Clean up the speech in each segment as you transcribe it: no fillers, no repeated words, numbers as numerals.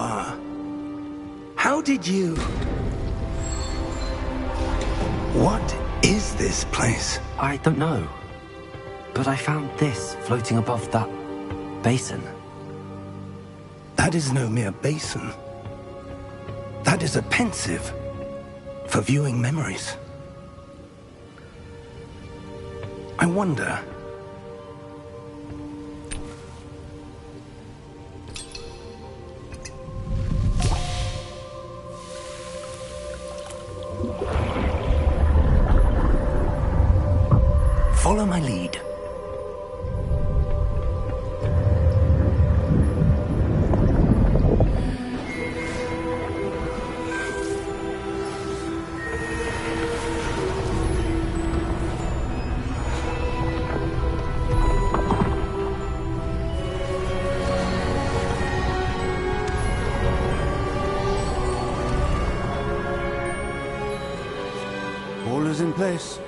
are. How did you... What is this place? I don't know. But I found this floating above that basin. That is no mere basin. That is a pensive for viewing memories. I wonder... Follow my lead. All is in place.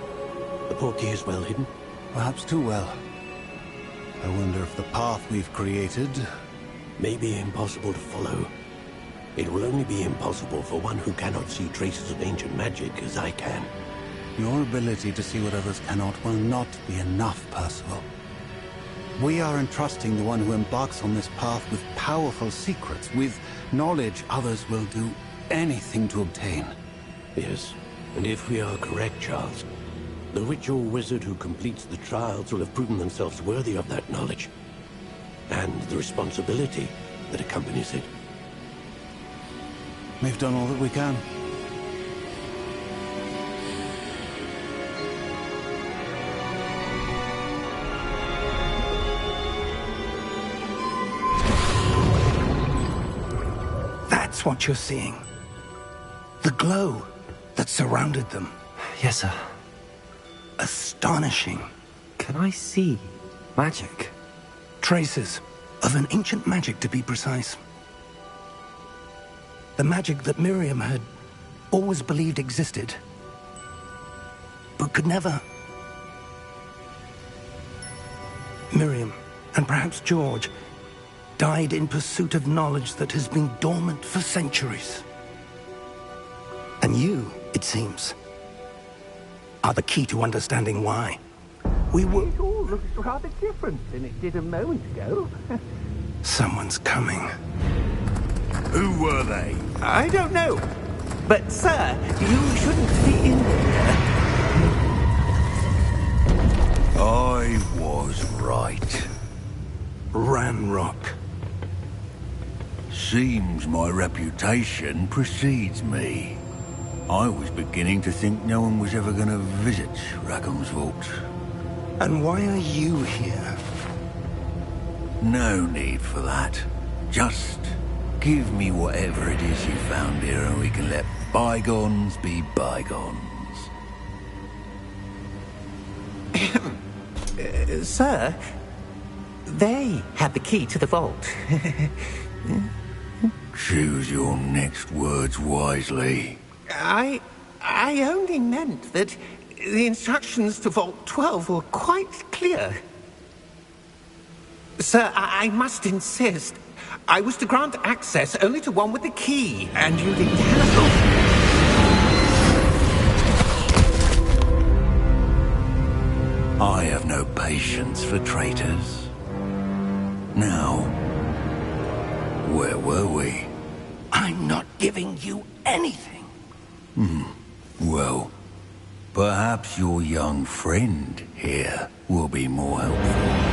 The portkey is well hidden. Perhaps too well. I wonder if the path we've created... may be impossible to follow. It will only be impossible for one who cannot see traces of ancient magic as I can. Your ability to see what others cannot will not be enough, Percival. We are entrusting the one who embarks on this path with powerful secrets, with knowledge others will do anything to obtain. Yes, and if we are correct, Charles, the witch or wizard who completes the trials will have proven themselves worthy of that knowledge, and the responsibility that accompanies it. We've done all that we can. That's what you're seeing. The glow that surrounded them. Yes, sir. Astonishing. Can I see magic? Traces of an ancient magic, to be precise. The magic that Miriam had always believed existed, but could never. Miriam, and perhaps George, died in pursuit of knowledge that has been dormant for centuries. And you, it seems, are the key to understanding why. We were... It all looks rather different than it did a moment ago. Someone's coming. Who were they? I don't know. But, sir, you shouldn't be in here. I was right. Ranrock. Seems my reputation precedes me. I was beginning to think no one was ever going to visit Rackham's vault. And why are you here? No need for that. Just give me whatever it is you found here and we can let bygones be bygones. Sir, they had the key to the vault. Choose your next words wisely. I only meant that the instructions to Vault 12 were quite clear. Sir, I must insist. I was to grant access only to one with the key, and you didn't handle. I have no patience for traitors. Now, where were we? I'm not giving you anything. Well, perhaps your young friend here will be more helpful.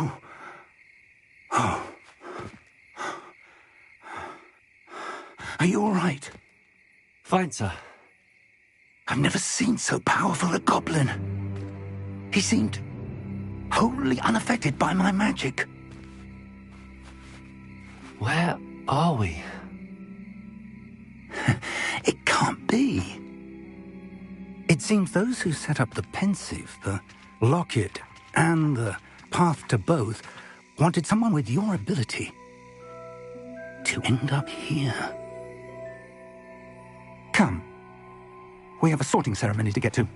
Oh. Oh. Are you all right? Fine, sir. I've never seen so powerful a goblin. He seemed wholly unaffected by my magic. Where are we? It can't be. It seems those who set up the pensive, the locket, and the path to both wanted someone with your ability to end up here. Come. We have a sorting ceremony to get to.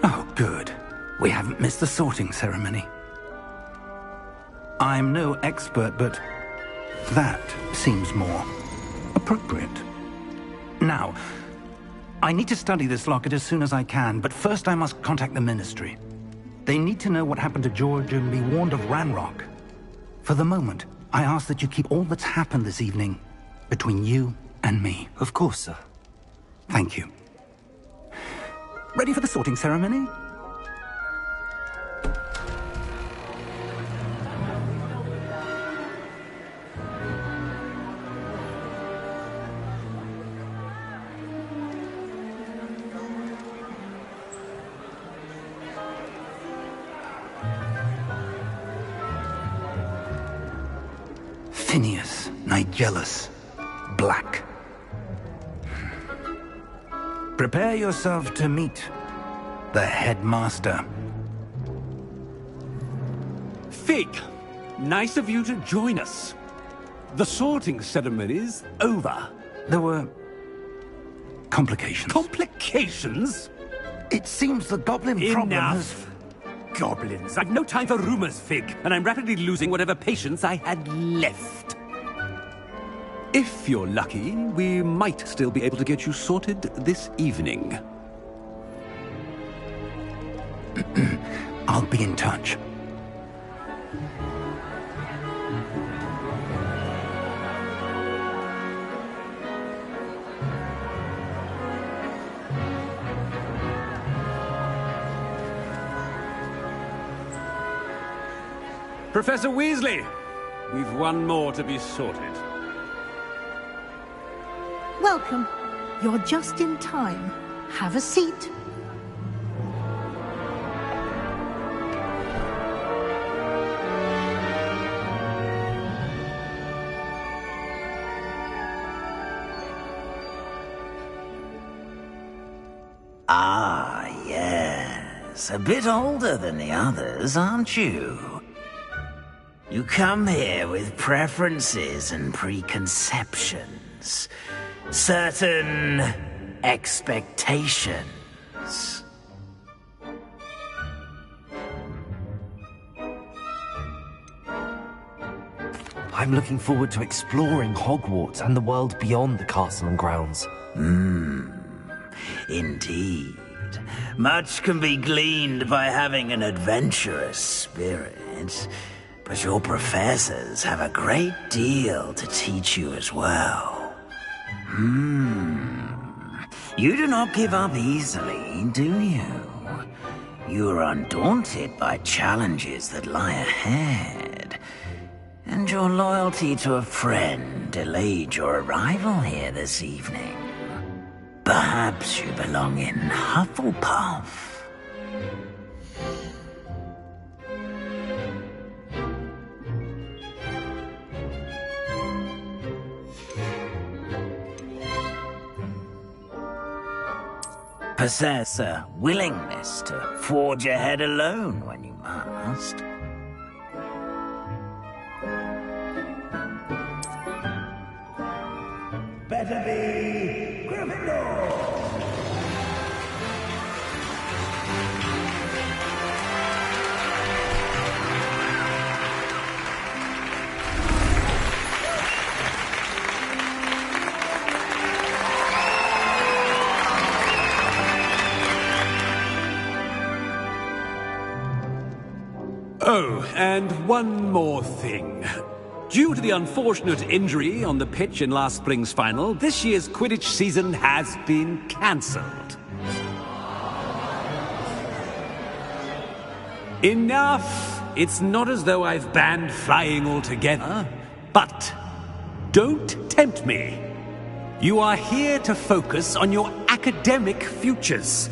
Oh, good. We haven't missed the sorting ceremony. I'm no expert, but that seems more appropriate. Now, I need to study this locket as soon as I can, but first I must contact the Ministry. They need to know what happened to George and be warned of Ranrock. For the moment, I ask that you keep all that's happened this evening between you and me. Of course, sir. Thank you. Ready for the sorting ceremony? Phineas, Nigellus, Black. Prepare yourself to meet the headmaster. Fig, nice of you to join us. The sorting ceremony's over. There were complications. Complications? It seems the goblin problem has... Enough. Goblins. I've no time for rumors, Fig, and I'm rapidly losing whatever patience I had left. If you're lucky, we might still be able to get you sorted this evening. I'll be in touch. Professor Weasley, we've one more to be sorted. Welcome. You're just in time. Have a seat. Ah, yes. A bit older than the others, aren't you? You come here with preferences and preconceptions. Certain expectations. I'm looking forward to exploring Hogwarts and the world beyond the castle and grounds. Indeed. Much can be gleaned by having an adventurous spirit, but your professors have a great deal to teach you as well. You do not give up easily, do you? You are undaunted by challenges that lie ahead. And your loyalty to a friend delayed your arrival here this evening. Perhaps you belong in Hufflepuff. Possess a willingness to forge ahead alone when you must. Better be Gryffindor! Oh, and one more thing. Due to the unfortunate injury on the pitch in last spring's final, this year's Quidditch season has been cancelled. Enough! It's not as though I've banned flying altogether. But don't tempt me. You are here to focus on your academic futures.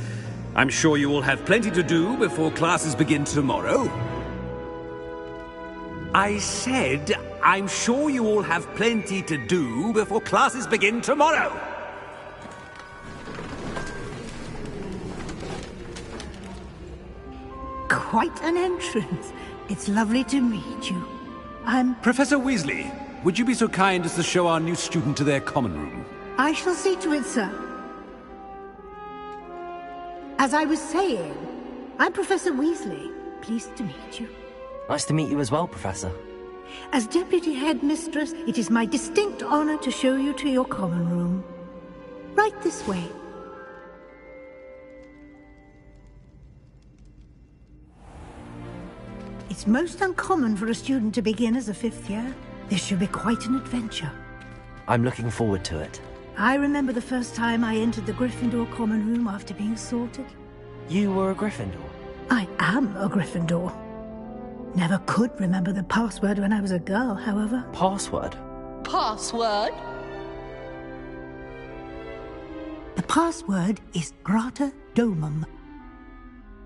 I'm sure you will have plenty to do before classes begin tomorrow. I said, I'm sure you all have plenty to do before classes begin tomorrow. Quite an entrance. It's lovely to meet you. I'm... Professor Weasley, would you be so kind as to show our new student to their common room? I shall see to it, sir. As I was saying, I'm Professor Weasley. Pleased to meet you. Nice to meet you as well, Professor. As Deputy Headmistress, it is my distinct honor to show you to your common room. Right this way. It's most uncommon for a student to begin as a fifth year. This should be quite an adventure. I'm looking forward to it. I remember the first time I entered the Gryffindor common room after being sorted. You were a Gryffindor? I am a Gryffindor. Never could remember the password when I was a girl, however. Password? Password? The password is Grata Domum.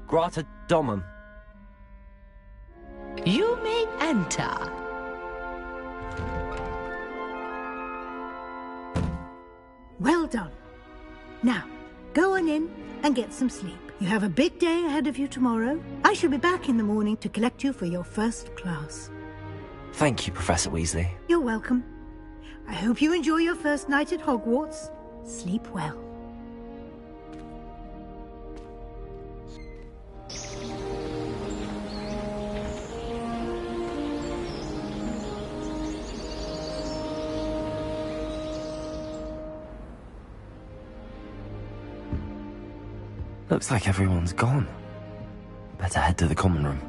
Grata Domum. You may enter. Well done. Now, go on in and get some sleep. You have a big day ahead of you tomorrow. I shall be back in the morning to collect you for your first class. Thank you, Professor Weasley. You're welcome. I hope you enjoy your first night at Hogwarts. Sleep well. Looks like everyone's gone. Better head to the common room.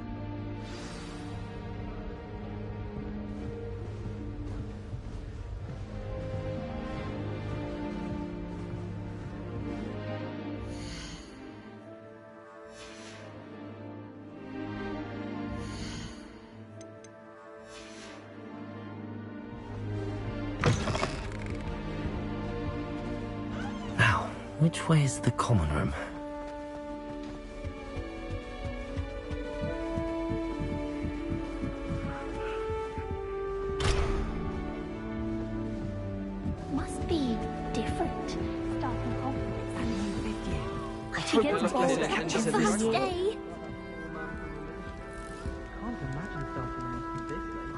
Now, which way is the common room?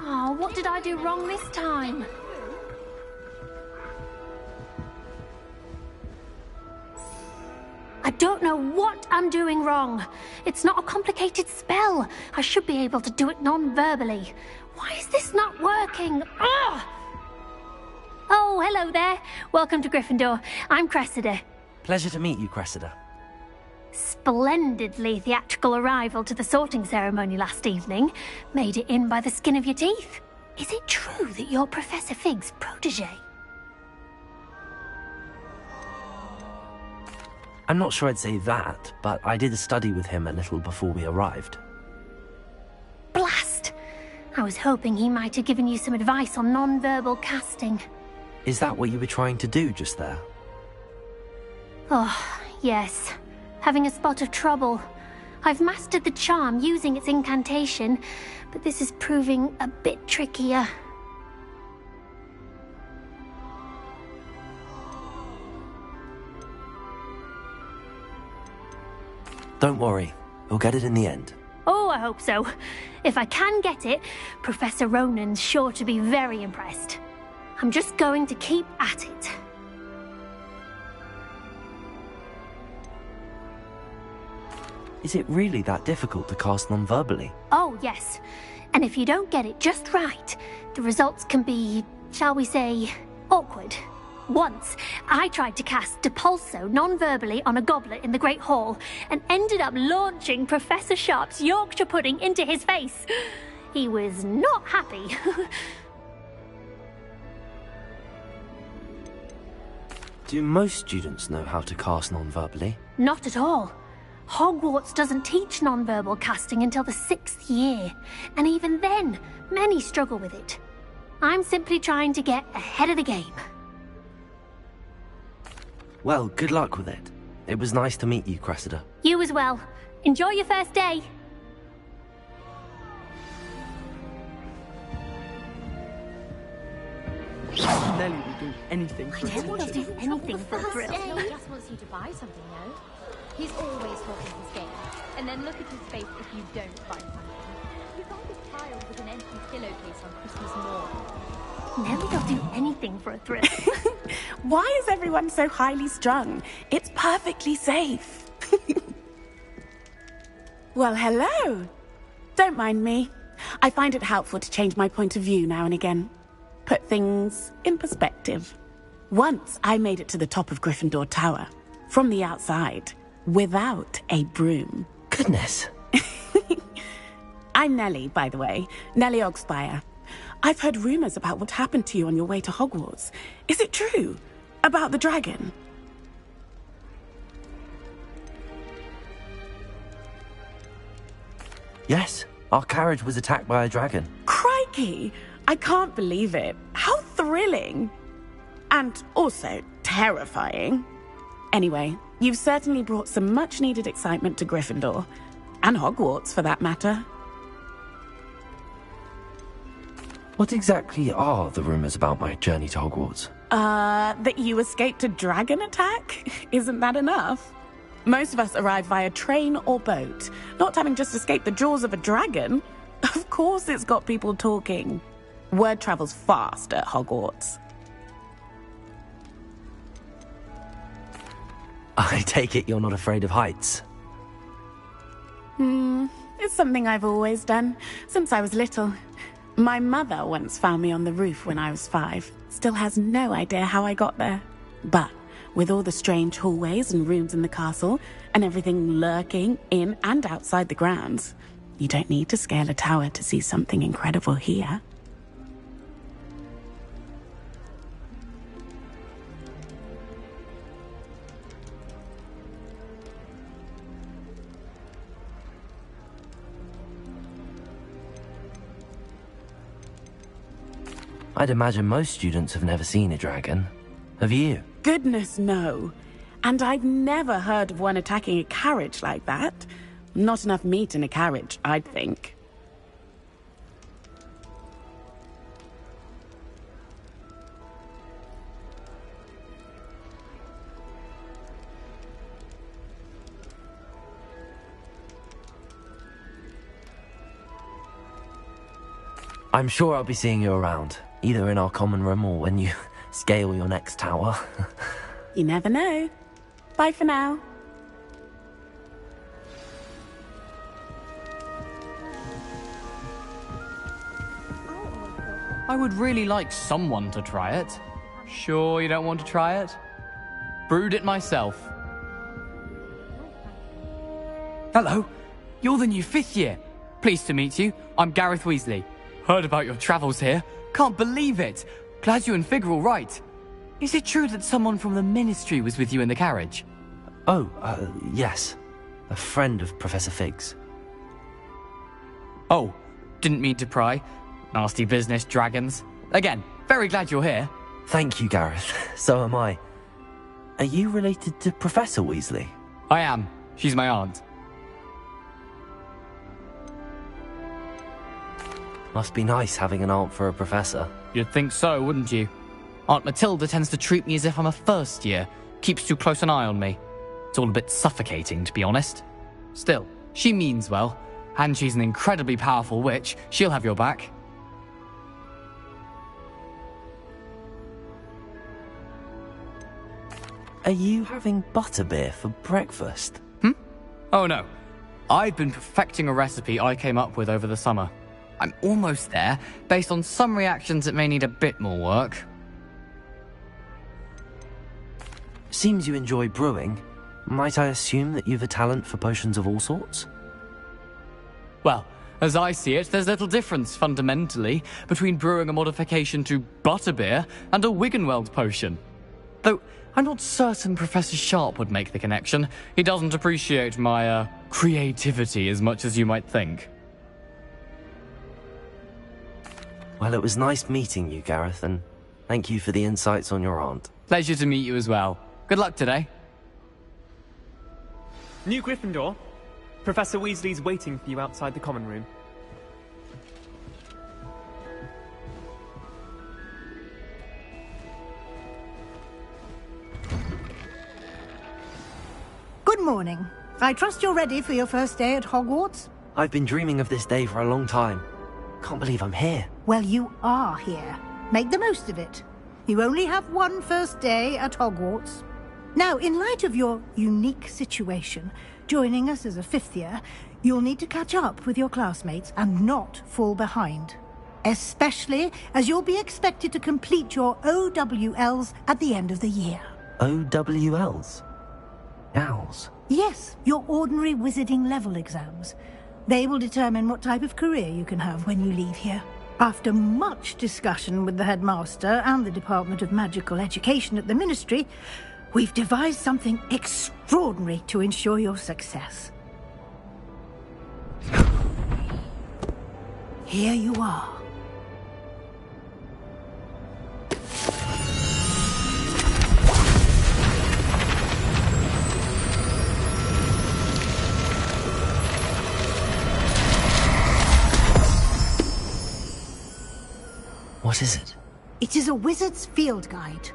Oh, what did I do wrong this time? I don't know what I'm doing wrong. It's not a complicated spell. I should be able to do it non-verbally. Why is this not working? Ugh! Oh, hello there. Welcome to Gryffindor. I'm Cressida. Pleasure to meet you, Cressida. Splendidly theatrical arrival to the sorting ceremony last evening. Made it in by the skin of your teeth. Is it true that you're Professor Fig's protege? I'm not sure I'd say that, but I did study with him a little before we arrived. Blast! I was hoping he might have given you some advice on non-verbal casting. Is that what you were trying to do just there? Oh, yes. Having a spot of trouble. I've mastered the charm using its incantation, but this is proving a bit trickier. Don't worry, we'll get it in the end. Oh, I hope so. If I can get it, Professor Ronan's sure to be very impressed. I'm just going to keep at it. Is it really that difficult to cast non-verbally? Oh, yes. And if you don't get it just right, the results can be, shall we say, awkward. Once, I tried to cast Depulso non-verbally on a goblet in the Great Hall and ended up launching Professor Sharp's Yorkshire pudding into his face. He was not happy. Do most students know how to cast non-verbally? Not at all. Hogwarts doesn't teach non-verbal casting until the 6th year, and even then, many struggle with it. I'm simply trying to get ahead of the game. Well, good luck with it. It was nice to meet you, Cressida. You as well. Enjoy your first day. Nelly will do anything for Nelly will do anything for a thrill. He just wants you to buy something, no? He's always talking his game. And then look at his face if you don't buy something. He's like a child with an empty pillowcase on Christmas morn. Nelly will do anything for a thrill. Why is everyone so highly strung? It's perfectly safe. Well, hello. Don't mind me. I find it helpful to change my point of view now and again. Put things in perspective. Once I made it to the top of Gryffindor Tower, from the outside, without a broom. Goodness. I'm Nelly, by the way. Nelly Ogspire. I've heard rumors about what happened to you on your way to Hogwarts. Is it true? About the dragon? Yes, our carriage was attacked by a dragon. Crikey! I can't believe it. How thrilling! And also terrifying. Anyway, you've certainly brought some much-needed excitement to Gryffindor. And Hogwarts, for that matter. What exactly are the rumors about my journey to Hogwarts? That you escaped a dragon attack? Isn't that enough? Most of us arrive via train or boat, not having just escaped the jaws of a dragon. Of course it's got people talking. Word travels fast at Hogwarts. I take it you're not afraid of heights? It's something I've always done, since I was little. My mother once found me on the roof when I was 5. Still has no idea how I got there. But with all the strange hallways and rooms in the castle, and everything lurking in and outside the grounds, you don't need to scale a tower to see something incredible here. I'd imagine most students have never seen a dragon. Have you? Goodness, no. And I've never heard of one attacking a carriage like that. Not enough meat in a carriage, I'd think. I'm sure I'll be seeing you around, either in our common room or when you scale your next tower. You never know. Bye for now. I would really like someone to try it. Sure you don't want to try it? Brewed it myself. Hello. You're the new 5th year. Pleased to meet you. I'm Gareth Weasley. Heard about your travels here. Can't believe it. Glad you and Fig are all right. Is it true that someone from the Ministry was with you in the carriage? Oh, yes. A friend of Professor Fig's. Oh, didn't mean to pry. Nasty business, dragons. Again, very glad you're here. Thank you, Gareth. So am I. Are you related to Professor Weasley? I am. She's my aunt. Must be nice having an aunt for a professor. You'd think so, wouldn't you? Aunt Matilda tends to treat me as if I'm a first year. Keeps too close an eye on me. It's all a bit suffocating, to be honest. Still, she means well. And she's an incredibly powerful witch. She'll have your back. Are you having butterbeer for breakfast? Oh no. I've been perfecting a recipe I came up with over the summer. I'm almost there, based on some reactions that may need a bit more work. Seems you enjoy brewing. Might I assume that you've a talent for potions of all sorts? Well, as I see it, there's little difference, fundamentally, between brewing a modification to butterbeer and a Wiggenweld potion. Though, I'm not certain Professor Sharp would make the connection. He doesn't appreciate my, creativity as much as you might think. Well, it was nice meeting you, Gareth, and thank you for the insights on your aunt. Pleasure to meet you as well. Good luck today. New Gryffindor. Professor Weasley's waiting for you outside the common room. Good morning. I trust you're ready for your first day at Hogwarts? I've been dreaming of this day for a long time. Can't believe I'm here. Well, you are here. Make the most of it. You only have one first day at Hogwarts. Now, in light of your unique situation, joining us as a 5th year, you'll need to catch up with your classmates and not fall behind. Especially as you'll be expected to complete your OWLs at the end of the year. OWLs? Owls? Yes, your ordinary wizarding level exams. They will determine what type of career you can have when you leave here. After much discussion with the headmaster and the Department of Magical Education at the Ministry, we've devised something extraordinary to ensure your success. Here you are. What is it? It is a wizard's field guide.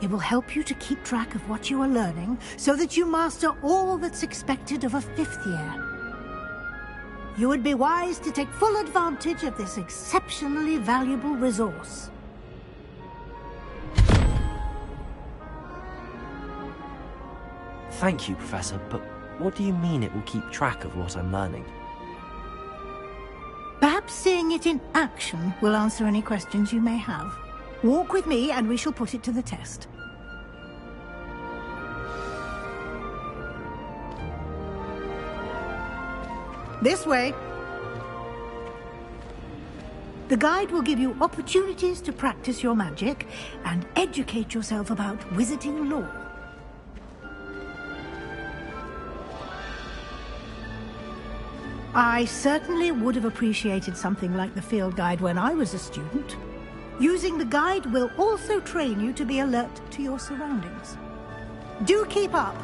It will help you to keep track of what you are learning so that you master all that's expected of a 5th year. You would be wise to take full advantage of this exceptionally valuable resource. Thank you, Professor, but what do you mean it will keep track of what I'm learning? Perhaps seeing it in action will answer any questions you may have. Walk with me and we shall put it to the test. This way. The guide will give you opportunities to practice your magic and educate yourself about wizarding lore. I certainly would have appreciated something like the field guide when I was a student. Using the guide will also train you to be alert to your surroundings. Do keep up!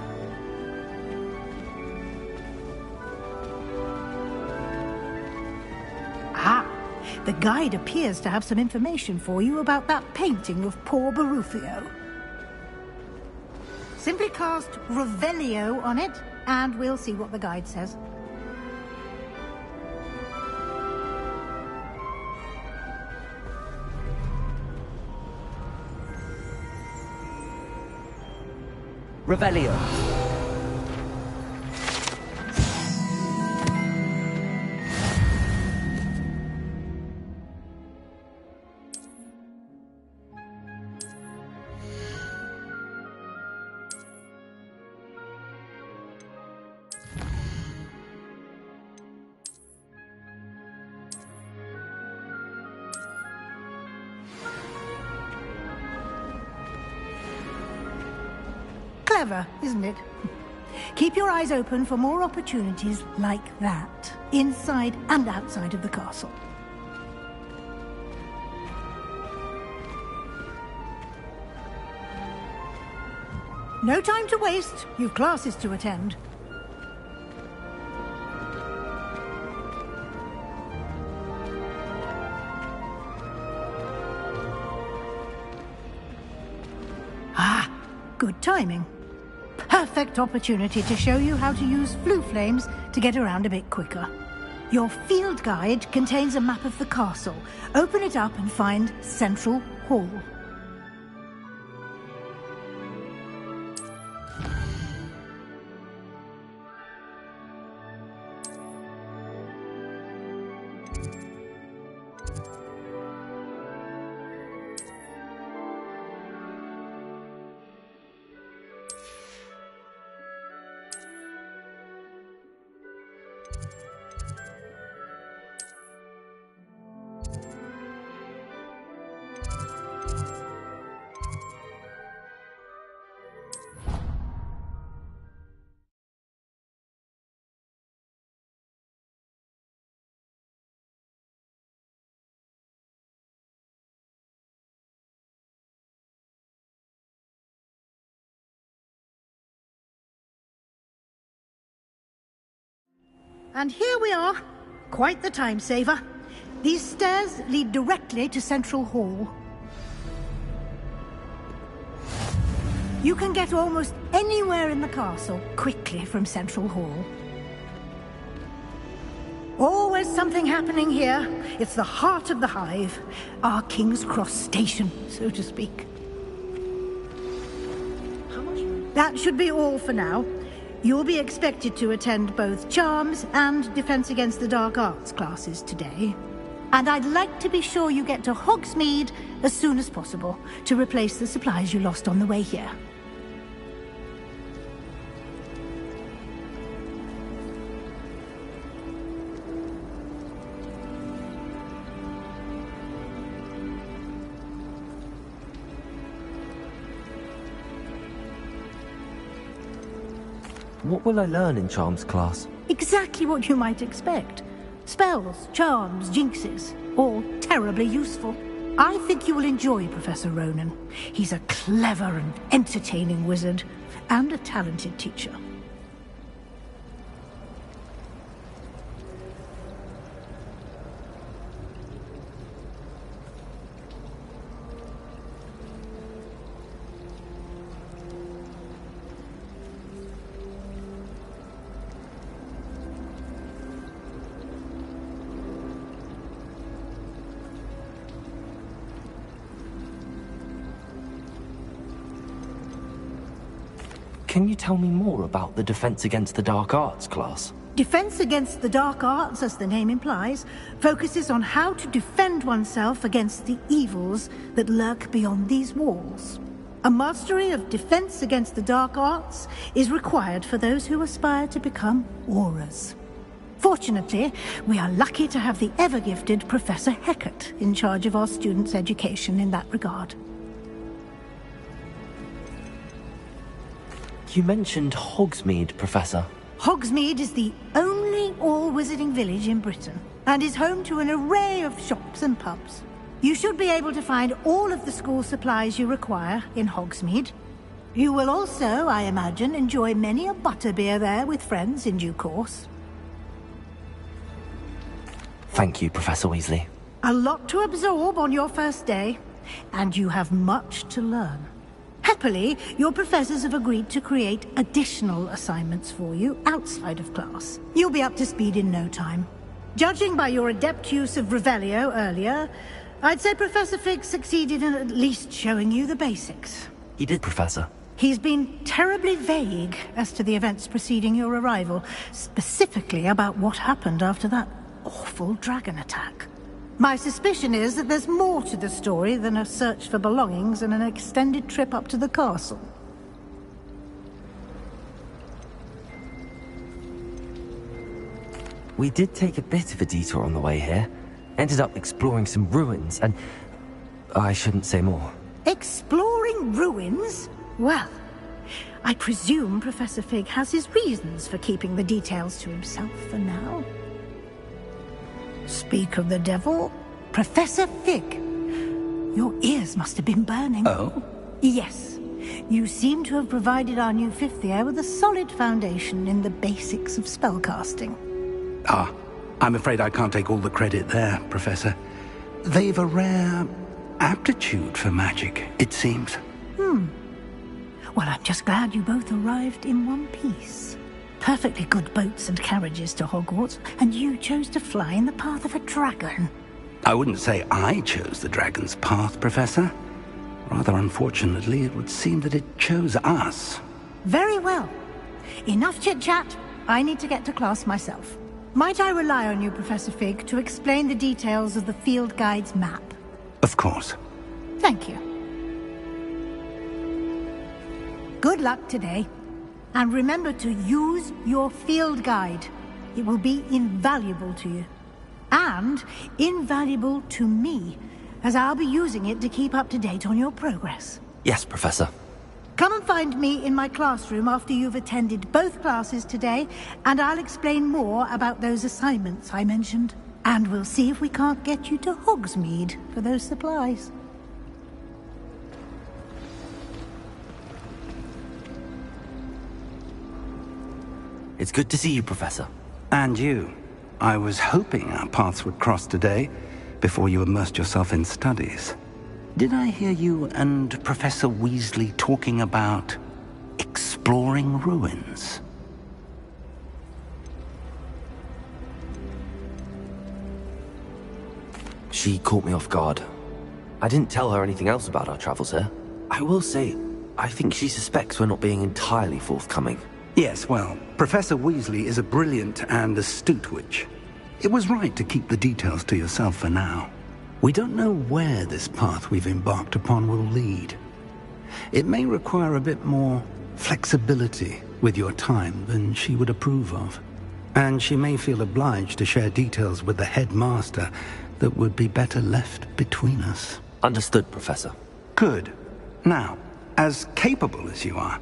Ah, the guide appears to have some information for you about that painting of poor Barufio. Simply cast Revelio on it, and we'll see what the guide says. Revelio. Clever, isn't it? Keep your eyes open for more opportunities like that, inside and outside of the castle. No time to waste. You've classes to attend. Ah, good timing. Perfect opportunity to show you how to use flue flames to get around a bit quicker. Your field guide contains a map of the castle. Open it up and find Central Hall. And here we are. Quite the time saver. These stairs lead directly to Central Hall. You can get almost anywhere in the castle quickly from Central Hall. Always something happening here. It's the heart of the hive. Our King's Cross station, so to speak. That should be all for now. You'll be expected to attend both Charms and Defense Against the Dark Arts classes today. And I'd like to be sure you get to Hogsmeade as soon as possible to replace the supplies you lost on the way here. What will I learn in Charms class? Exactly what you might expect. Spells, charms, jinxes, all terribly useful. I think you will enjoy Professor Ronan. He's a clever and entertaining wizard, and a talented teacher. Can you tell me more about the Defense Against the Dark Arts class? Defense Against the Dark Arts, as the name implies, focuses on how to defend oneself against the evils that lurk beyond these walls. A mastery of Defense Against the Dark Arts is required for those who aspire to become Aurors. Fortunately, we are lucky to have the ever-gifted Professor Hecat in charge of our students' education in that regard. You mentioned Hogsmeade, Professor. Hogsmeade is the only all-wizarding village in Britain, and is home to an array of shops and pubs. You should be able to find all of the school supplies you require in Hogsmeade. You will also, I imagine, enjoy many a butterbeer there with friends in due course. Thank you, Professor Weasley. A lot to absorb on your first day, and you have much to learn. Happily, your professors have agreed to create additional assignments for you outside of class. You'll be up to speed in no time. Judging by your adept use of Revelio earlier, I'd say Professor Fig succeeded in at least showing you the basics. He did, Professor. He's been terribly vague as to the events preceding your arrival, specifically about what happened after that awful dragon attack. My suspicion is that there's more to the story than a search for belongings and an extended trip up to the castle. We did take a bit of a detour on the way here. Ended up exploring some ruins and... I shouldn't say more. Exploring ruins? Well, I presume Professor Fig has his reasons for keeping the details to himself for now. Speak of the devil, Professor Fig. Your ears must have been burning. Oh? Yes. You seem to have provided our new fifth year with a solid foundation in the basics of spellcasting. Ah, I'm afraid I can't take all the credit there, Professor. They've a rare aptitude for magic, it seems. Well, I'm just glad you both arrived in one piece. Perfectly good boats and carriages to Hogwarts, and you chose to fly in the path of a dragon. I wouldn't say I chose the dragon's path, Professor. Rather unfortunately, it would seem that it chose us. Very well. Enough chit-chat. I need to get to class myself. Might I rely on you, Professor Fig, to explain the details of the field guide's map? Of course. Thank you. Good luck today. And remember to use your field guide. It will be invaluable to you. And invaluable to me, as I'll be using it to keep up to date on your progress. Yes, Professor. Come and find me in my classroom after you've attended both classes today, and I'll explain more about those assignments I mentioned. And we'll see if we can't get you to Hogsmeade for those supplies. It's good to see you, Professor. And you. I was hoping our paths would cross today, before you immersed yourself in studies. Did I hear you and Professor Weasley talking about exploring ruins? She caught me off guard. I didn't tell her anything else about our travels here. I will say, I think she suspects we're not being entirely forthcoming. Yes, well, Professor Weasley is a brilliant and astute witch. It was right to keep the details to yourself for now. We don't know where this path we've embarked upon will lead. It may require a bit more flexibility with your time than she would approve of. And she may feel obliged to share details with the headmaster that would be better left between us. Understood, Professor. Good. Now, as capable as you are,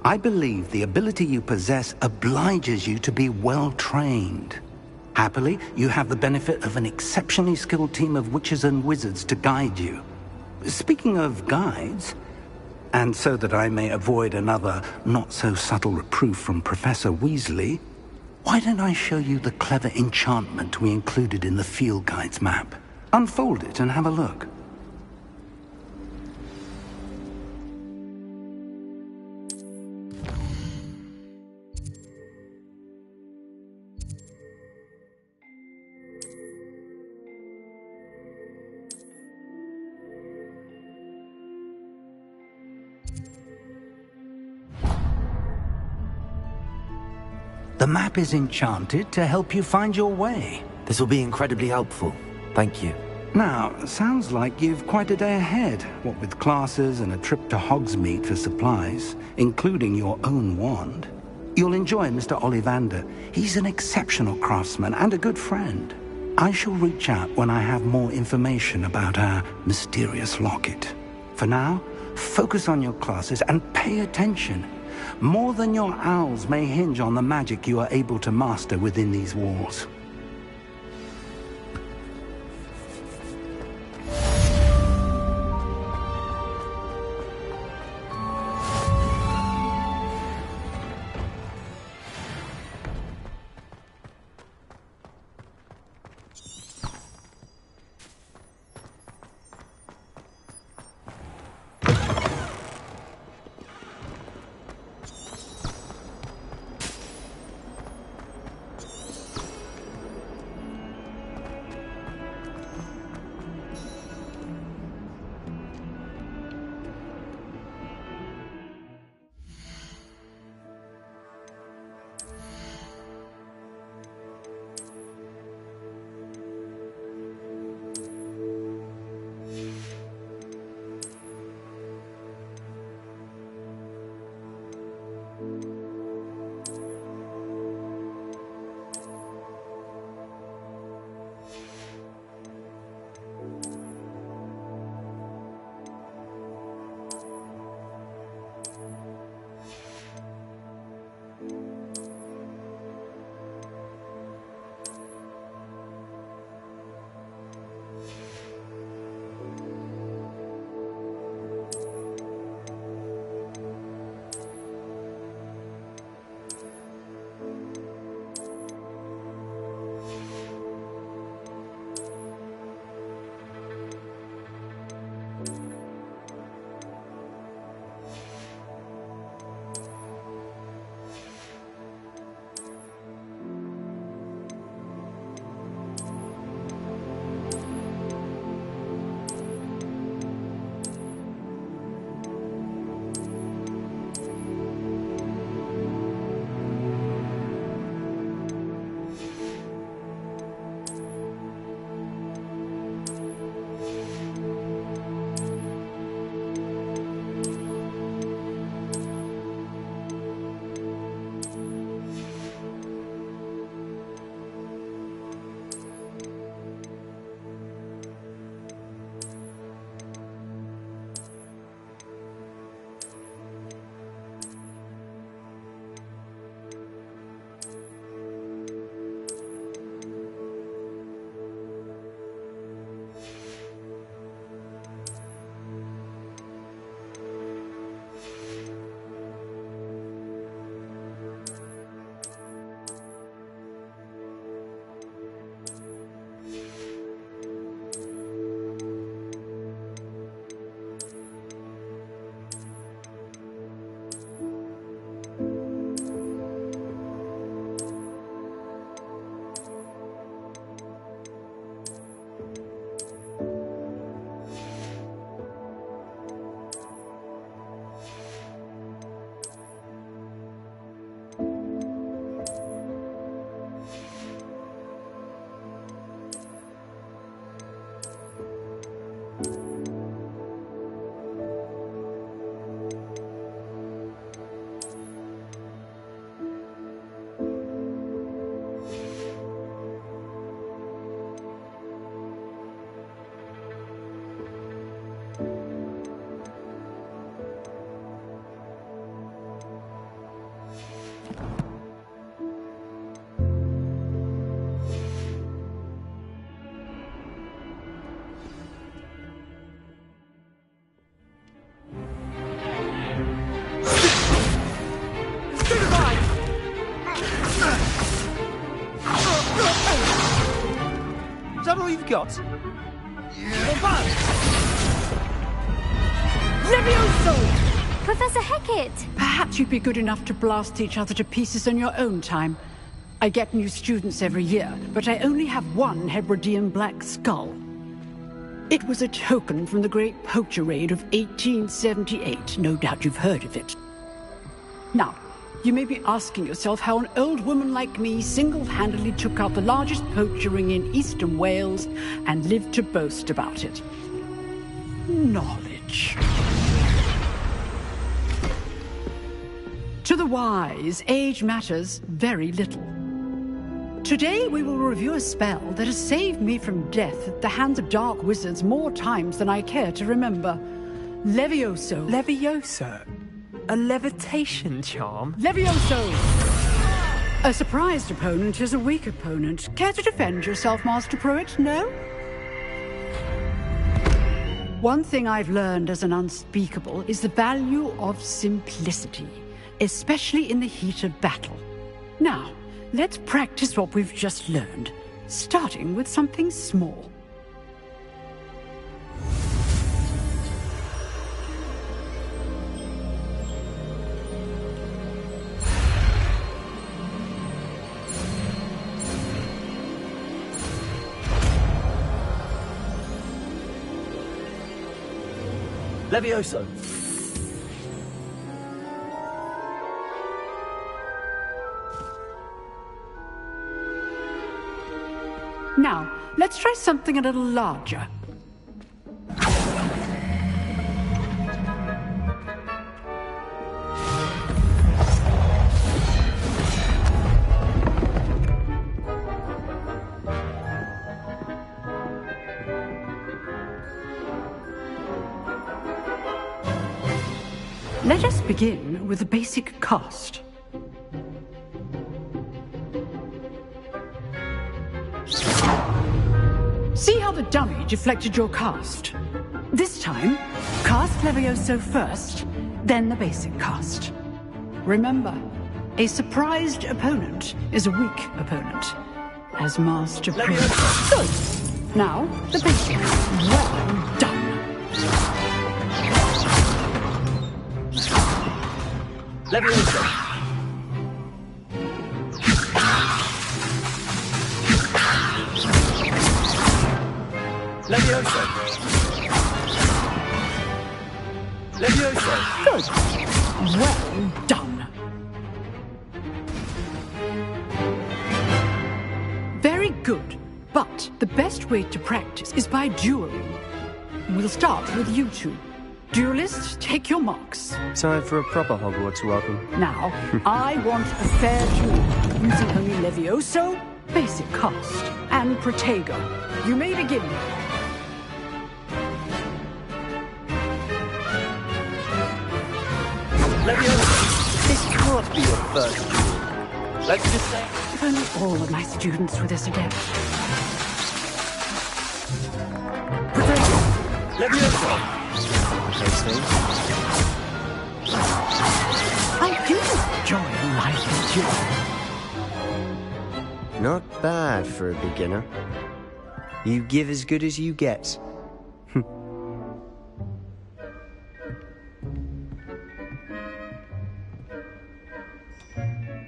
I believe the ability you possess obliges you to be well-trained. Happily, you have the benefit of an exceptionally skilled team of witches and wizards to guide you. Speaking of guides, and so that I may avoid another not-so-subtle reproof from Professor Weasley, why don't I show you the clever enchantment we included in the field guide's map? Unfold it and have a look. The map is enchanted to help you find your way. This will be incredibly helpful. Thank you. Now, sounds like you've quite a day ahead, what with classes and a trip to Hogsmeade for supplies, including your own wand. You'll enjoy Mr. Ollivander. He's an exceptional craftsman and a good friend. I shall reach out when I have more information about our mysterious locket. For now, focus on your classes and pay attention. More than your owls may hinge on the magic you are able to master within these walls. we've got? Levioso! Professor Hecat! Perhaps you'd be good enough to blast each other to pieces in your own time. I get new students every year, but I only have one Hebridean black skull. It was a token from the Great Poacher Raid of 1878. No doubt you've heard of it. Now, you may be asking yourself how an old woman like me single-handedly took out the largest poacher ring in eastern Wales and lived to boast about it. Knowledge. To the wise, age matters very little. Today we will review a spell that has saved me from death at the hands of dark wizards more times than I care to remember. Levioso. Levioso? A levitation charm? Levioso! A surprised opponent is a weak opponent. Care to defend yourself, Master Pruitt? No? One thing I've learned as an unspeakable is the value of simplicity, especially in the heat of battle. Now, let's practice what we've just learned, starting with something small. Levioso! Now, let's try something a little larger. Let us begin with the basic cast. See how the dummy deflected your cast? This time, cast Levioso first, then the basic cast. Remember, a surprised opponent is a weak opponent, as Master Pruitt. Good. Now, the basic. Well done. Levioso! Levioso! Levioso! Good. Well done. Very good. But the best way to practice is by dueling. We'll start with you two. Duelists, take your marks. Time for a proper Hogwarts welcome. Now, I want a fair duel, using only Levioso, basic cast, and Protego. You may begin. Levioso! This can't be your first duel. Let's just say... If only all of my students were this adept. Protego! Levioso! I do enjoy life and duel. Not bad for a beginner. You give as good as you get.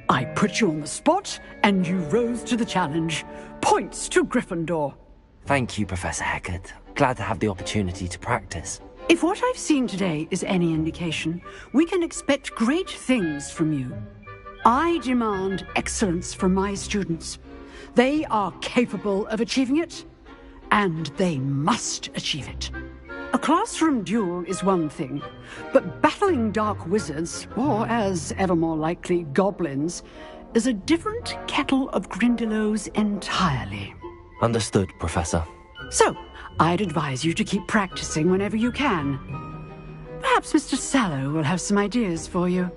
I put you on the spot, and you rose to the challenge. Points to Gryffindor. Thank you, Professor Hecat. Glad to have the opportunity to practice. If what I've seen today is any indication, we can expect great things from you. I demand excellence from my students. They are capable of achieving it, and they must achieve it. A classroom duel is one thing, but battling dark wizards, or as ever more likely, goblins, is a different kettle of Grindylows entirely. Understood, Professor. So, I'd advise you to keep practicing whenever you can. Perhaps Mr. Sallow will have some ideas for you.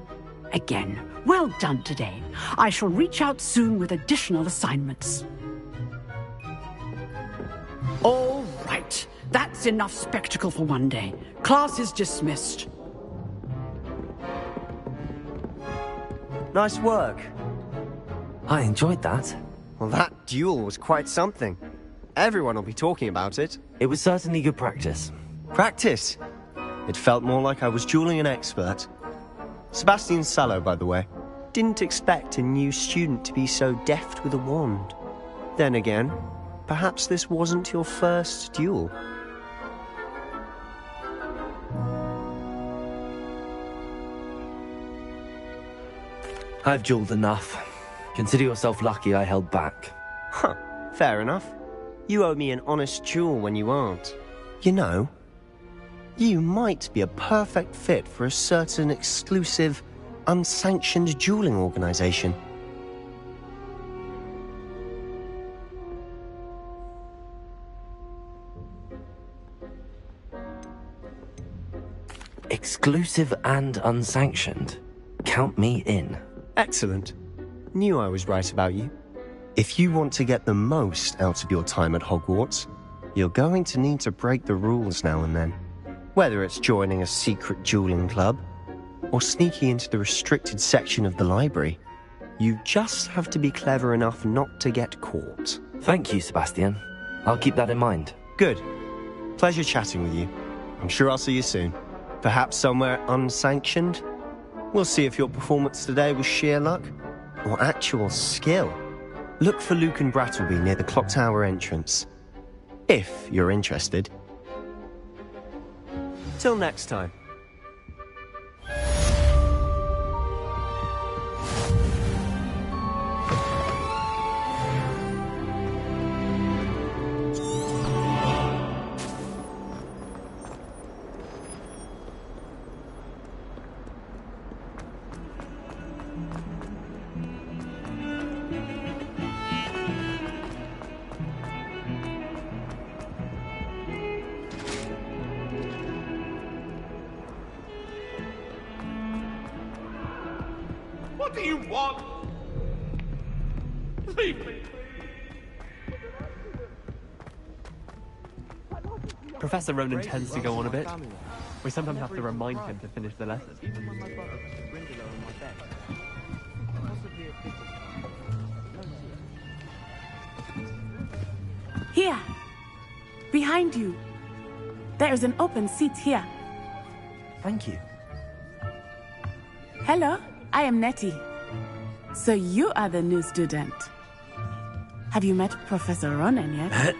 Again, well done today. I shall reach out soon with additional assignments. All right. That's enough spectacle for one day. Class is dismissed. Nice work. I enjoyed that. Well, that duel was quite something. Everyone will be talking about it. It was certainly good practice. Practice? It felt more like I was dueling an expert. Sebastian Sallow, by the way. Didn't expect a new student to be so deft with a wand. Then again, perhaps this wasn't your first duel. I've dueled enough. Consider yourself lucky I held back. Huh, fair enough. You owe me an honest duel when you aren't. You know, you might be a perfect fit for a certain exclusive, unsanctioned dueling organization. Exclusive and unsanctioned. Count me in. Excellent. Knew I was right about you. If you want to get the most out of your time at Hogwarts, you're going to need to break the rules now and then. Whether it's joining a secret dueling club, or sneaking into the restricted section of the library, you just have to be clever enough not to get caught. Thank you, Sebastian. I'll keep that in mind. Good. Pleasure chatting with you. I'm sure I'll see you soon. Perhaps somewhere unsanctioned? We'll see if your performance today was sheer luck, or actual skill. Look for Luke and Brattleby near the clock tower entrance. If you're interested. Till next time. What do you want? Leave me. Professor Ronan tends to go on a bit. We sometimes have to remind him to finish the lesson. Here! Behind you! There is an open seat here. Thank you. Hello, I am Nettie. So you are the new student. Have you met Professor Ronan yet?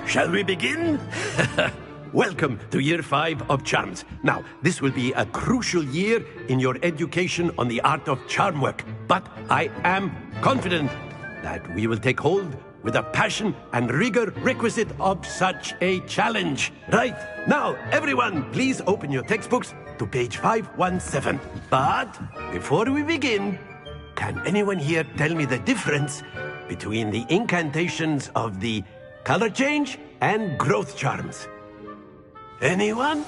Shall we begin? Welcome to Year 5 of Charms. Now, this will be a crucial year in your education on the art of charm work, but I am confident that we will take hold with the passion and rigor requisite of such a challenge. Right, now, everyone, please open your textbooks to page 517. But before we begin, can anyone here tell me the difference between the incantations of the color change and growth charms? Anyone?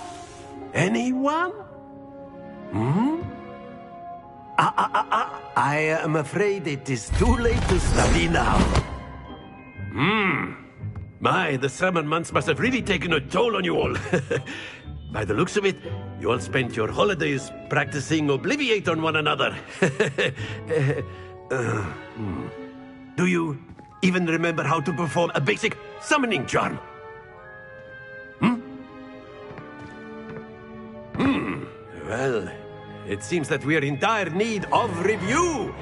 Anyone? I am afraid it is too late to study now. My, the summer months must have really taken a toll on you all. By the looks of it, you all spent your holidays practicing Obliviate on one another. Do you even remember how to perform a basic summoning charm? Well, it seems that we are in dire need of review.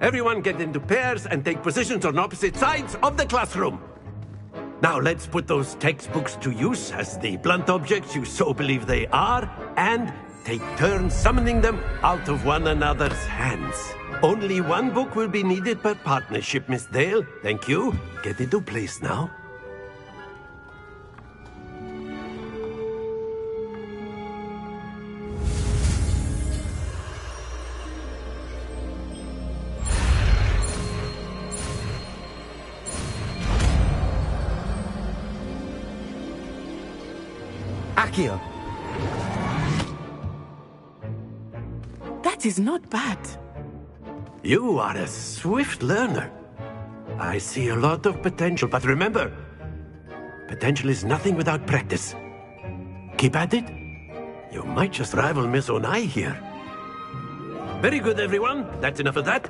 Everyone get into pairs and take positions on opposite sides of the classroom. Now let's put those textbooks to use as the blunt objects you so believe they are, and take turns summoning them out of one another's hands. Only one book will be needed per partnership, Miss Dale. Thank you. Get into place now. Accio. That is not bad. You are a swift learner. I see a lot of potential, but remember, potential is nothing without practice. Keep at it. You might just rival Miss Onai here. Very good, everyone. That's enough of that.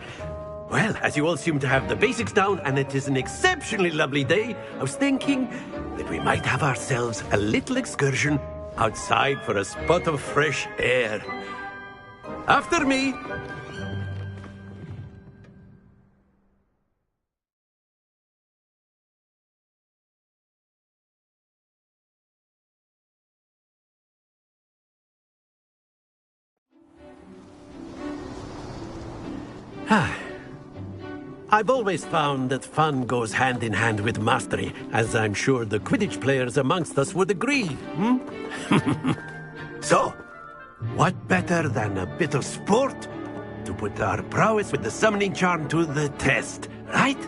Well, as you all seem to have the basics down, and it is an exceptionally lovely day, I was thinking that we might have ourselves a little excursion outside for a spot of fresh air. After me! I've always found that fun goes hand in hand with mastery, as I'm sure the Quidditch players amongst us would agree. So, what better than a bit of sport to put our prowess with the summoning charm to the test, right?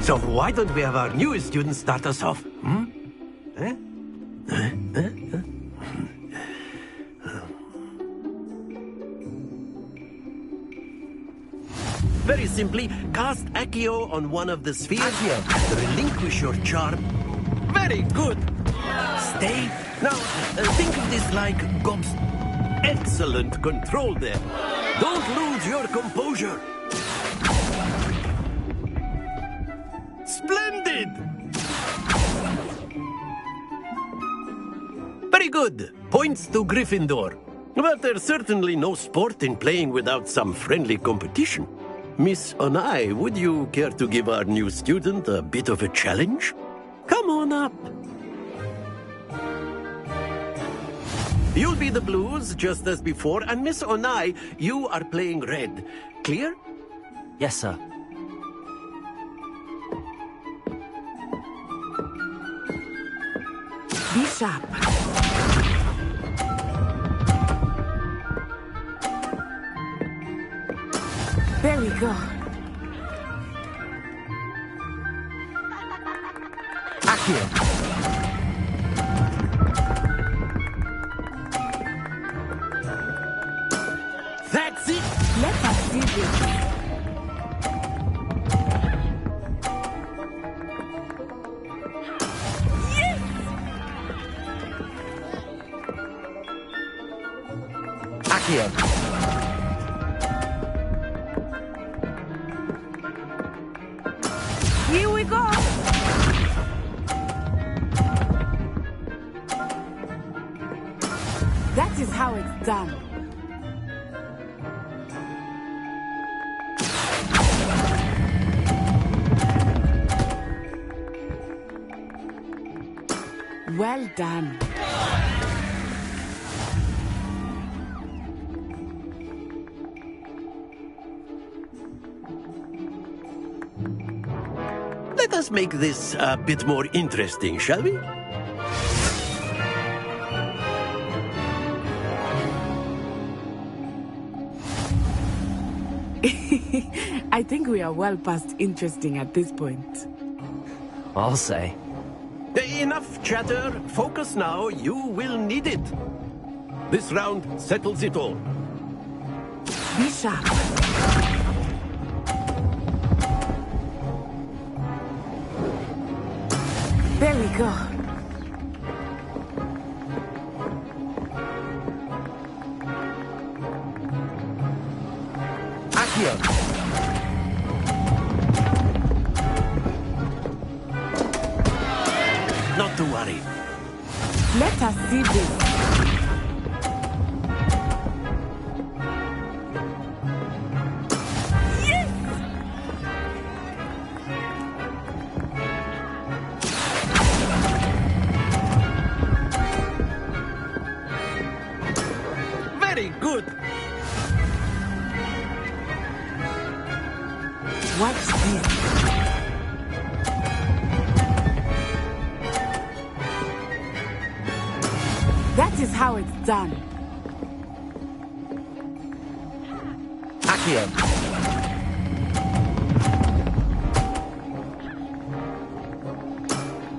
So why don't we have our newest student start us off? Very simply, cast Accio on one of the spheres here. Relinquish your charm. Very good. Stay. Now, think of this like Gob's. Excellent control there. Don't lose your composure. Splendid! Very good. Points to Gryffindor. But there's certainly no sport in playing without some friendly competition. Miss Onai, would you care to give our new student a bit of a challenge? Come on up. You'll be the blues, just as before, and Miss Onai, you are playing red. Clear? Yes, sir. Be sharp. There we go. Accio. That's it. Let us do this. Accio. Here we go. That is how it's done. Well done. Let us make this a bit more interesting, shall we? I think we are well past interesting at this point. I'll say. Enough chatter. Focus now. You will need it. This round settles it all. Be sharp. There we go. Accio. Not to worry. Let us see this. Very good. Watch this. That is how it's done. Accio.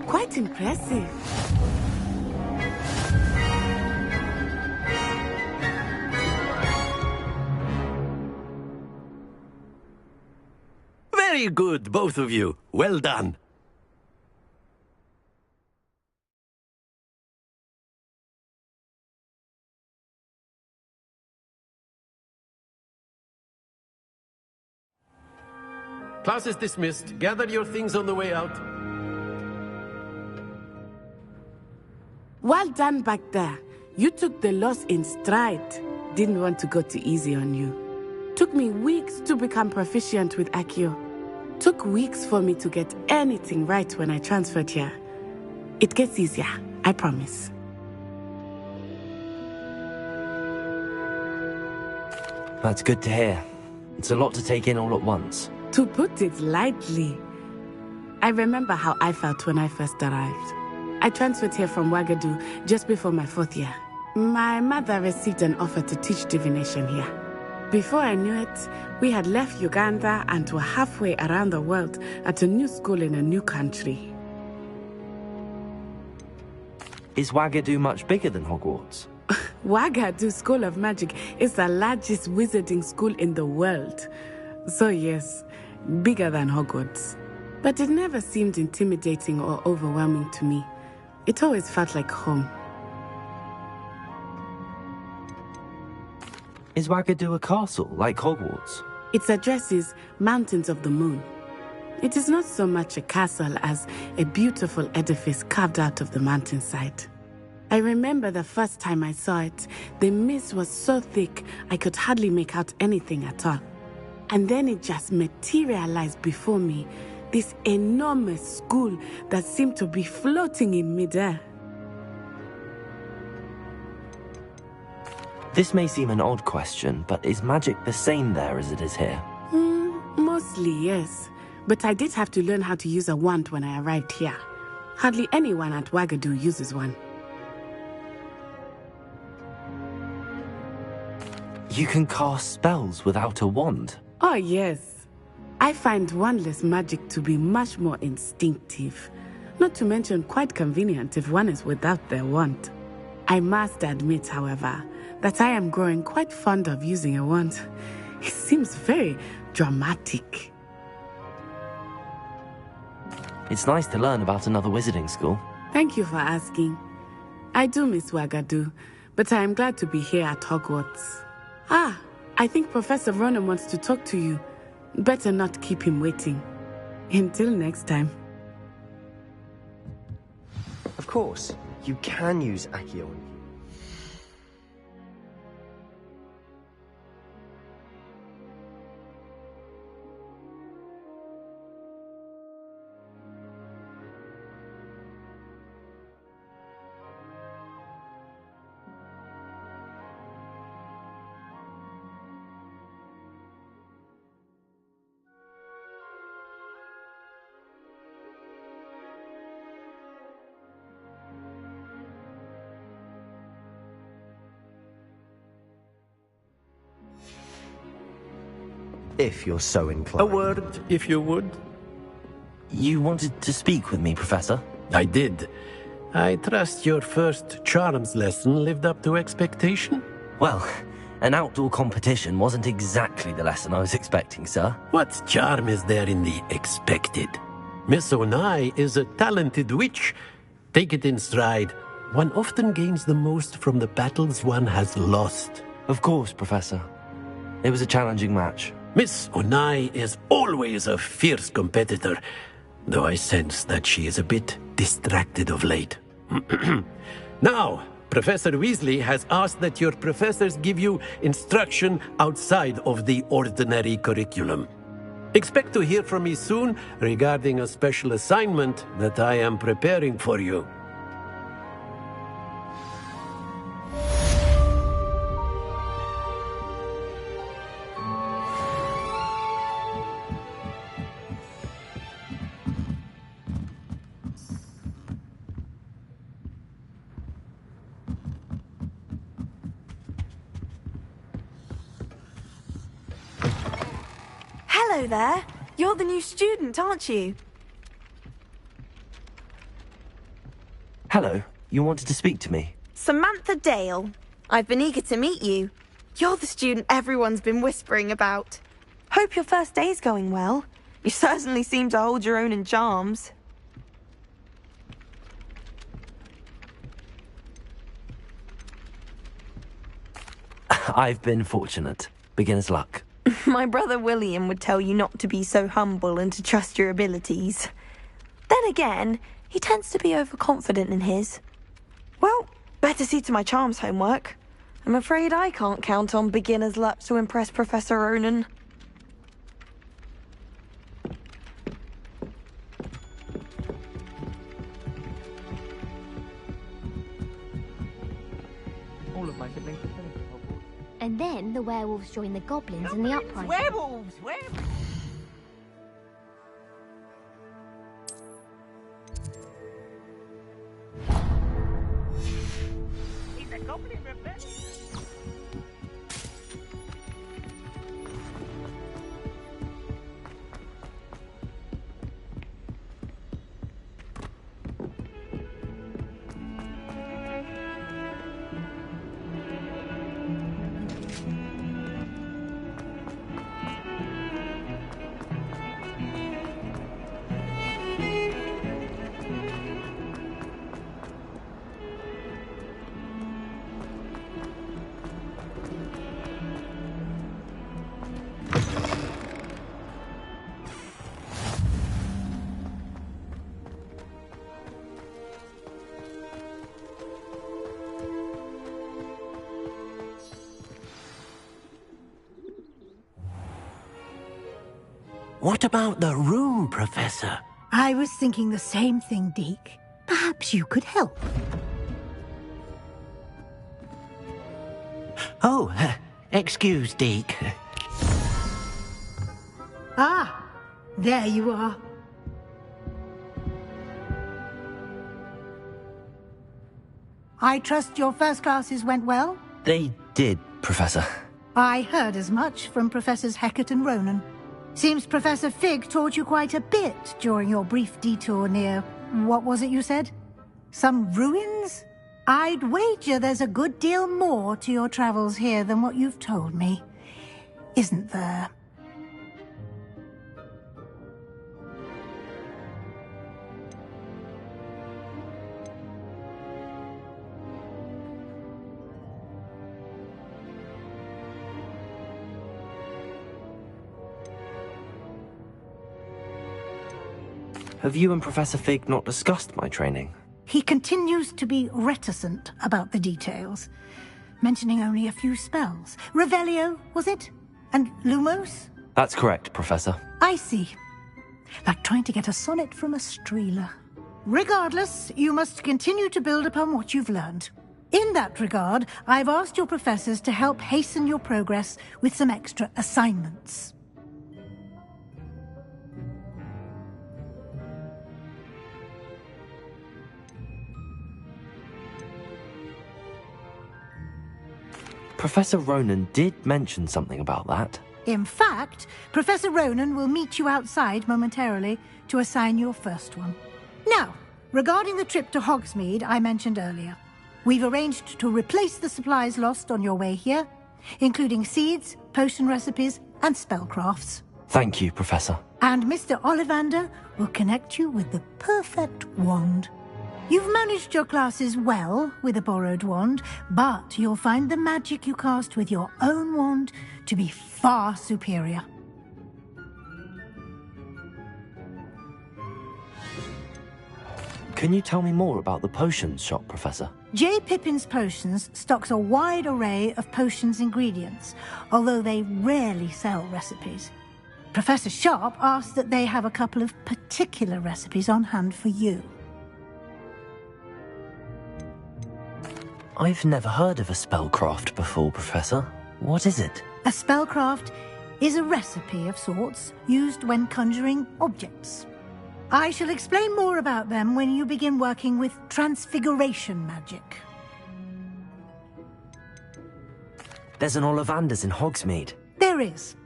Quite impressive. Very good, both of you. Well done. Class is dismissed. Gather your things on the way out. Well done back there. You took the loss in stride. Didn't want to go too easy on you. Took me weeks to become proficient with Accio. Took weeks for me to get anything right when I transferred here. It gets easier, I promise. That's good to hear. It's a lot to take in all at once. To put it lightly, I remember how I felt when I first arrived. I transferred here from Ouagadougou just before my 4th year. My mother received an offer to teach divination here. Before I knew it, we had left Uganda and were halfway around the world at a new school in a new country. Is Ouagadougou much bigger than Hogwarts? Ouagadougou School of Magic is the largest wizarding school in the world. So yes, bigger than Hogwarts. But it never seemed intimidating or overwhelming to me. It always felt like home. Is Ouagadougou a castle, like Hogwarts? Its address is Mountains of the Moon. It is not so much a castle as a beautiful edifice carved out of the mountainside. I remember the first time I saw it, the mist was so thick I could hardly make out anything at all. And then it just materialized before me, this enormous school that seemed to be floating in midair. This may seem an odd question, but is magic the same there as it is here? Mostly, yes. But I did have to learn how to use a wand when I arrived here. Hardly anyone at Ouagadougou uses one. You can cast spells without a wand? Oh, yes. I find wandless magic to be much more instinctive. Not to mention quite convenient if one is without their wand. I must admit, however, that I am growing quite fond of using a wand. It seems very dramatic. It's nice to learn about another wizarding school. Thank you for asking. I do miss Ouagadougou, but I am glad to be here at Hogwarts. Ah, I think Professor Ronan wants to talk to you. Better not keep him waiting. Until next time. Of course, you can use Accio on you. If you're so inclined. A word, if you would. You wanted to speak with me, Professor? I did. I trust your first charms lesson lived up to expectation? Well, an outdoor competition wasn't exactly the lesson I was expecting, sir. What charm is there in the expected? Miss Onai is a talented witch. Take it in stride. One often gains the most from the battles one has lost. Of course, Professor. It was a challenging match. Miss Onai is always a fierce competitor, though I sense that she is a bit distracted of late. Now, Professor Weasley has asked that your professors give you instruction outside of the ordinary curriculum. Expect to hear from me soon regarding a special assignment that I am preparing for you. Hello there. You're the new student, aren't you? Hello. You wanted to speak to me? Samantha Dale. I've been eager to meet you. You're the student everyone's been whispering about. Hope your first day's going well. You certainly seem to hold your own in charms. I've been fortunate. Beginner's luck. My brother William would tell you not to be so humble and to trust your abilities. Then again, he tends to be overconfident in his. Well, better see to my charms homework. I'm afraid I can't count on beginner's luck to impress Professor Ronan. All of my siblings are finished. And then the werewolves join the goblins in the uprising. Werewolves! Werewolves! He's a goblin rebellion! What about the room, Professor? I was thinking the same thing, Deke. Perhaps you could help. Oh, excuse, Deke. Ah, there you are. I trust your first classes went well? They did, Professor. I heard as much from Professors Hecat and Ronan. Seems Professor Fig taught you quite a bit during your brief detour near... what was it you said? Some ruins? I'd wager there's a good deal more to your travels here than what you've told me. Isn't there? Have you and Professor Fig not discussed my training? He continues to be reticent about the details, mentioning only a few spells. Revelio, was it? And Lumos? That's correct, Professor. I see. Like trying to get a sonnet from a streeler. Regardless, you must continue to build upon what you've learned. In that regard, I've asked your professors to help hasten your progress with some extra assignments. Professor Ronan did mention something about that. In fact, Professor Ronan will meet you outside momentarily to assign your first one. Now, regarding the trip to Hogsmeade I mentioned earlier, we've arranged to replace the supplies lost on your way here, including seeds, potion recipes, and spellcrafts. Thank you, Professor. And Mr. Ollivander will connect you with the perfect wand. You've managed your classes well with a borrowed wand, but you'll find the magic you cast with your own wand to be far superior. Can you tell me more about the potions shop, Professor? J. Pippin's Potions stocks a wide array of potions ingredients, although they rarely sell recipes. Professor Sharp asked that they have a couple of particular recipes on hand for you. I've never heard of a spellcraft before, Professor. What is it? A spellcraft is a recipe of sorts used when conjuring objects. I shall explain more about them when you begin working with transfiguration magic. There's an Ollivander's in Hogsmeade. There is.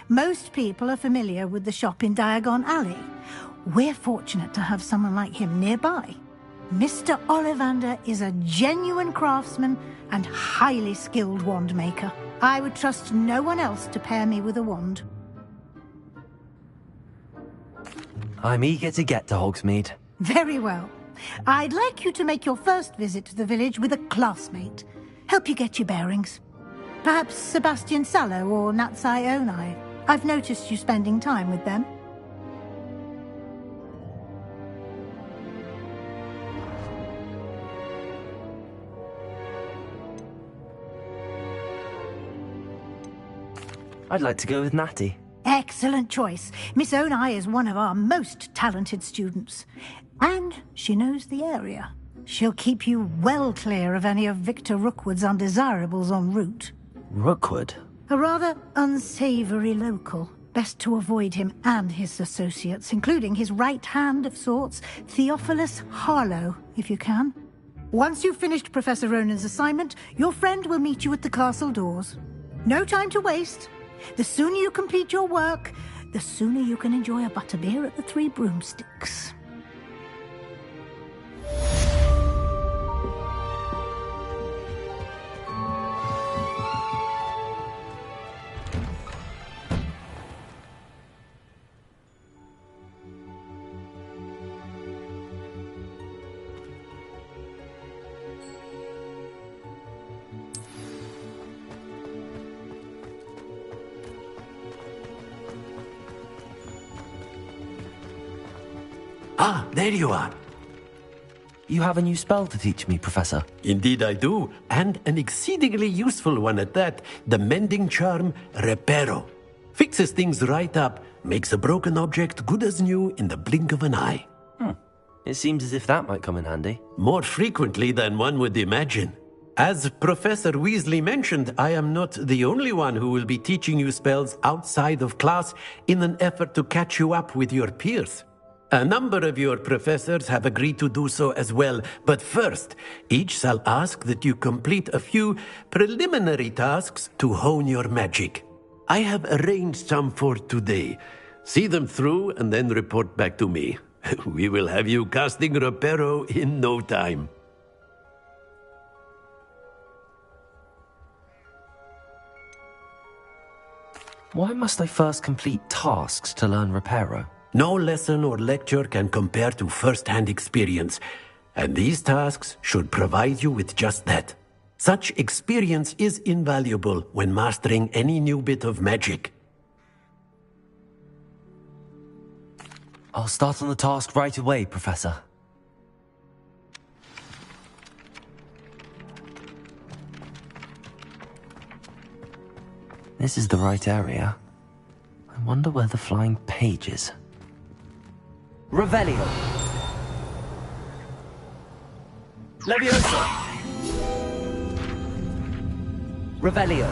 Most people are familiar with the shop in Diagon Alley. We're fortunate to have someone like him nearby. Mr. Ollivander is a genuine craftsman and highly skilled wand maker. I would trust no one else to pair me with a wand. I'm eager to get to Hogsmeade. Very well. I'd like you to make your first visit to the village with a classmate. Help you get your bearings. Perhaps Sebastian Sallow or Natsai Onai. I've noticed you spending time with them. I'd like to go with Natty. Excellent choice. Miss Onai is one of our most talented students. And she knows the area. She'll keep you well clear of any of Victor Rookwood's undesirables en route. Rookwood? A rather unsavory local. Best to avoid him and his associates, including his right hand of sorts, Theophilus Harlow, if you can. Once you've finished Professor Ronan's assignment, your friend will meet you at the castle doors. No time to waste. The sooner you complete your work, the sooner you can enjoy a butterbeer at the Three Broomsticks. Ah, there you are. You have a new spell to teach me, Professor. Indeed I do, and an exceedingly useful one at that. The mending charm, Reparo. Fixes things right up, makes a broken object good as new in the blink of an eye. It seems as if that might come in handy. More frequently than one would imagine. As Professor Weasley mentioned, I am not the only one who will be teaching you spells outside of class in an effort to catch you up with your peers. A number of your professors have agreed to do so as well, but first, each shall ask that you complete a few preliminary tasks to hone your magic. I have arranged some for today. See them through and then report back to me. We will have you casting Reparo in no time. Why must I first complete tasks to learn Reparo? No lesson or lecture can compare to first-hand experience, and these tasks should provide you with just that. Such experience is invaluable when mastering any new bit of magic. I'll start on the task right away, Professor. This is the right area. I wonder where the flying page is. Revelio! Leviosa! Revelio!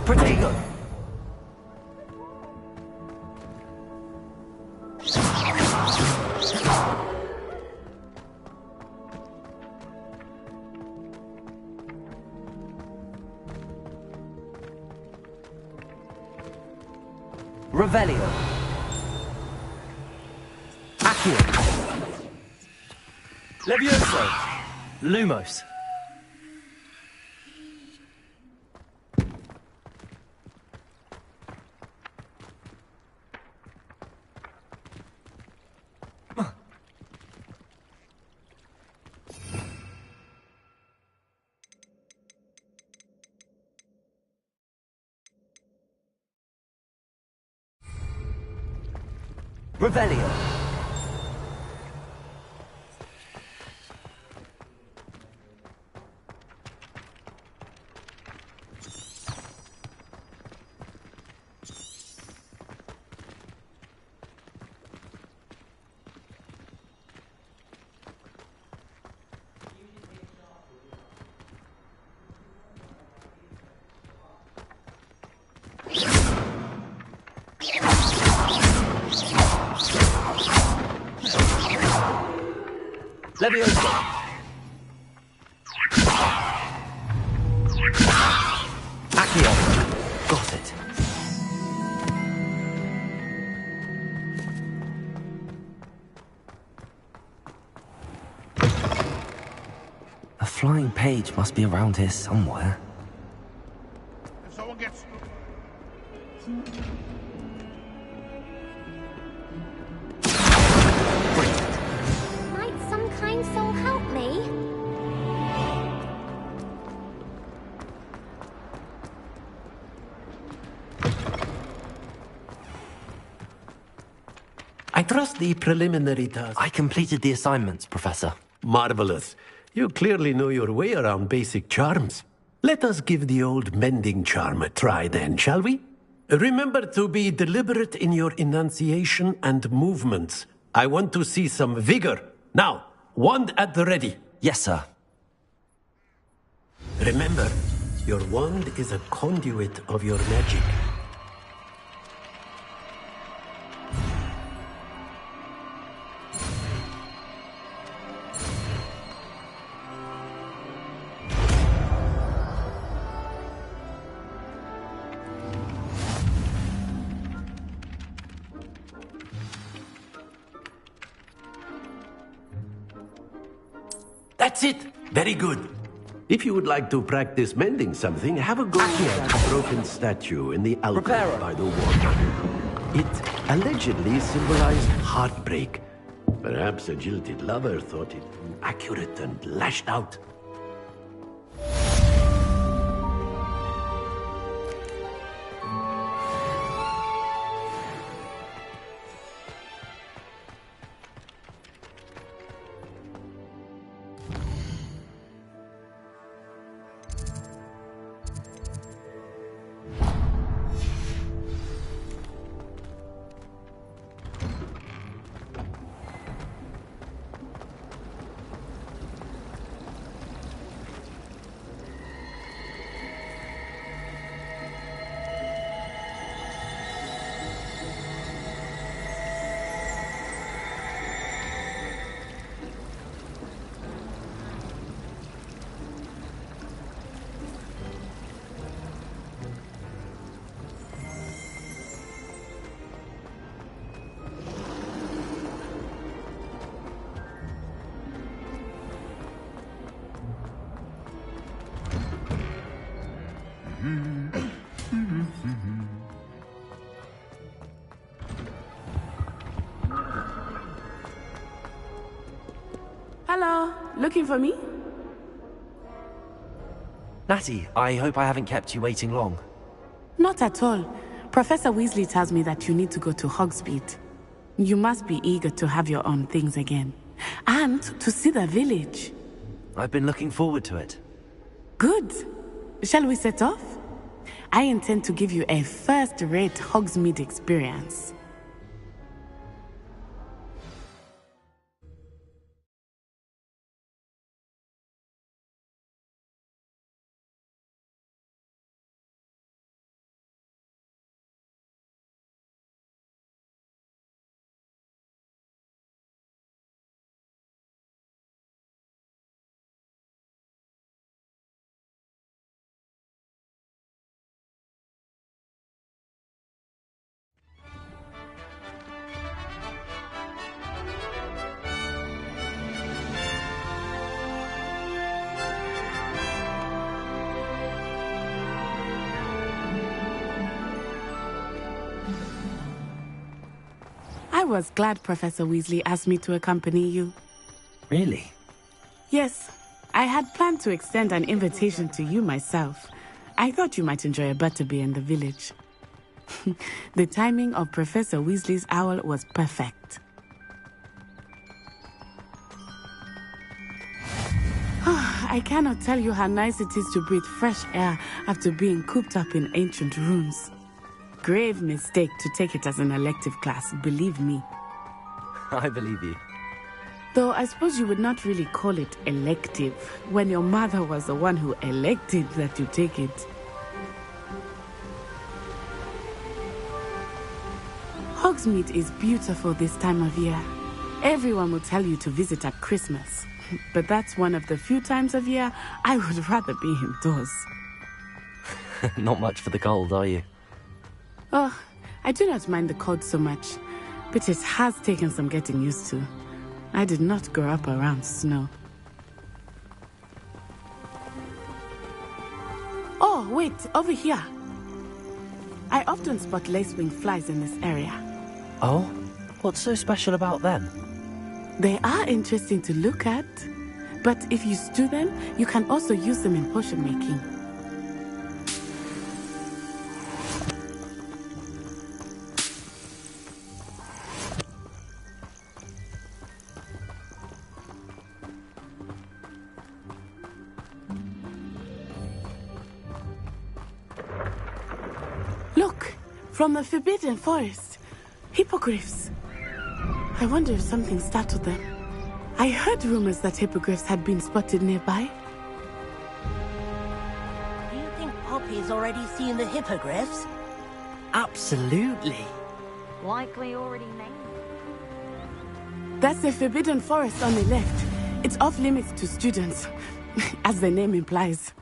Protego! Revelio. Accio. Levioso. Lumos. Revelio. Levioso. Accio. Got it. flying page must be around here somewhere. If someone gets... Might some kind soul help me? I trust the preliminary task. I completed the assignments, Professor. Marvelous. You clearly know your way around basic charms. Let us give the old mending charm a try then, shall we? Remember to be deliberate in your enunciation and movements. I want to see some vigor. Now, wand at the ready. Yes, sir. Remember, your wand is a conduit of your magic. That's it! Very good. If you would like to practice mending something, have a go at that broken statue in the alcove by the water. It allegedly symbolized heartbreak. Perhaps a jilted lover thought it accurate and lashed out. Hello, looking for me? Natty, I hope I haven't kept you waiting long. Not at all. Professor Weasley tells me that you need to go to Hogsmeade. You must be eager to have your own things again. And to see the village. I've been looking forward to it. Good. Shall we set off? I intend to give you a first-rate Hogsmeade experience. I was glad Professor Weasley asked me to accompany you. Really? Yes. I had planned to extend an invitation to you myself. I thought you might enjoy a butterbeer in the village. The timing of Professor Weasley's owl was perfect. I cannot tell you how nice it is to breathe fresh air after being cooped up in ancient rooms. Grave mistake to take it as an elective class, believe me. I believe you. Though I suppose you would not really call it elective when your mother was the one who elected that you take it. Hogsmeade is beautiful this time of year. Everyone will tell you to visit at Christmas. But that's one of the few times of year I would rather be indoors. Not much for the cold, are you? Oh, I do not mind the cold so much, but it has taken some getting used to. I did not grow up around snow. wait, over here. I often spot lacewing flies in this area. Oh? What's so special about them? They are interesting to look at, but if you stew them, you can also use them in potion making. Look, from the Forbidden Forest, hippogriffs. I wonder if something startled them. I heard rumors that hippogriffs had been spotted nearby. Do you think Poppy's already seen the hippogriffs? Absolutely. Likely already named. That's the Forbidden Forest on the left. It's off limits to students, as the name implies.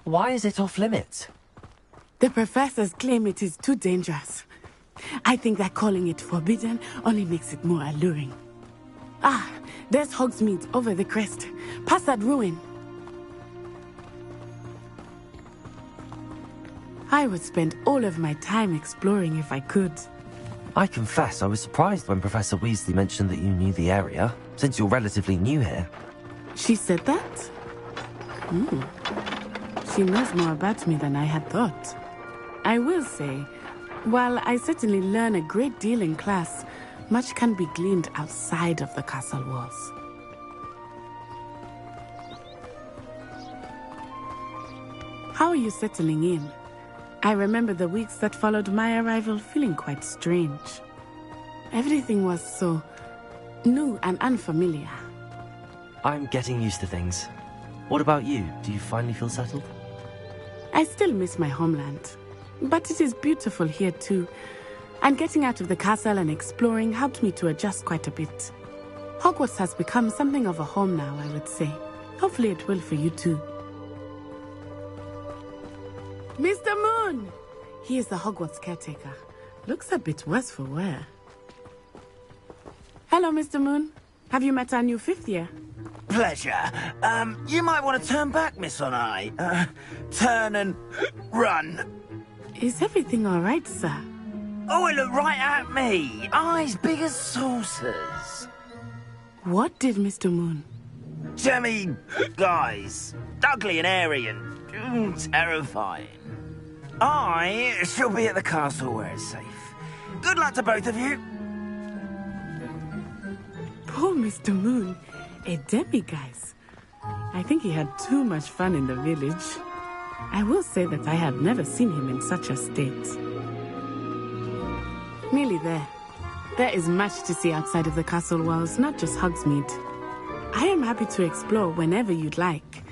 Why is it off limits? The professors claim it is too dangerous. I think that calling it forbidden only makes it more alluring. Ah, there's Hogsmeade over the crest. Past that ruin. I would spend all of my time exploring if I could. I confess I was surprised when Professor Weasley mentioned that you knew the area, since you're relatively new here. She said that? She knows more about me than I had thought. I will say, while I certainly learn a great deal in class, much can be gleaned outside of the castle walls. How are you settling in? I remember the weeks that followed my arrival feeling quite strange. Everything was so new and unfamiliar. I'm getting used to things. What about you? Do you finally feel settled? I still miss my homeland, but it is beautiful here too. And getting out of the castle and exploring helped me to adjust quite a bit. Hogwarts has become something of a home now, I would say. Hopefully it will for you too. Mr. Moon! He is the Hogwarts caretaker. Looks a bit worse for wear. Hello, Mr. Moon. Have you met our new fifth year? Pleasure. You might want to turn back, Miss On-Eye. Turn and run. Is everything all right, sir? Oh, it looked right at me. Eyes big as saucers. What did Mr. Moon? Jemmy, guys. Ugly and airy and terrifying. I shall be at the castle where it's safe. Good luck to both of you. Poor Mr. Moon. A demiguise. I think he had too much fun in the village. I will say that I have never seen him in such a state. Nearly there. There is much to see outside of the castle walls, not just Hogsmeade. I am happy to explore whenever you'd like.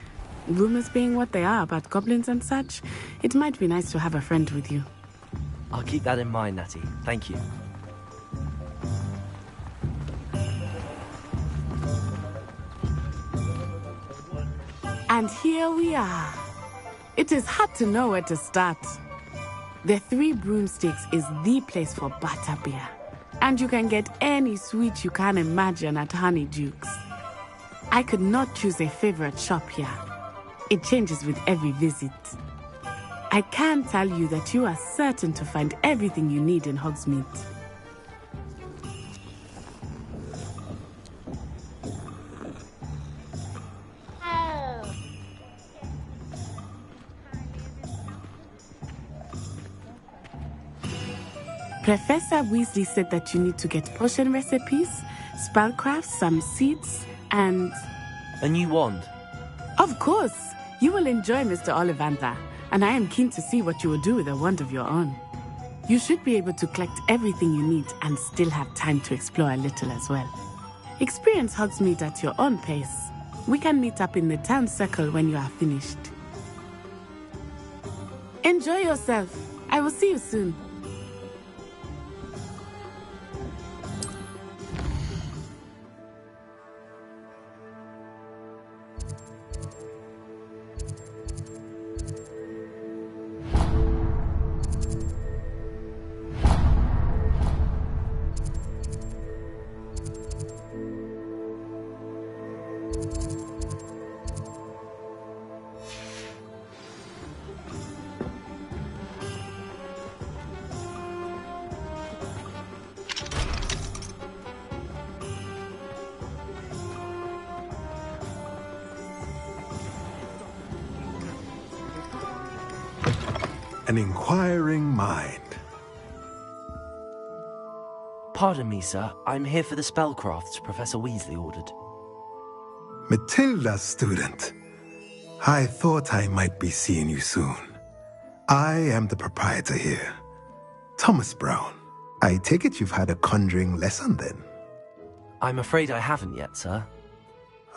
Rumors being what they are about goblins and such, it might be nice to have a friend with you. I'll keep that in mind, Natty. Thank you. And here we are. It is hard to know where to start. The Three Broomsticks is the place for butterbeer. And you can get any sweet you can imagine at Honeydukes. I could not choose a favorite shop here. It changes with every visit. I can tell you that you are certain to find everything you need in Hogsmeade. Professor Weasley said that you need to get potion recipes, spellcraft, some seeds, and... A new wand? Of course! You will enjoy Mr. Ollivander, and I am keen to see what you will do with a wand of your own. You should be able to collect everything you need and still have time to explore a little as well. Experience Hogsmeade at your own pace. We can meet up in the town circle when you are finished. Enjoy yourself. I will see you soon. an inquiring mind. Pardon me, sir. I'm here for the spellcrafts Professor Weasley ordered. Matilda's student. I thought I might be seeing you soon. I am the proprietor here, Thomas Brown. I take it you've had a conjuring lesson then? I'm afraid I haven't yet, sir.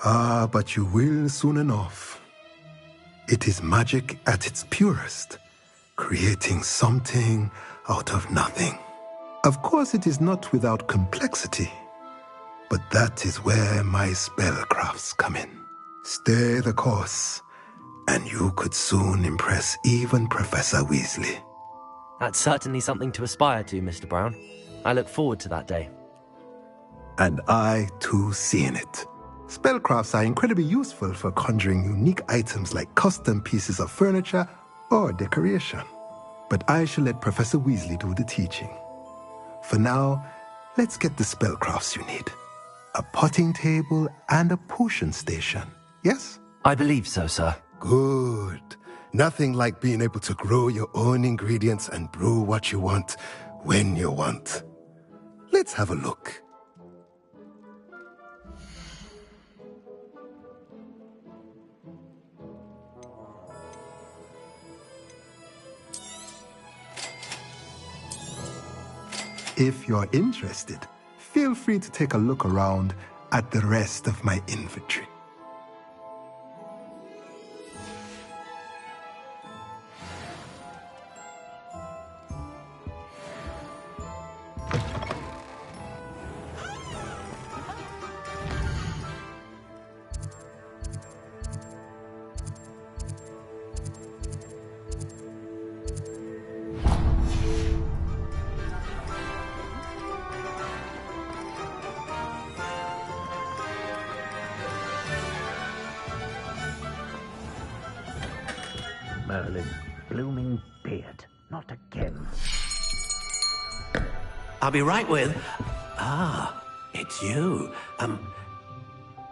Ah, but you will soon enough. It is magic at its purest, creating something out of nothing. Of course, it is not without complexity, but that is where my spellcrafts come in. Stay the course, and you could soon impress even Professor Weasley. That's certainly something to aspire to, Mr. Brown. I look forward to that day. And I, too, see in it. Spellcrafts are incredibly useful for conjuring unique items like custom pieces of furniture or decoration. But I shall let Professor Weasley do the teaching. For now, let's get the spellcrafts you need. A potting table and a potion station, yes? I believe so, sir. Good. Nothing like being able to grow your own ingredients and brew what you want, when you want. Let's have a look. If you're interested, feel free to take a look around at the rest of my inventory. Merlin, blooming beard. Not again. I'll be right with... Ah, it's you.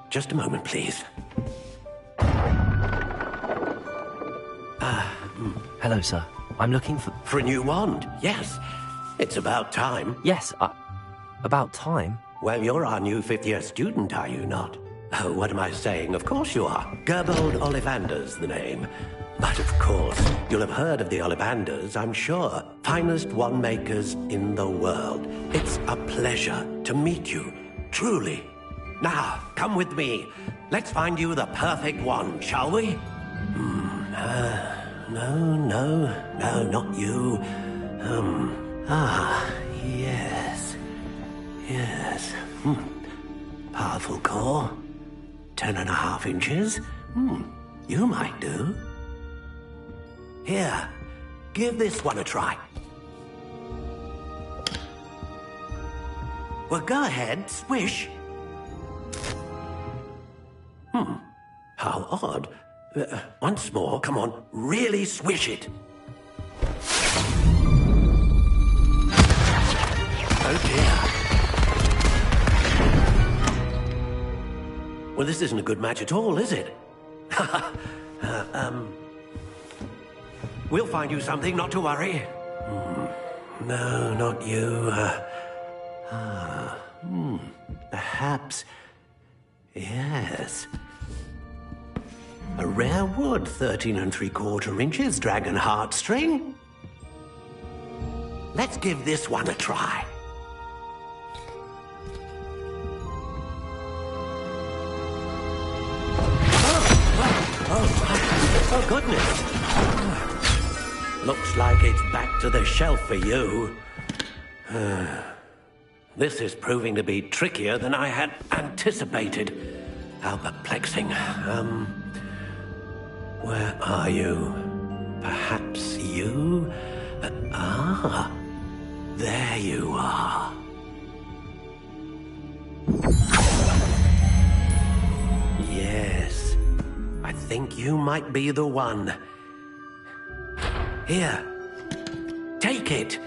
Just a moment, please. Hello, sir. I'm looking for... For a new wand, yes. It's about time. Yes, about time? Well, you're our new fifth-year student, are you not? Oh, what am I saying? Of course you are. Gerbold Ollivander's the name. But of course, you'll have heard of the Ollivanders, I'm sure. Finest wand makers in the world. It's a pleasure to meet you, truly. Now, come with me. Let's find you the perfect wand, shall we? No, not you. Yes. Powerful core. 10.5 inches. You might do. Here, give this one a try. Well, go ahead, swish. How odd. Once more, come on, really swish it. Oh dear. Well, this isn't a good match at all, is it? We'll find you something, not to worry. No, not you. Perhaps... Yes. A rare wood, 13 3/4 inches, dragon heartstring. Let's give this one a try. Oh, goodness. Looks like it's back to the shelf for you. This is proving to be trickier than I had anticipated. How perplexing. Where are you? Perhaps you? There you are. Yes. I think you might be the one. Here. Take it.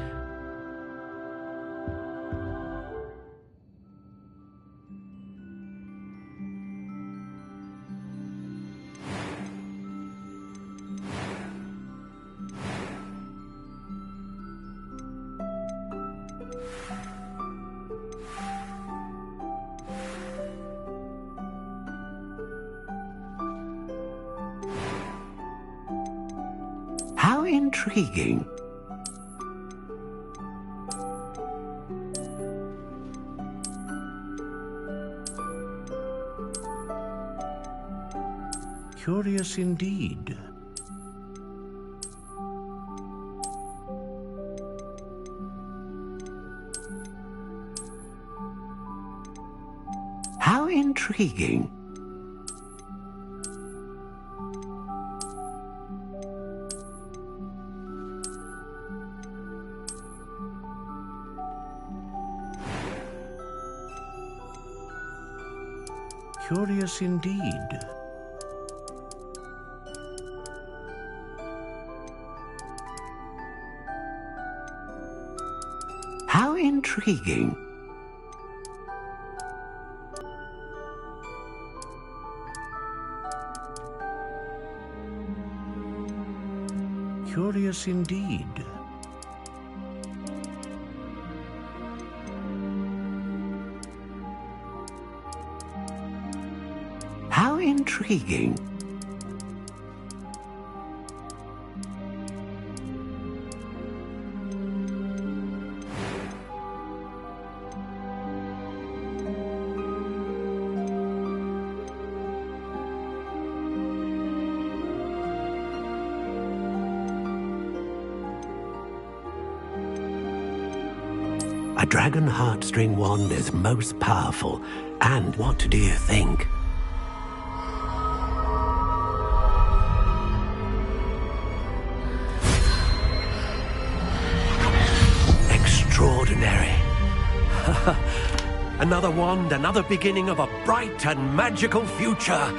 intriguing. Curious indeed. How intriguing. Curious indeed. How intriguing. Curious indeed. How intriguing. A dragon heartstring wand is most powerful. And what do you think? Extraordinary. Another wand, another beginning of a bright and magical future.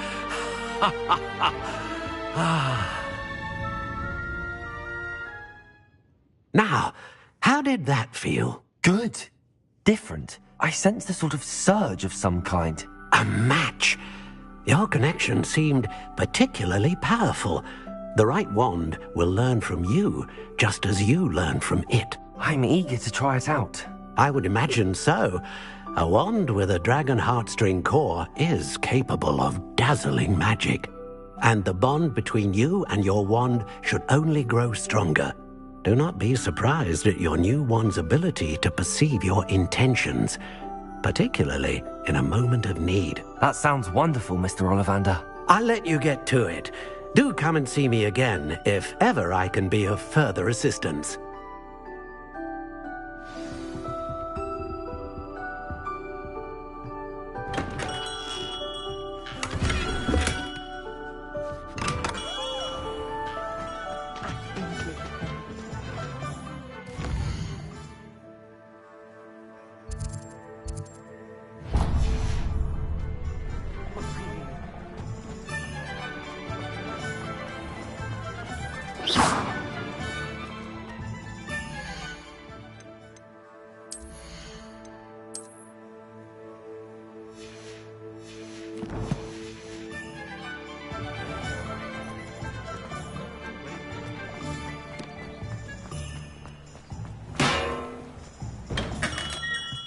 Now, how did that feel? Good. Different. I sensed a sort of surge of some kind. A match. Your connection seemed particularly powerful. The right wand will learn from you, just as you learn from it. I'm eager to try it out. I would imagine so. A wand with a dragon heartstring core is capable of dazzling magic. And the bond between you and your wand should only grow stronger. Do not be surprised at your new wand's ability to perceive your intentions, particularly in a moment of need. That sounds wonderful, Mr. Ollivander. I'll let you get to it. Do come and see me again if ever I can be of further assistance.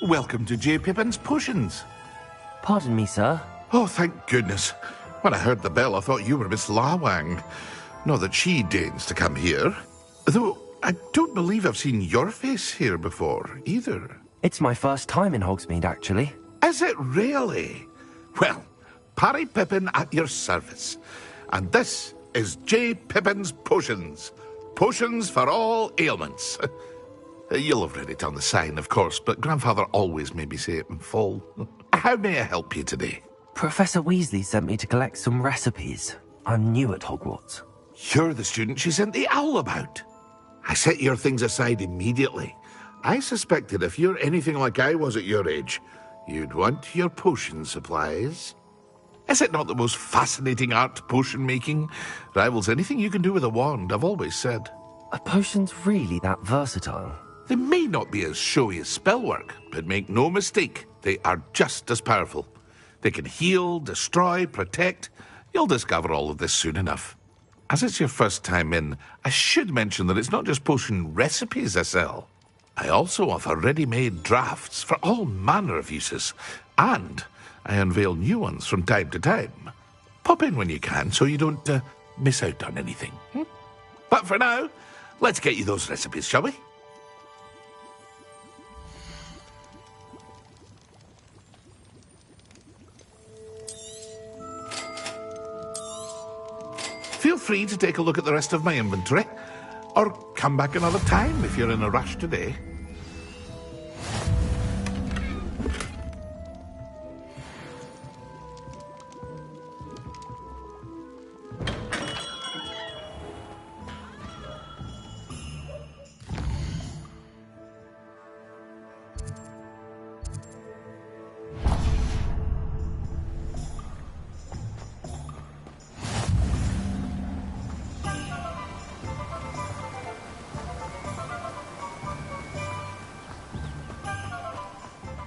Welcome to J. Pippin's Potions. Pardon me, sir. Oh, thank goodness. When I heard the bell, I thought you were Miss Lawang. Not that she deigns to come here. Though, I don't believe I've seen your face here before, either. It's my first time in Hogsmeade, actually. Is it really? Well, Parry Pippin at your service. And this is J. Pippin's Potions. Potions for all ailments. You'll have read it on the sign, of course, but Grandfather always made me say it in full. How may I help you today? Professor Weasley sent me to collect some recipes. I'm new at Hogwarts. You're the student she sent the owl about. I set your things aside immediately. I suspected if you're anything like I was at your age, you'd want your potion supplies. Is it not the most fascinating art, potion making? Rivals anything you can do with a wand, I've always said. Are potions really that versatile? They may not be as showy as spellwork, but make no mistake, they are just as powerful. They can heal, destroy, protect. You'll discover all of this soon enough. As it's your first time in, I should mention that it's not just potion recipes I sell. I also offer ready-made drafts for all manner of uses, and I unveil new ones from time to time. Pop in when you can so you don't miss out on anything. But for now, Let's get you those recipes, shall we? Feel free to take a look at the rest of my inventory, or come back another time if you're in a rush today.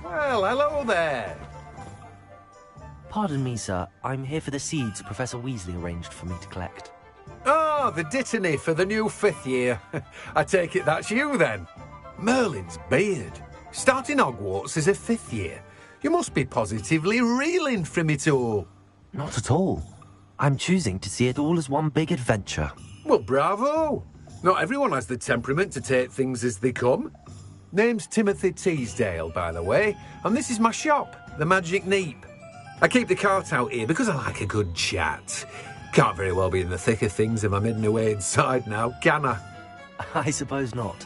Well, hello there. Pardon me, sir. I'm here for the seeds Professor Weasley arranged for me to collect. Oh, the dittany for the new 5th year. I take it that's you, then. Merlin's beard. Starting Hogwarts as a 5th year. You must be positively reeling from it all. Not at all. I'm choosing to see it all as one big adventure. Well, bravo. Not everyone has the temperament to take things as they come. Name's Timothy Teasdale, by the way, and this is my shop, the Magic Neep. I keep the cart out here because I like a good chat. Can't very well be in the thick of things if I'm hidden away inside now, can I? I suppose not.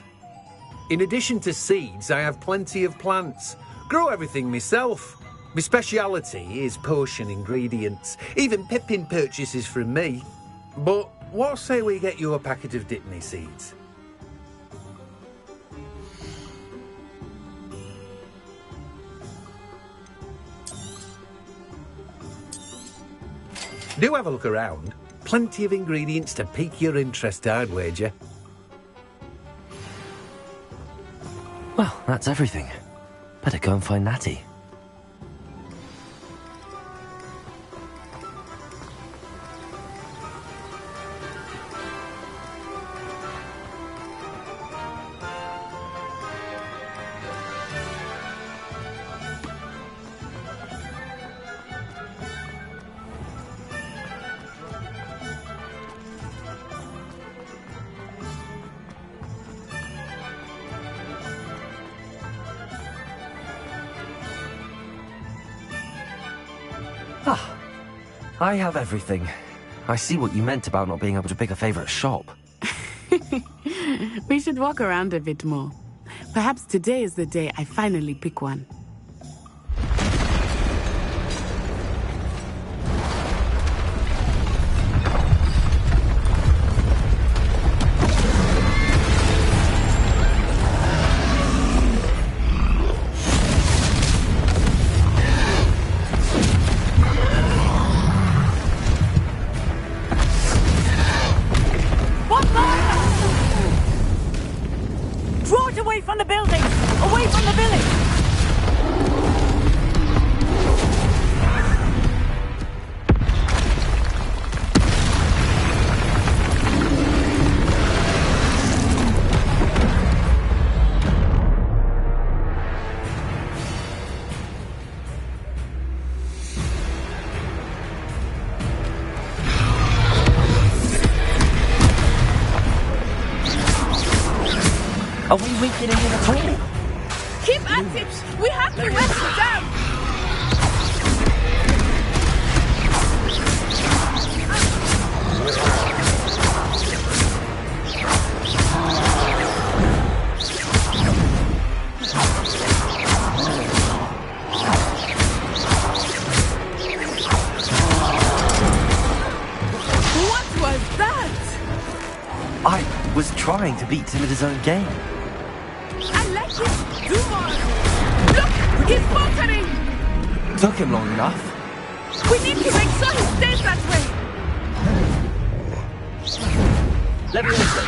In addition to seeds, I have plenty of plants. Grow everything myself. My speciality is potion ingredients. Even Pippin purchases from me. But what say we get you a packet of Dittany seeds? Do have a look around. Plenty of ingredients to pique your interest, I'd wager. Well, that's everything. Better go and find Natty. I have everything. I see what you meant about not being able to pick a favourite shop. We should walk around a bit more. Perhaps today is the day I finally pick one. Are we weakening him at all? Keep at it! We have to wet him down! What was that? I was trying to beat him at his own game. I let him do more! Look! He's faltering! Took him long enough. We need to make sure he stays that way! Let me listen.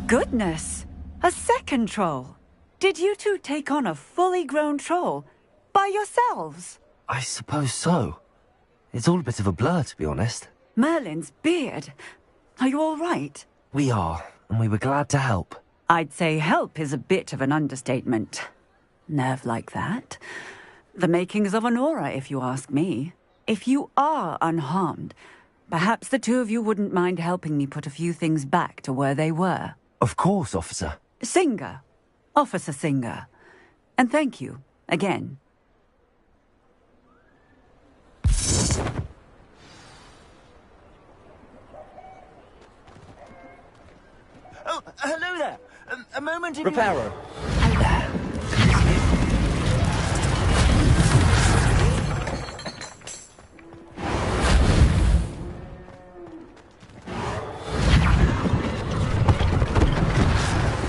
Goodness! A second troll! Did you two take on a fully grown troll? By yourselves? I suppose so. It's all a bit of a blur, to be honest. Merlin's beard. Are you all right? We are, and we were glad to help. I'd say help is a bit of an understatement. Nerve like that. The makings of an aura, if you ask me. If you are unharmed, perhaps the two of you wouldn't mind helping me put a few things back to where they were. Of course, officer. Singer. Officer Singer. And thank you, again. Oh, hello there. A moment in Reparo.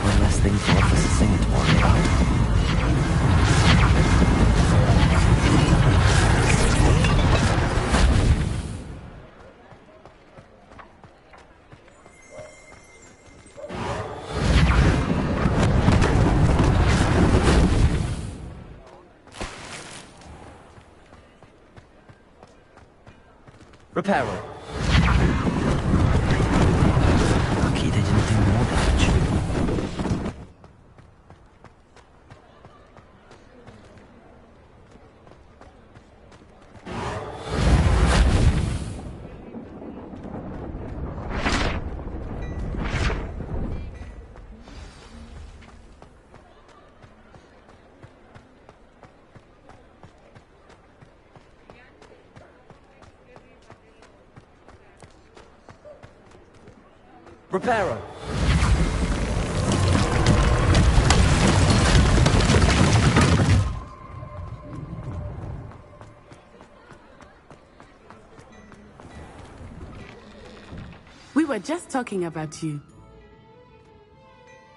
One less thing for Officer Singer to worry about. Reparo. Lucky they didn't do more damage. Reparo. We were just talking about you.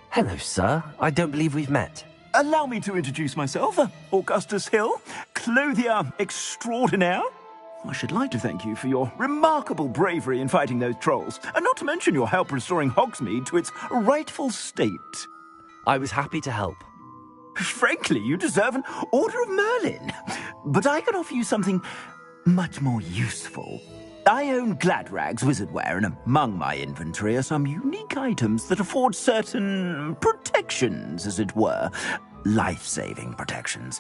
Hello, sir. I don't believe we've met. Allow me to introduce myself. Augustus Hill, clothier extraordinaire. I should like to thank you for your remarkable bravery in fighting those trolls, and not to mention your help restoring Hogsmeade to its rightful state. I was happy to help. Frankly, you deserve an Order of Merlin. But I can offer you something much more useful. I own Gladrag's wizardware, and among my inventory are some unique items that afford certain protections, as it were. Life-saving protections.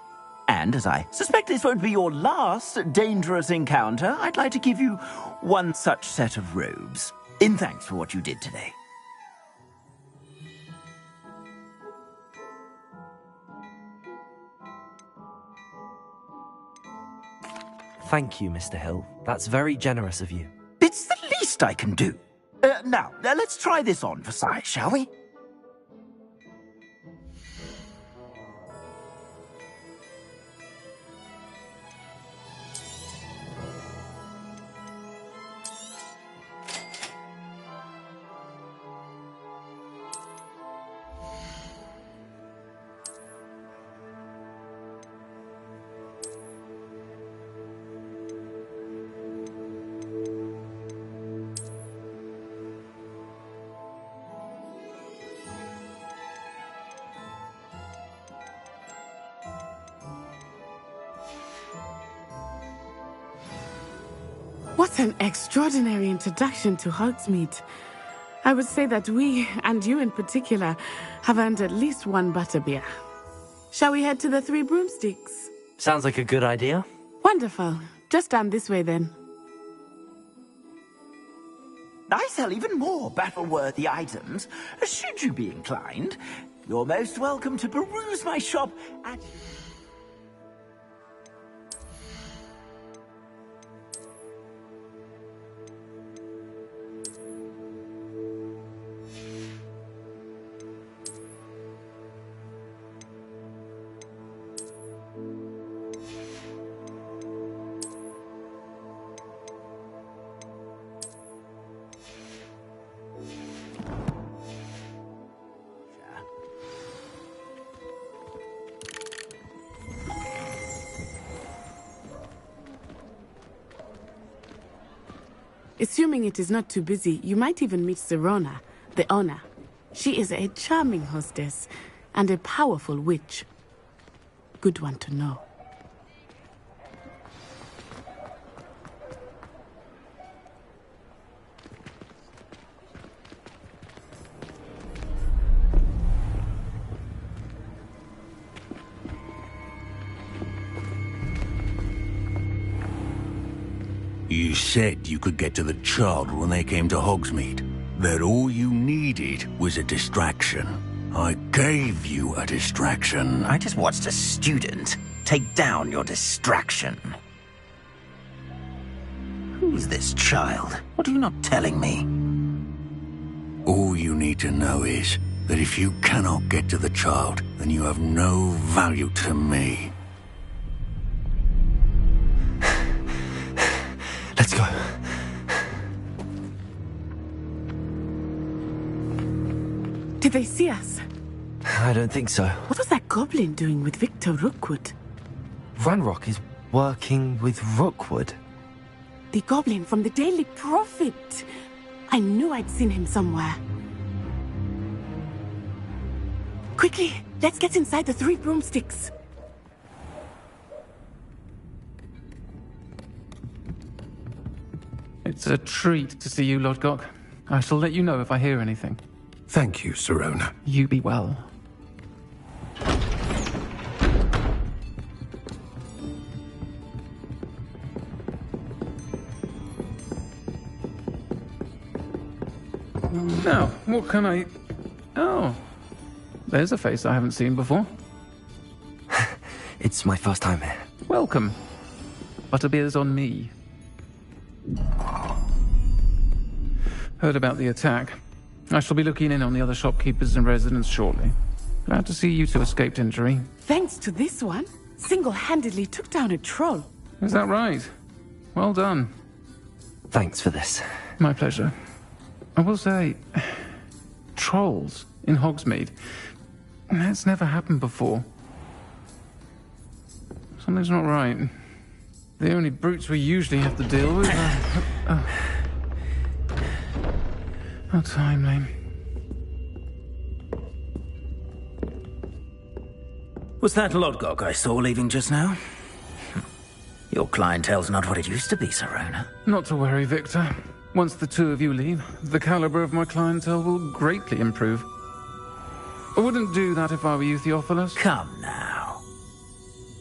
And as I suspect this won't be your last dangerous encounter, I'd like to give you one such set of robes, in thanks for what you did today. Thank you, Mr. Hill. That's very generous of you. It's the least I can do. Now, let's try this on for size, shall we? What an extraordinary introduction to Hogsmeade. I would say that we, and you in particular, have earned at least one butterbeer. Shall we head to the Three Broomsticks? Sounds like a good idea. Wonderful. Just down this way then. I sell even more battle-worthy items. Should you be inclined, you're most welcome to peruse my shop at... Assuming it is not too busy, you might even meet Serona, the owner. She is a charming hostess and a powerful witch. Good one to know. You said you could get to the child when they came to Hogsmeade. That all you needed was a distraction. I gave you a distraction. I just watched a student take down your distraction. Who's this child? What are you not telling me? All you need to know is that if you cannot get to the child, then you have no value to me. Let's go. Did they see us? I don't think so. What was that goblin doing with Victor Rookwood? Ranrock is working with Rookwood. The goblin from the Daily Prophet. I knew I'd seen him somewhere. Quickly, let's get inside the 3 broomsticks. It's a treat to see you, Lodgok. I shall let you know if I hear anything. Thank you, Sirona. You be well. Now, what can I... Oh, there's a face I haven't seen before. It's my first time here. Welcome. Butterbeer's on me. Heard about the attack. I shall be looking in on the other shopkeepers and residents shortly. Glad to see you two escaped injury. Thanks to this one, single-handedly took down a troll. Is that right? Well done. Thanks for this. My pleasure. I will say, trolls in Hogsmeade. That's never happened before. Something's not right. The only brutes we usually have to deal with are... How timely. Was that Lodgok I saw leaving just now? Your clientele's not what it used to be, Sirona. Not to worry, Victor. Once the 2 of you leave, the caliber of my clientele will greatly improve. I wouldn't do that if I were you, Theophilus. Come now.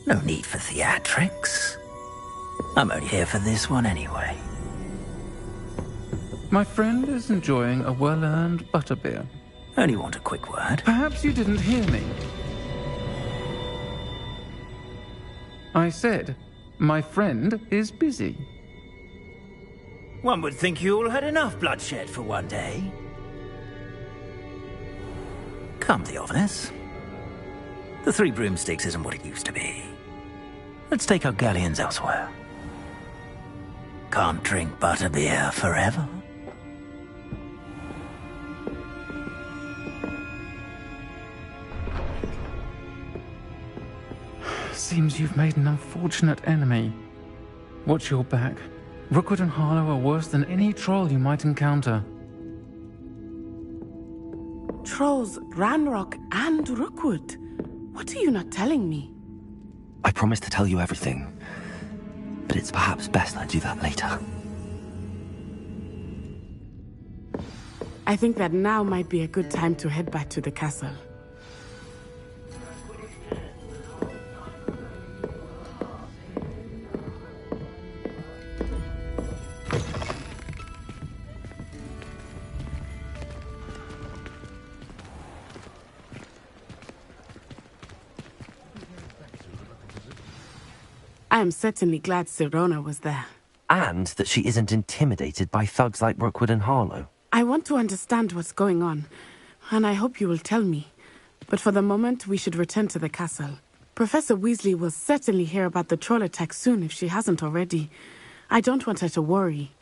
No need for theatrics. I'm only here for this one anyway. My friend is enjoying a well-earned butterbeer. Only want a quick word. Perhaps you didn't hear me. I said, my friend is busy. One would think you all had enough bloodshed for one day. Come, Theophilus. The 3 broomsticks isn't what it used to be. Let's take our galleons elsewhere. Can't drink butterbeer forever. Seems you've made an unfortunate enemy. Watch your back. Rookwood and Harlow are worse than any troll you might encounter. Trolls, Ranrock, and Rookwood. What are you not telling me? I promise to tell you everything, but it's perhaps best I do that later. I think that now might be a good time to head back to the castle. I am certainly glad Sirona was there. And that she isn't intimidated by thugs like Rookwood and Harlow. I want to understand what's going on, and I hope you will tell me. But for the moment, we should return to the castle. Professor Weasley will certainly hear about the troll attack soon if she hasn't already. I don't want her to worry.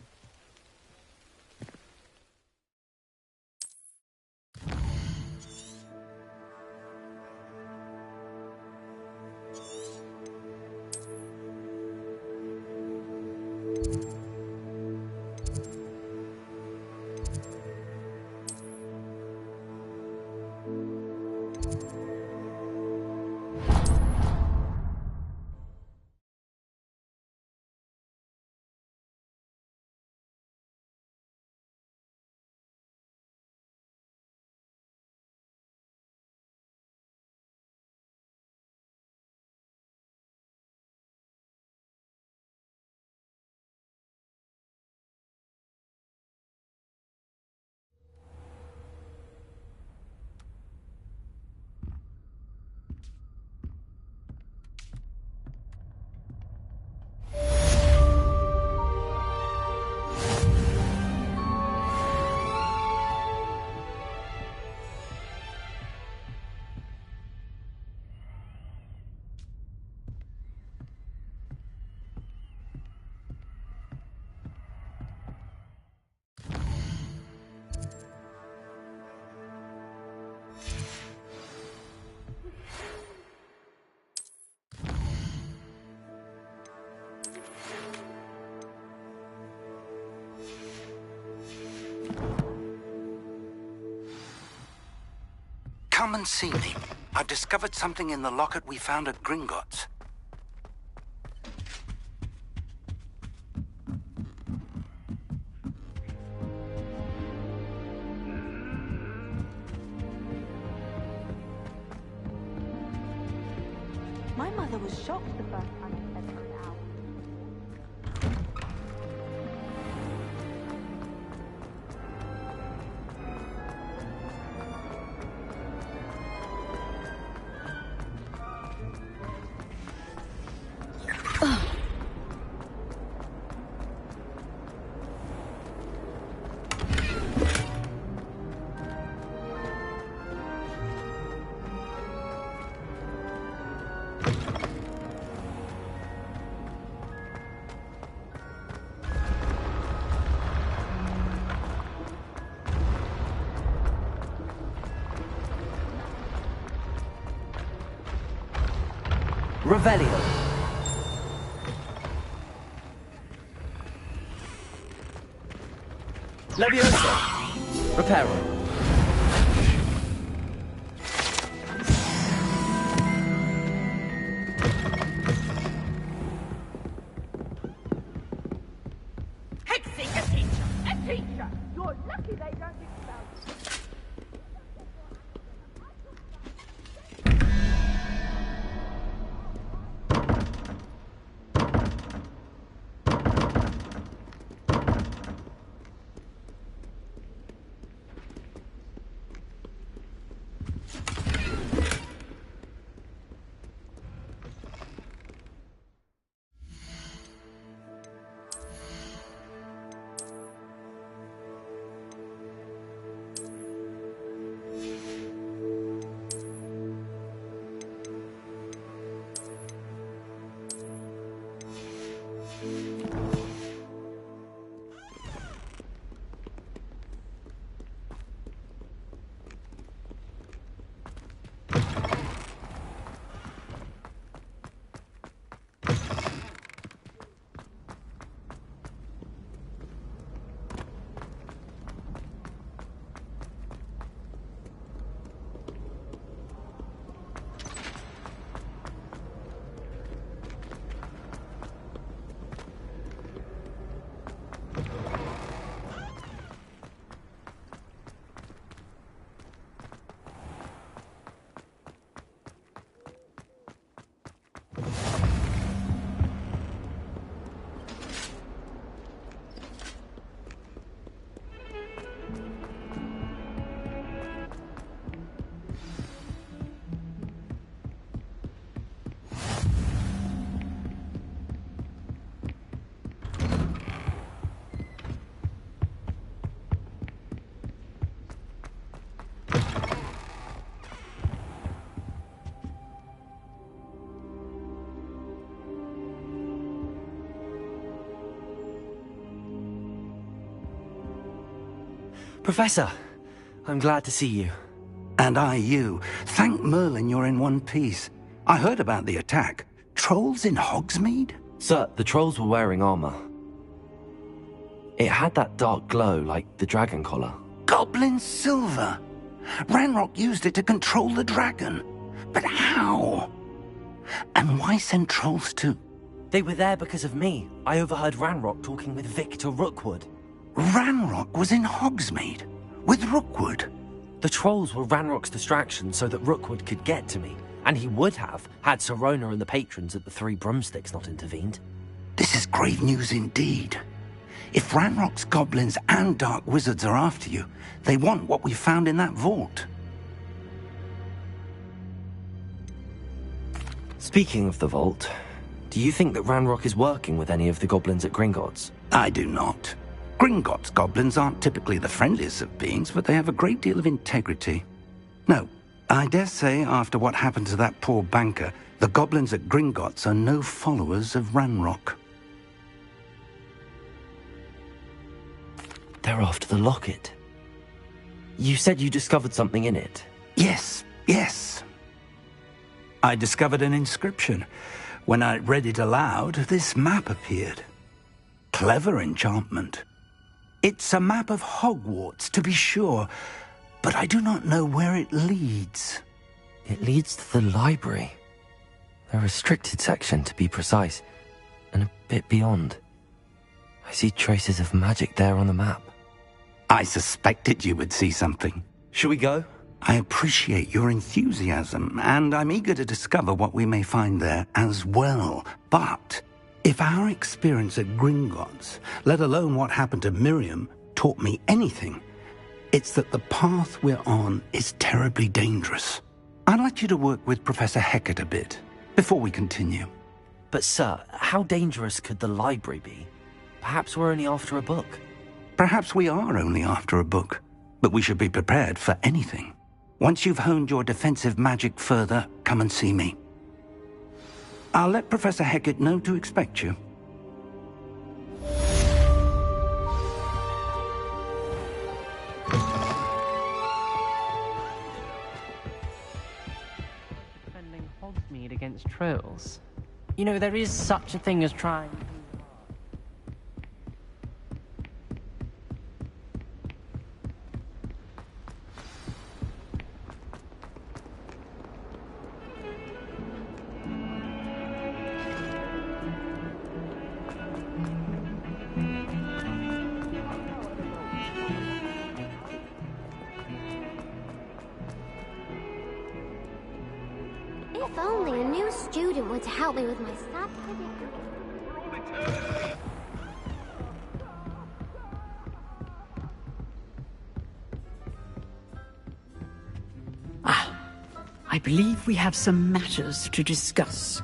Come and see me. I've discovered something in the locket we found at Gringotts. My mother was shocked the first time I said her out. Revelio. Leviosa. Reparo. Hexing a teacher! A teacher! You're lucky they don't expel you. Professor, I'm glad to see you. And I you. Thank Merlin you're in one piece. I heard about the attack. Trolls in Hogsmeade? Sir, the trolls were wearing armor. It had that dark glow like the dragon collar. Goblin silver! Ranrock used it to control the dragon. But how? And why send trolls too? They were there because of me. I overheard Ranrock talking with Victor Rookwood. Ranrock was in Hogsmeade? With Rookwood? The trolls were Ranrock's distraction so that Rookwood could get to me. And he would have, had Sirona and the patrons at the Three Broomsticks not intervened. This is grave news indeed. If Ranrock's goblins and dark wizards are after you, they want what we found in that vault. Speaking of the vault, do you think that Ranrock is working with any of the goblins at Gringotts? I do not. Gringotts goblins aren't typically the friendliest of beings, but they have a great deal of integrity. No, I dare say after what happened to that poor banker, the goblins at Gringotts are no followers of Ranrock. They're after the locket. You said you discovered something in it. Yes, yes. I discovered an inscription. When I read it aloud, this map appeared. Clever enchantment. It's a map of Hogwarts, to be sure, but I do not know where it leads. It leads to the library. The restricted section, to be precise, and a bit beyond. I see traces of magic there on the map. I suspected you would see something. Shall we go? I appreciate your enthusiasm, and I'm eager to discover what we may find there as well. But if our experience at Gringotts, let alone what happened to Miriam, taught me anything, it's that the path we're on is terribly dangerous. I'd like you to work with Professor Hecat a bit before we continue. But sir, how dangerous could the library be? Perhaps we're only after a book. Perhaps we are only after a book, but we should be prepared for anything. Once you've honed your defensive magic further, come and see me. I'll let Professor Hecat know to expect you. Defending Hogsmeade against trolls. You know, there is such a thing as trying... If only a new student were to help me with my sad I believe we have some matters to discuss.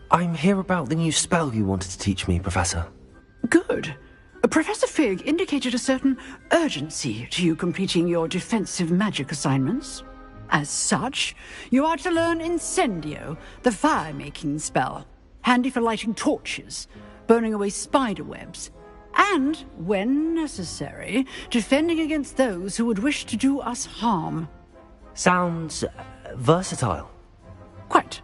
I'm here about the new spell you wanted to teach me, Professor. Good. Professor Fig indicated a certain urgency to you completing your defensive magic assignments. As such, you are to learn Incendio, the fire-making spell, handy for lighting torches, burning away spider webs, and, when necessary, defending against those who would wish to do us harm. Sounds versatile. Quite.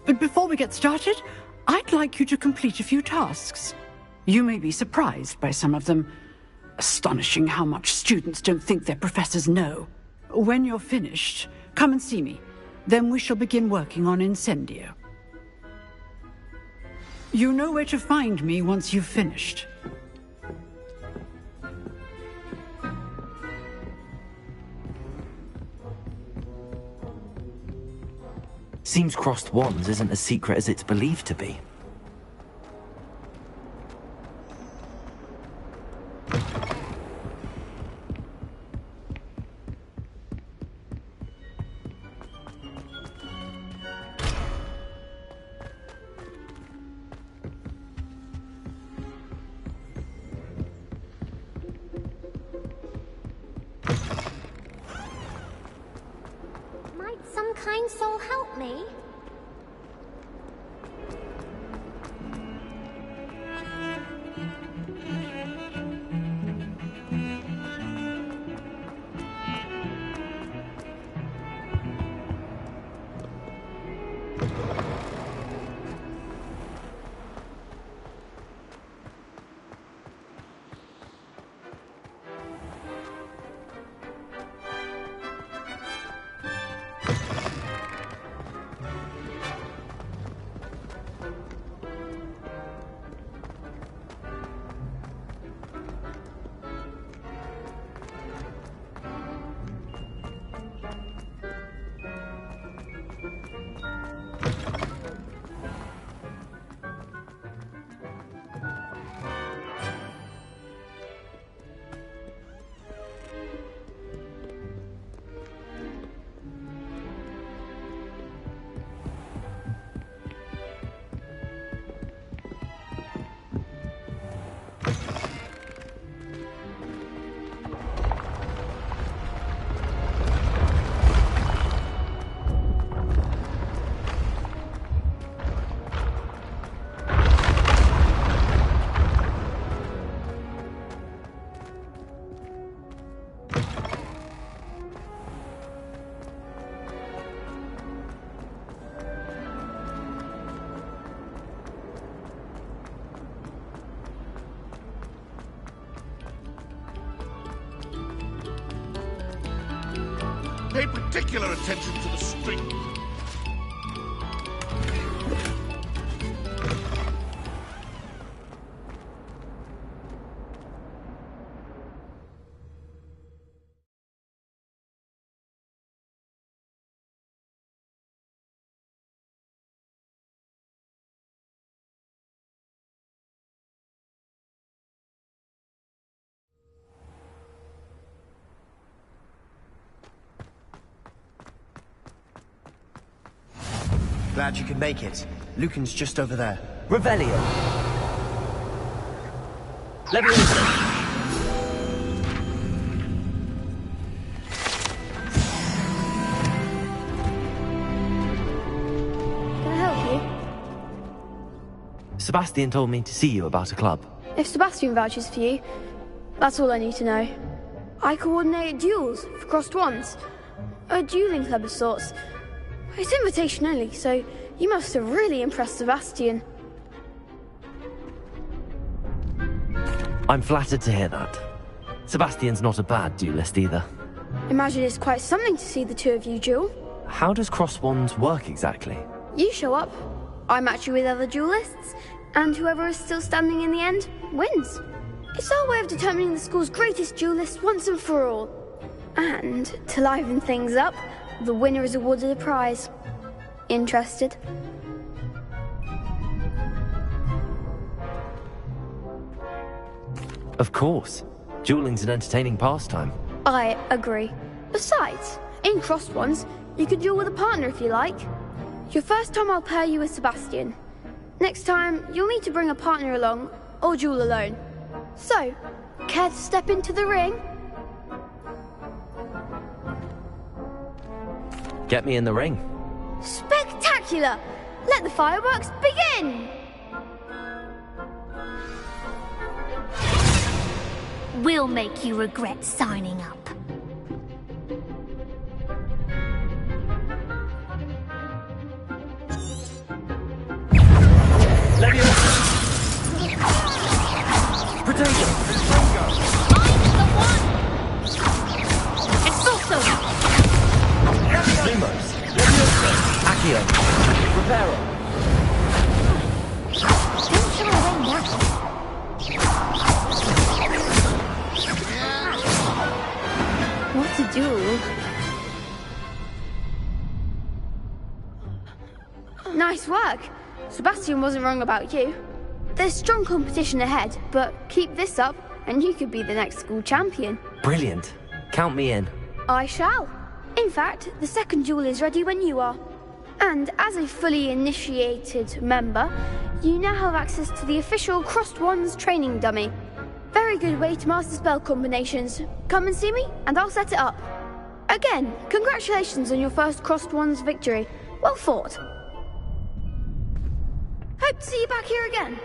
But before we get started, I'd like you to complete a few tasks. You may be surprised by some of them. Astonishing how much students don't think their professors know. When you're finished, come and see me. Then we shall begin working on Incendio. You know where to find me once you've finished. Seems crossed wands isn't as secret as it's believed to be. Might some kind soul help me? Pay particular attention to the string. Glad you could make it. Lucan's just over there. Revelio! Leviosa! Can I help you? Sebastian told me to see you about a club. If Sebastian vouches for you, that's all I need to know. I coordinate duels for crossed wands. A dueling club of sorts. It's invitation only, so you must have really impressed Sebastian. I'm flattered to hear that. Sebastian's not a bad duelist either. Imagine it's quite something to see the two of you duel. How does cross wands work exactly? You show up, I match you with other duelists, and whoever is still standing in the end wins. It's our way of determining the school's greatest duelist once and for all. And to liven things up, the winner is awarded a prize. Interested? Of course. Dueling's an entertaining pastime. I agree. Besides, in crossed ones, you can duel with a partner if you like. Your first time I'll pair you with Sebastian. Next time, you'll need to bring a partner along, or duel alone. So, care to step into the ring? Get me in the ring. Spectacular! Let the fireworks begin! We'll make you regret signing up. Potato! Lumos! Accio! Reparo! Don't shy away now. What a duel. Nice work. Sebastian wasn't wrong about you. There's strong competition ahead, but keep this up and you could be the next school champion. Brilliant. Count me in. I shall. In fact, the second duel is ready when you are. And as a fully initiated member, you now have access to the official Crossed Wands training dummy. Very good way to master spell combinations. Come and see me, and I'll set it up. Again, congratulations on your first Crossed Wands victory. Well fought. Hope to see you back here again.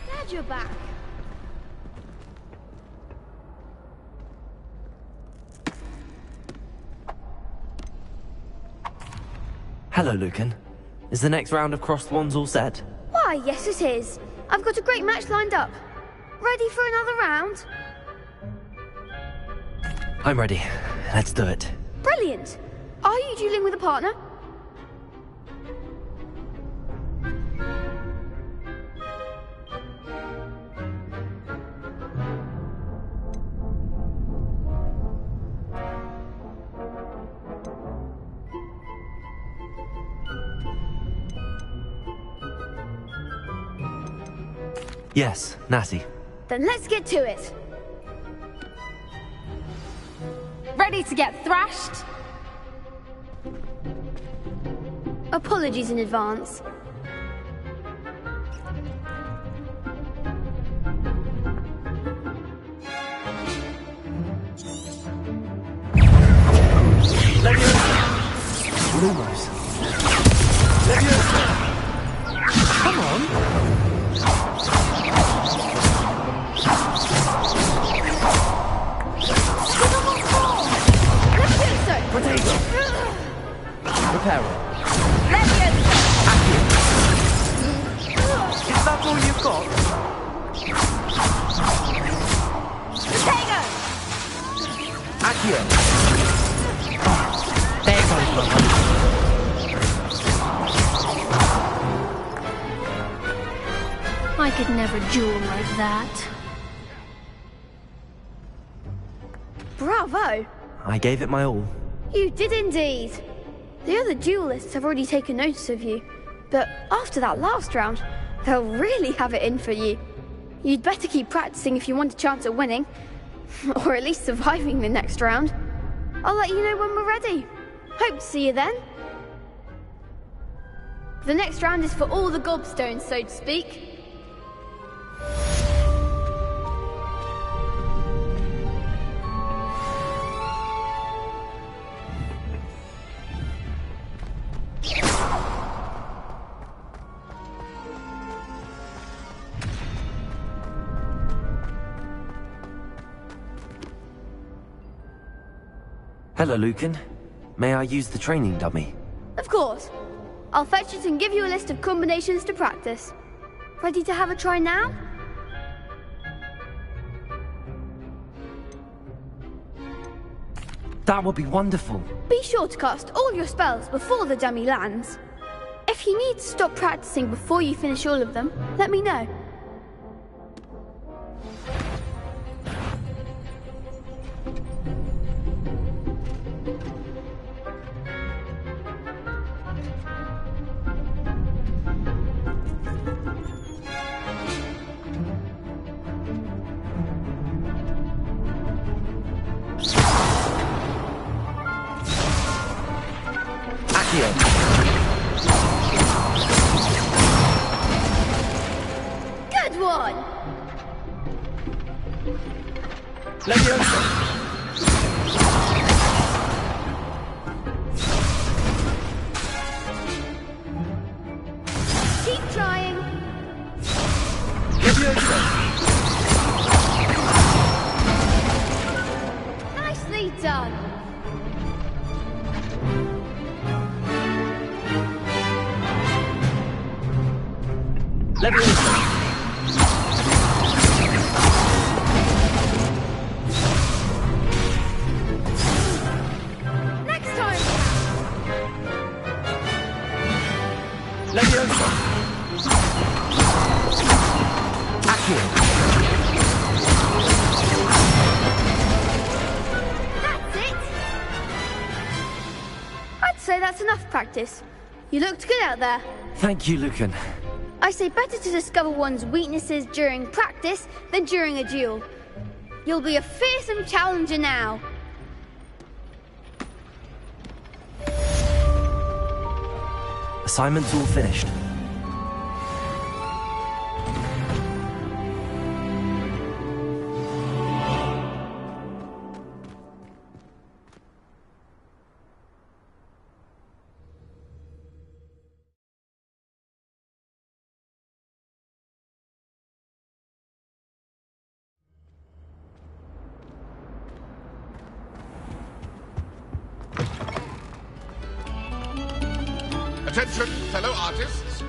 Glad you're back. Hello, Lucan. Is the next round of crossed wands all set? Why, yes it is. I've got a great match lined up. Ready for another round? I'm ready. Let's do it. Brilliant. Are you dueling with a partner? Yes, Natty. Then let's get to it. Ready to get thrashed? Apologies in advance. Lumos. Come on. Potato. Reparo. Accio. Accio! There goes my one. I could never duel like that. Bravo! I gave it my all. You did indeed. The other duelists have already taken notice of you, but after that last round, they'll really have it in for you. You'd better keep practicing if you want a chance at winning, or at least surviving the next round. I'll let you know when we're ready. Hope to see you then. The next round is for all the gobstones, so to speak. Hello, Lucan. May I use the training dummy? Of course. I'll fetch it and give you a list of combinations to practice. Ready to have a try now? That would be wonderful. Be sure to cast all your spells before the dummy lands. If you need to stop practicing before you finish all of them, let me know. Good one! Keep trying. Nicely done. Next time. That's it. I'd say that's enough practice. You looked good out there. Thank you, Lucan. I say better to discover one's weaknesses during practice than during a duel. You'll be a fearsome challenger now. Assignment's all finished. Attention, fellow artists.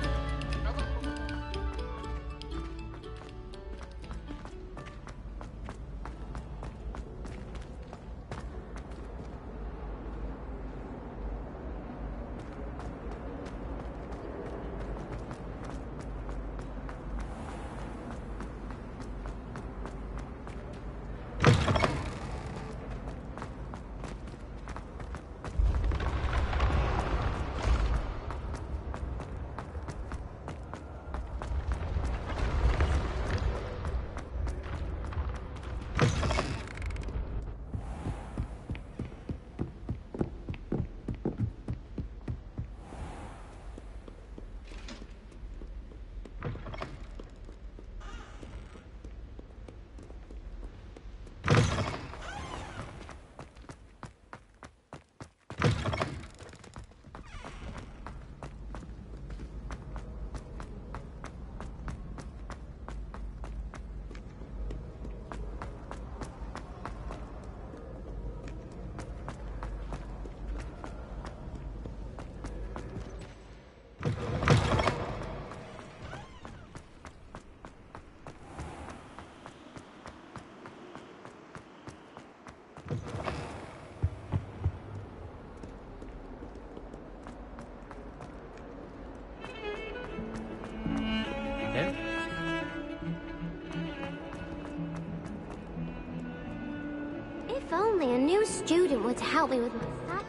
If only a new student were to help me with my sad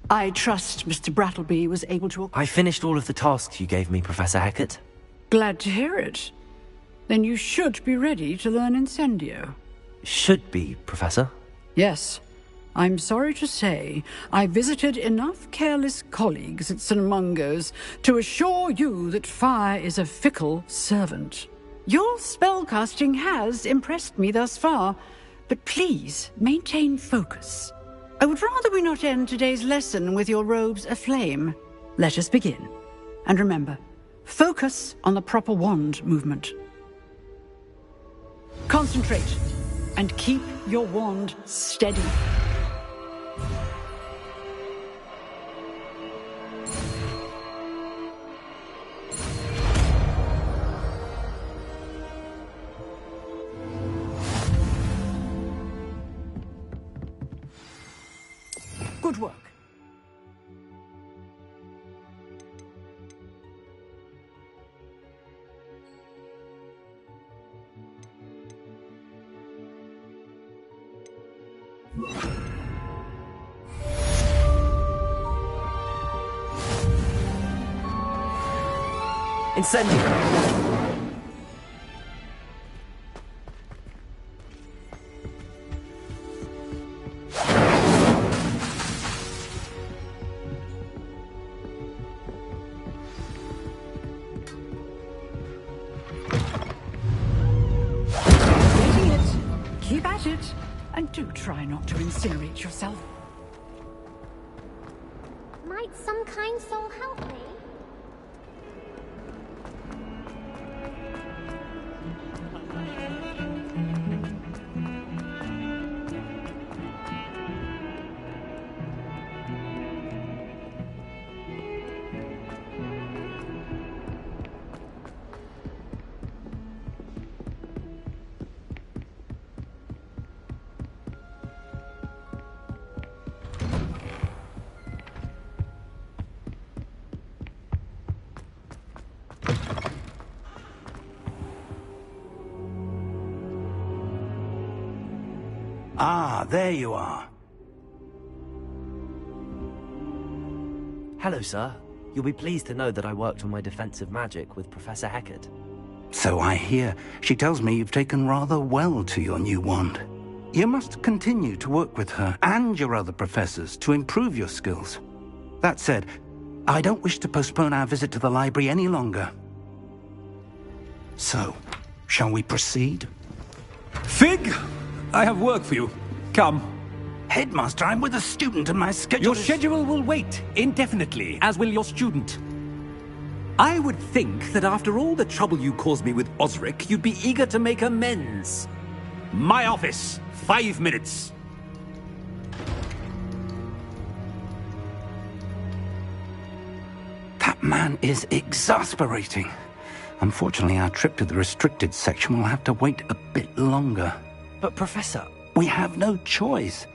I trust Mr. Brattleby was able to... I finished all of the tasks you gave me, Professor Hackett. Glad to hear it. Then you should be ready to learn Incendio. Should be, Professor. Yes. I'm sorry to say, I visited enough careless colleagues at St. Mungo's to assure you that fire is a fickle servant. Your spellcasting has impressed me thus far, but please maintain focus. I would rather we not end today's lesson with your robes aflame. Let us begin. And remember, focus on the proper wand movement. Concentrate, and keep your wand steady. Good work. Incendio! Keep at it, and do try not to incinerate yourself. Might some kind soul help me? Ah, there you are. Hello, sir. You'll be pleased to know that I worked on my defensive magic with Professor Hackett. So I hear. She tells me you've taken rather well to your new wand. You must continue to work with her and your other professors to improve your skills. That said, I don't wish to postpone our visit to the library any longer. So, shall we proceed? Fig! I have work for you. Come. Headmaster, I'm with a student and my schedule Your schedule will wait indefinitely, as will your student. I would think that after all the trouble you caused me with Osric, you'd be eager to make amends. My office, 5 minutes. That man is exasperating. Unfortunately, our trip to the restricted section will have to wait a bit longer. But, Professor... We have no choice.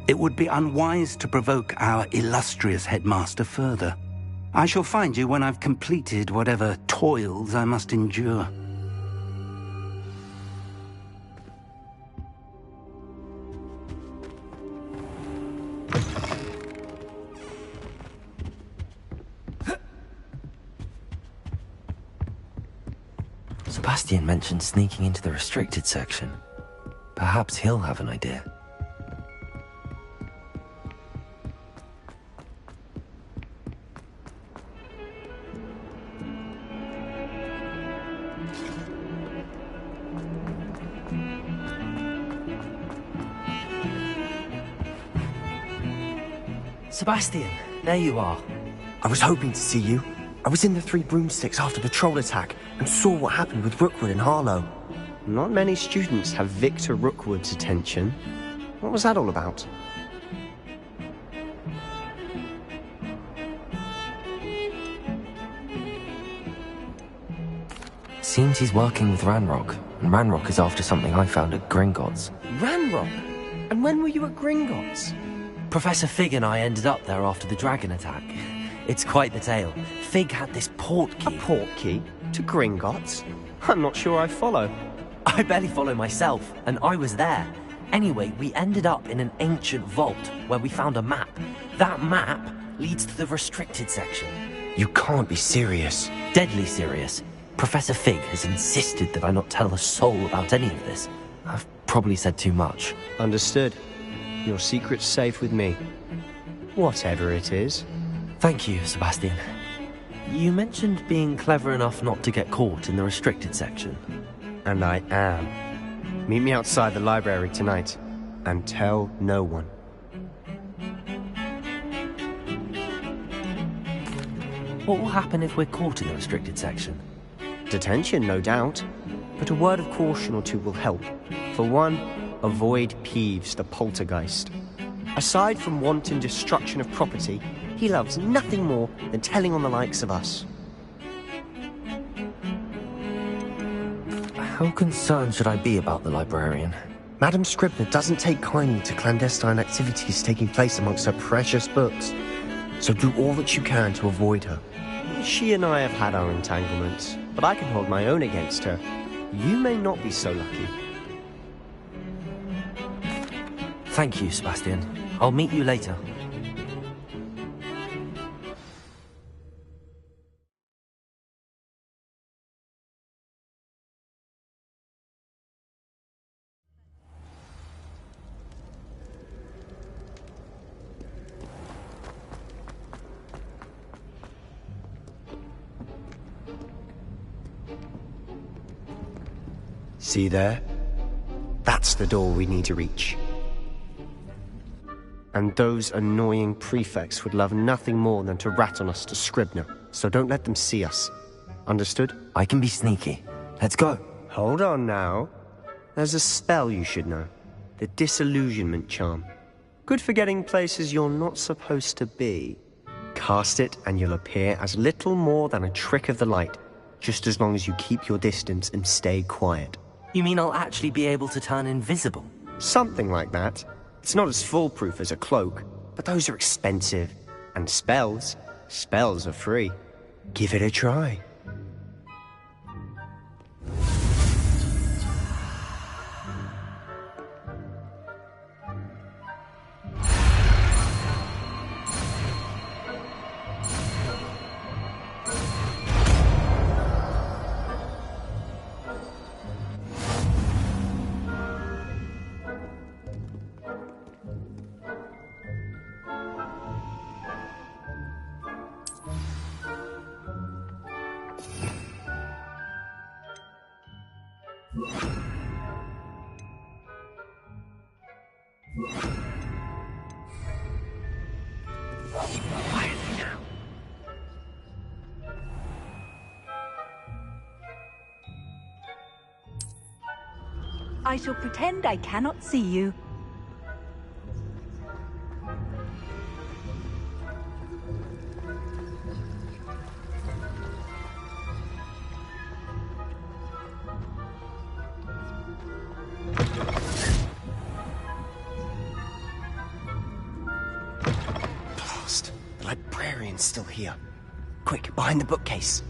It would be unwise to provoke our illustrious headmaster further. I shall find you when I've completed whatever toils I must endure. Sebastian mentioned sneaking into the restricted section. Perhaps he'll have an idea. Sebastian, there you are. I was hoping to see you. I was in the Three Broomsticks after the troll attack and saw what happened with Rookwood and Harlow. Not many students have Victor Rookwood's attention. What was that all about? Seems he's working with Ranrock, and Ranrock is after something I found at Gringotts. Ranrock? And when were you at Gringotts? Professor Fig and I ended up there after the dragon attack. It's quite the tale. Fig had this port key. A port key? To Gringotts? I'm not sure I follow. I barely follow myself, and I was there. Anyway, we ended up in an ancient vault where we found a map. That map leads to the restricted section. You can't be serious. Deadly serious. Professor Fig has insisted that I not tell a soul about any of this. I've probably said too much. Understood. Your secret's safe with me. Whatever it is. Thank you, Sebastian. You mentioned being clever enough not to get caught in the restricted section. And I am. Meet me outside the library tonight, and tell no one. What will happen if we're caught in the restricted section? Detention, no doubt. But a word of caution or two will help. For one, avoid Peeves, the poltergeist. Aside from wanton destruction of property, he loves nothing more than telling on the likes of us. How concerned should I be about the librarian? Madame Scribner doesn't take kindly to clandestine activities taking place amongst her precious books. So do all that you can to avoid her. She and I have had our entanglements, but I can hold my own against her. You may not be so lucky. Thank you, Sebastian. I'll meet you later. See there? That's the door we need to reach. And those annoying prefects would love nothing more than to rat on us to Scribner, so don't let them see us. Understood? I can be sneaky. Let's go. Hold on now. There's a spell you should know. The Disillusionment Charm. Good for getting places you're not supposed to be. Cast it and you'll appear as little more than a trick of the light, just as long as you keep your distance and stay quiet. You mean I'll actually be able to turn invisible? Something like that. It's not as foolproof as a cloak, but those are expensive. And spells are free. Give it a try. I shall pretend I cannot see you. Blast! The librarian's still here. Quick, behind the bookcase.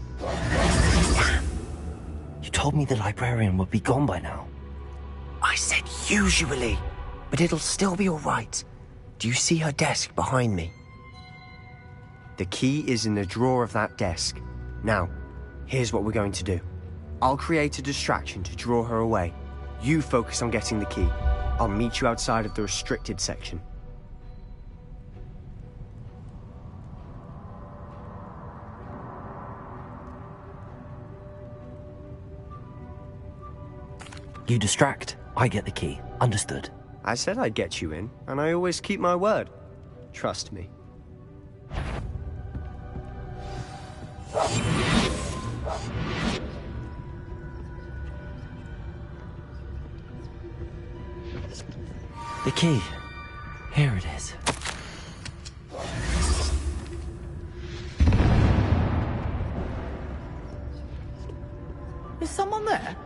You told me the librarian would be gone by now. I said usually, but it'll still be all right. Do you see her desk behind me? The key is in the drawer of that desk. Now, here's what we're going to do. I'll create a distraction to draw her away. You focus on getting the key. I'll meet you outside of the restricted section. You distract, I get the key. Understood. I said I'd get you in, and I always keep my word. Trust me. The key. Here it is. Is someone there?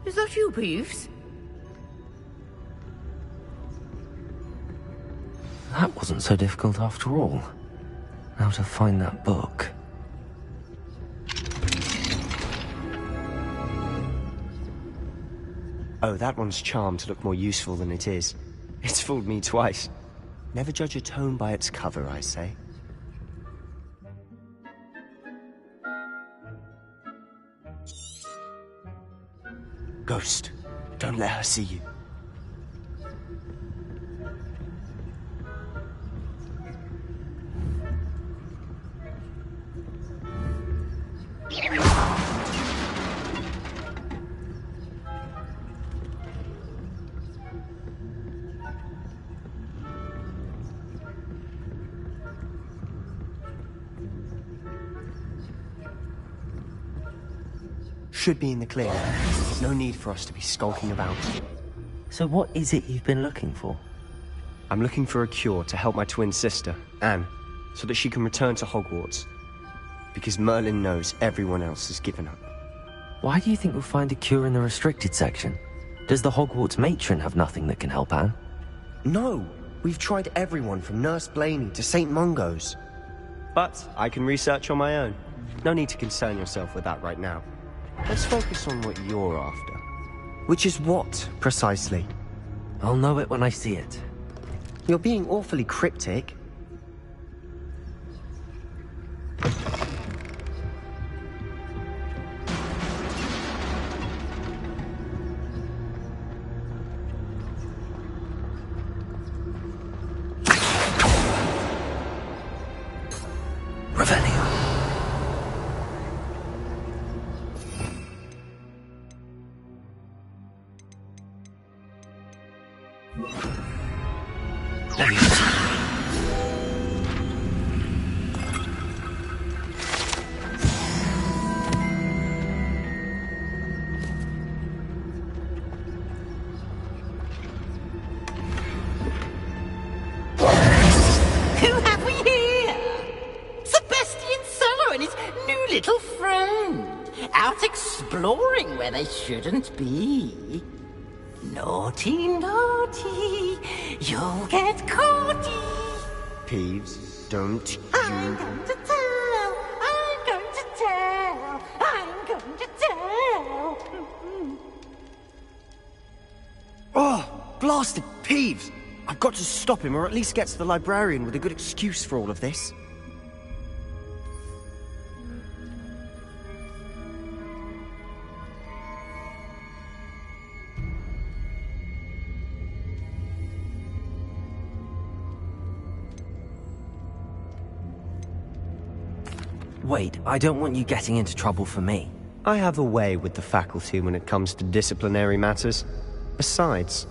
Is that you, Peeves? That wasn't so difficult after all. Now to find that book. Oh, that one's charmed to look more useful than it is. It's fooled me twice. Never judge a tome by its cover, I say. Ghost, don't let her see you. Should be in the clear. No need for us to be skulking about. So what is it you've been looking for? I'm looking for a cure to help my twin sister, Anne, so that she can return to Hogwarts. Because Merlin knows everyone else has given up. Why do you think we'll find a cure in the restricted section? Does the Hogwarts matron have nothing that can help Anne? No! We've tried everyone from Nurse Blaney to St. Mungo's. But I can research on my own. No need to concern yourself with that right now. Let's focus on what you're after. Which is what, precisely? I'll know it when I see it. You're being awfully cryptic. Exploring where they shouldn't be. Naughty, naughty, you'll get caughty. Peeves, don't you... I'm going to tell, I'm going to tell, I'm going to tell. Oh, blasted Peeves! I've got to stop him, or at least get to the librarian with a good excuse for all of this. Wait, I don't want you getting into trouble for me. I have a way with the faculty when it comes to disciplinary matters. Besides,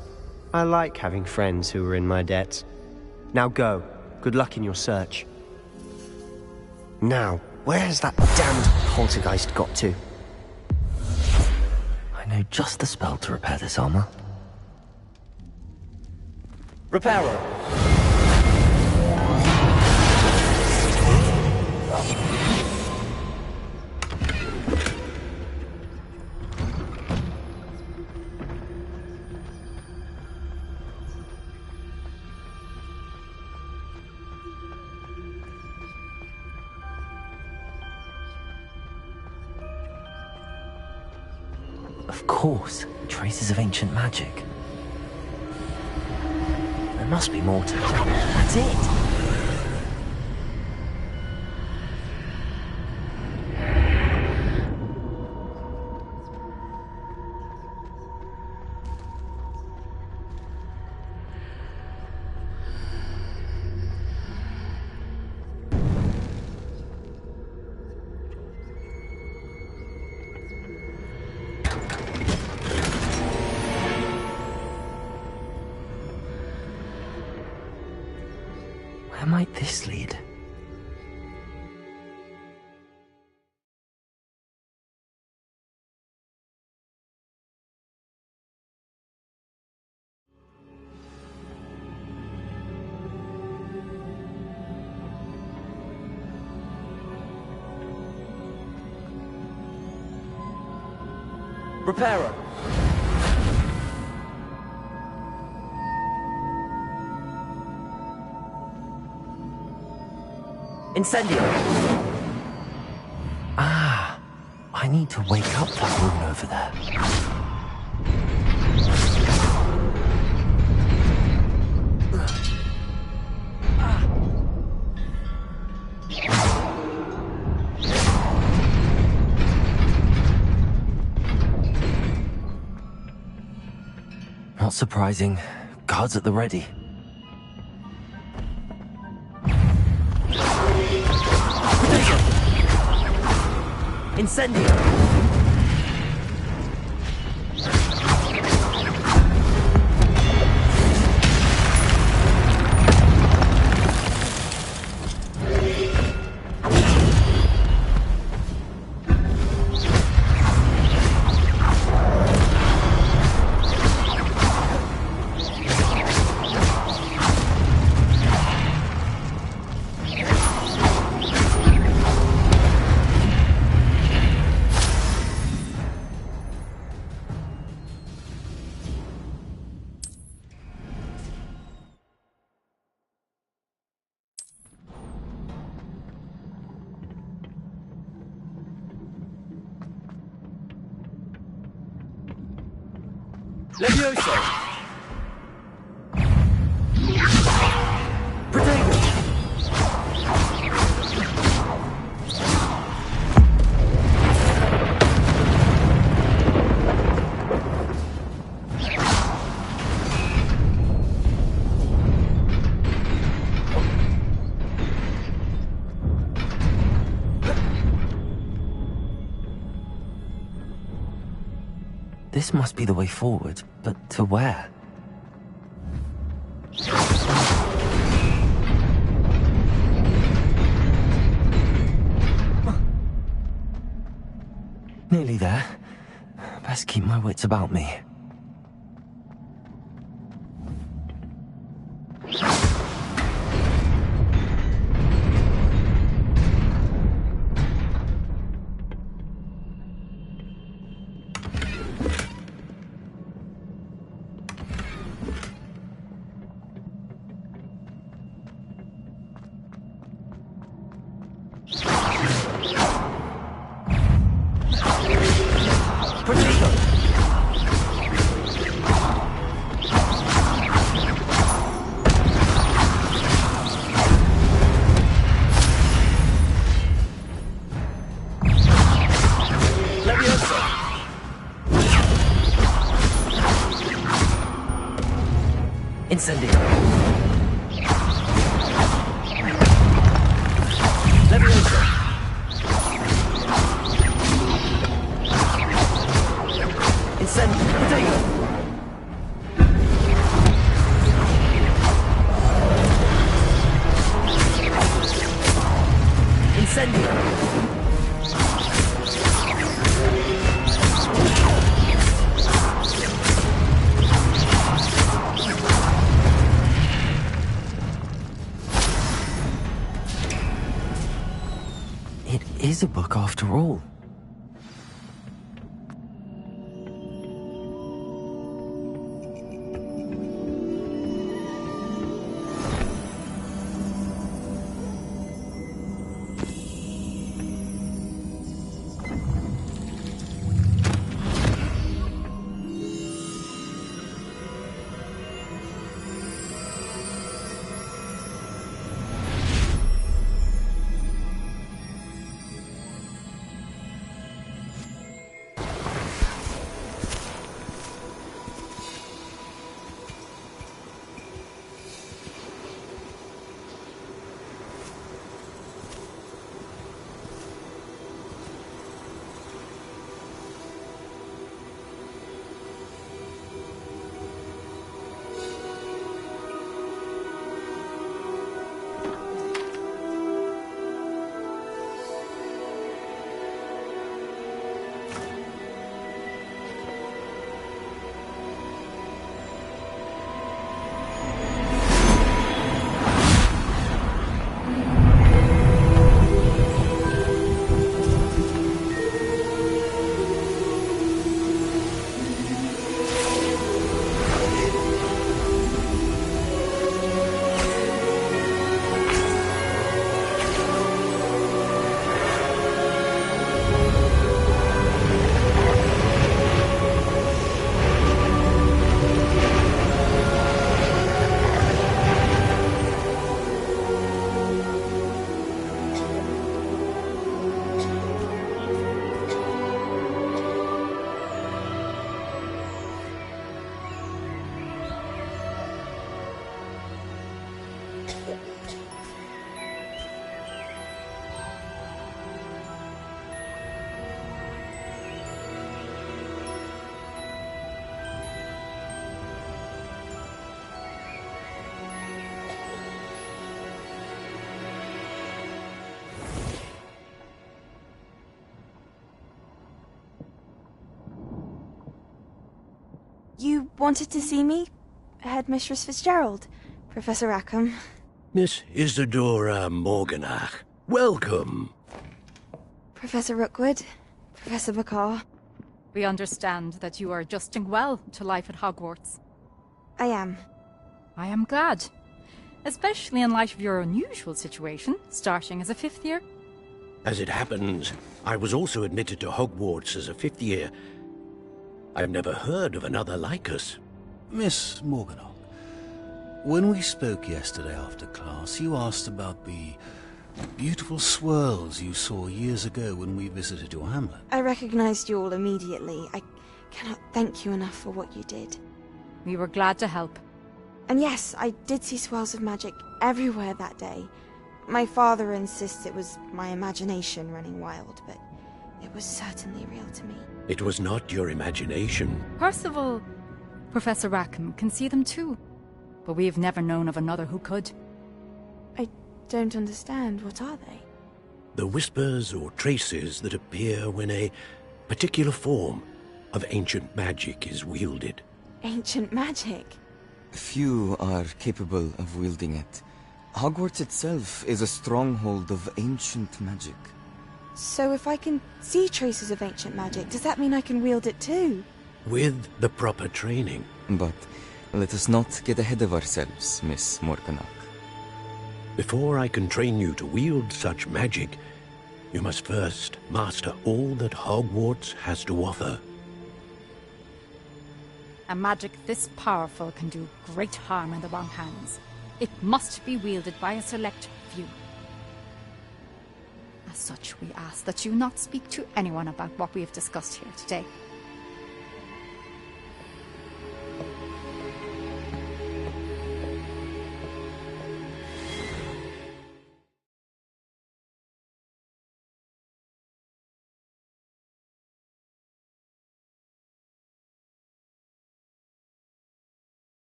I like having friends who are in my debt. Now go. Good luck in your search. Now, where has that damned poltergeist got to? I know just the spell to repair this armor. Reparo. Of course, traces of ancient magic. There must be more to it. That's it! Where might this lead? Reparo. Incendio! Ah, I need to wake up that woman over there. Not surprising. Guards at the ready. Incendio! Levioso! This must be the way forward, but to where? Nearly there. Best keep my wits about me. Incendio. Levioso. Incendio. Potato. Incendio. Is a book after all. You wanted to see me? Headmistress Fitzgerald, Professor Rackham. Miss Isadora Morganach, welcome. Professor Rookwood, Professor Bakar. We understand that you are adjusting well to life at Hogwarts. I am. I am glad. Especially in light of your unusual situation, starting as a 5th year. As it happens, I was also admitted to Hogwarts as a 5th year. I have never heard of another like us. Miss Morganach, when we spoke yesterday after class, you asked about the beautiful swirls you saw years ago when we visited your hamlet. I recognized you all immediately. I cannot thank you enough for what you did. We were glad to help. And yes, I did see swirls of magic everywhere that day. My father insists it was my imagination running wild, but it was certainly real to me. It was not your imagination. Percival, Professor Rackham can see them too. But we have never known of another who could. I don't understand. What are they? The whispers or traces that appear when a particular form of ancient magic is wielded. Ancient magic? Few are capable of wielding it. Hogwarts itself is a stronghold of ancient magic. So if I can see traces of ancient magic, does that mean I can wield it too? With the proper training. But let us not get ahead of ourselves, Miss Morganach. Before I can train you to wield such magic, you must first master all that Hogwarts has to offer. A magic this powerful can do great harm in the wrong hands. It must be wielded by a select few. As such, we ask that you not speak to anyone about what we have discussed here today.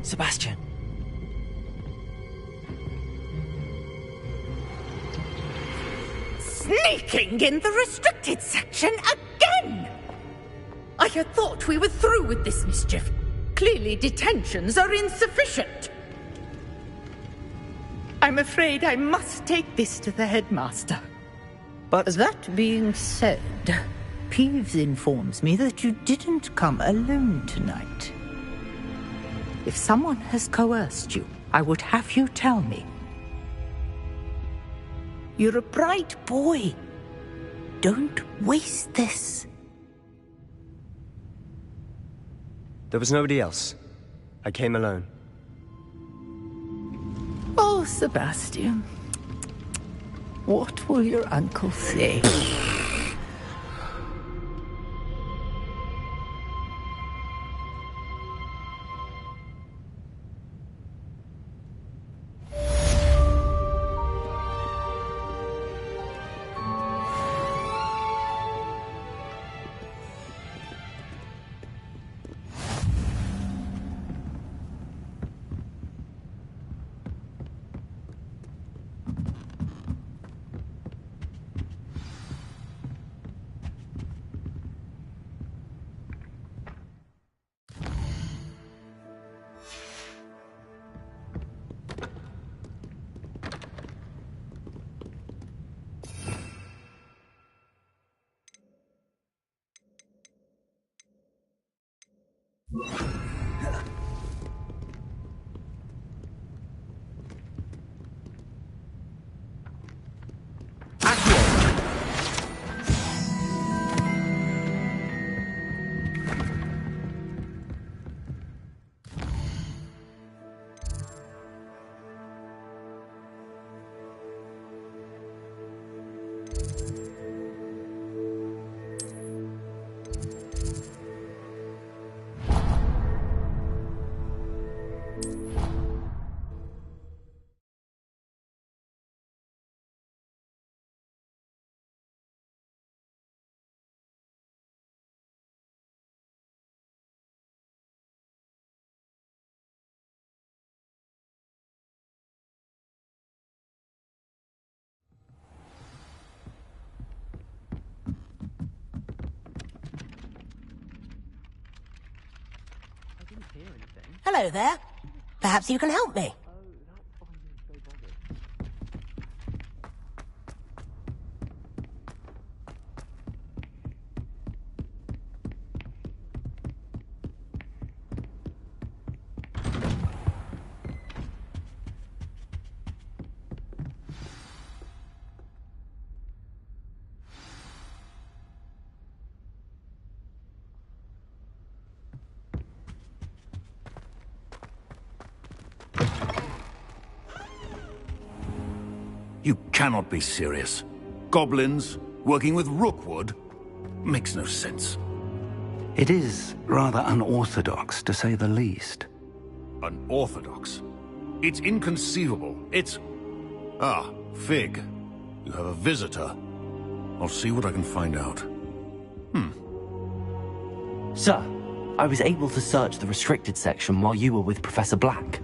Sebastian. Sneaking in the restricted section again! I had thought we were through with this mischief. Clearly detentions are insufficient. I'm afraid I must take this to the headmaster. But that being said, Peeves informs me that you didn't come alone tonight. If someone has coerced you, I would have you tell me. You're a bright boy. Don't waste this. There was nobody else. I came alone. Oh, Sebastian. What will your uncle say? Hello there. Perhaps you can help me. You cannot be serious. Goblins working with Rookwood? Makes no sense. It is rather unorthodox, to say the least. Unorthodox? It's inconceivable. It's... Ah, Fig. You have a visitor. I'll see what I can find out. Sir, I was able to search the restricted section while you were with Professor Black.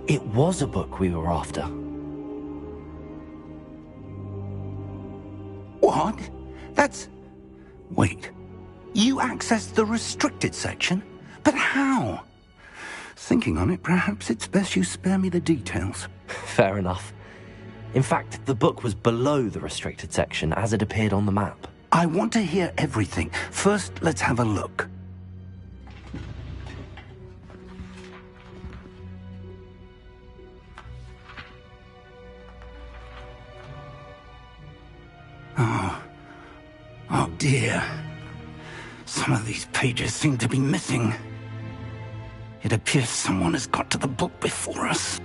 It was a book we were after. What? That's... Wait. You accessed the restricted section? But how? Thinking on it, perhaps it's best you spare me the details. Fair enough. In fact, the book was below the restricted section as it appeared on the map. I want to hear everything. First, let's have a look. Oh dear. Some of these pages seem to be missing. It appears someone has got to the book before us.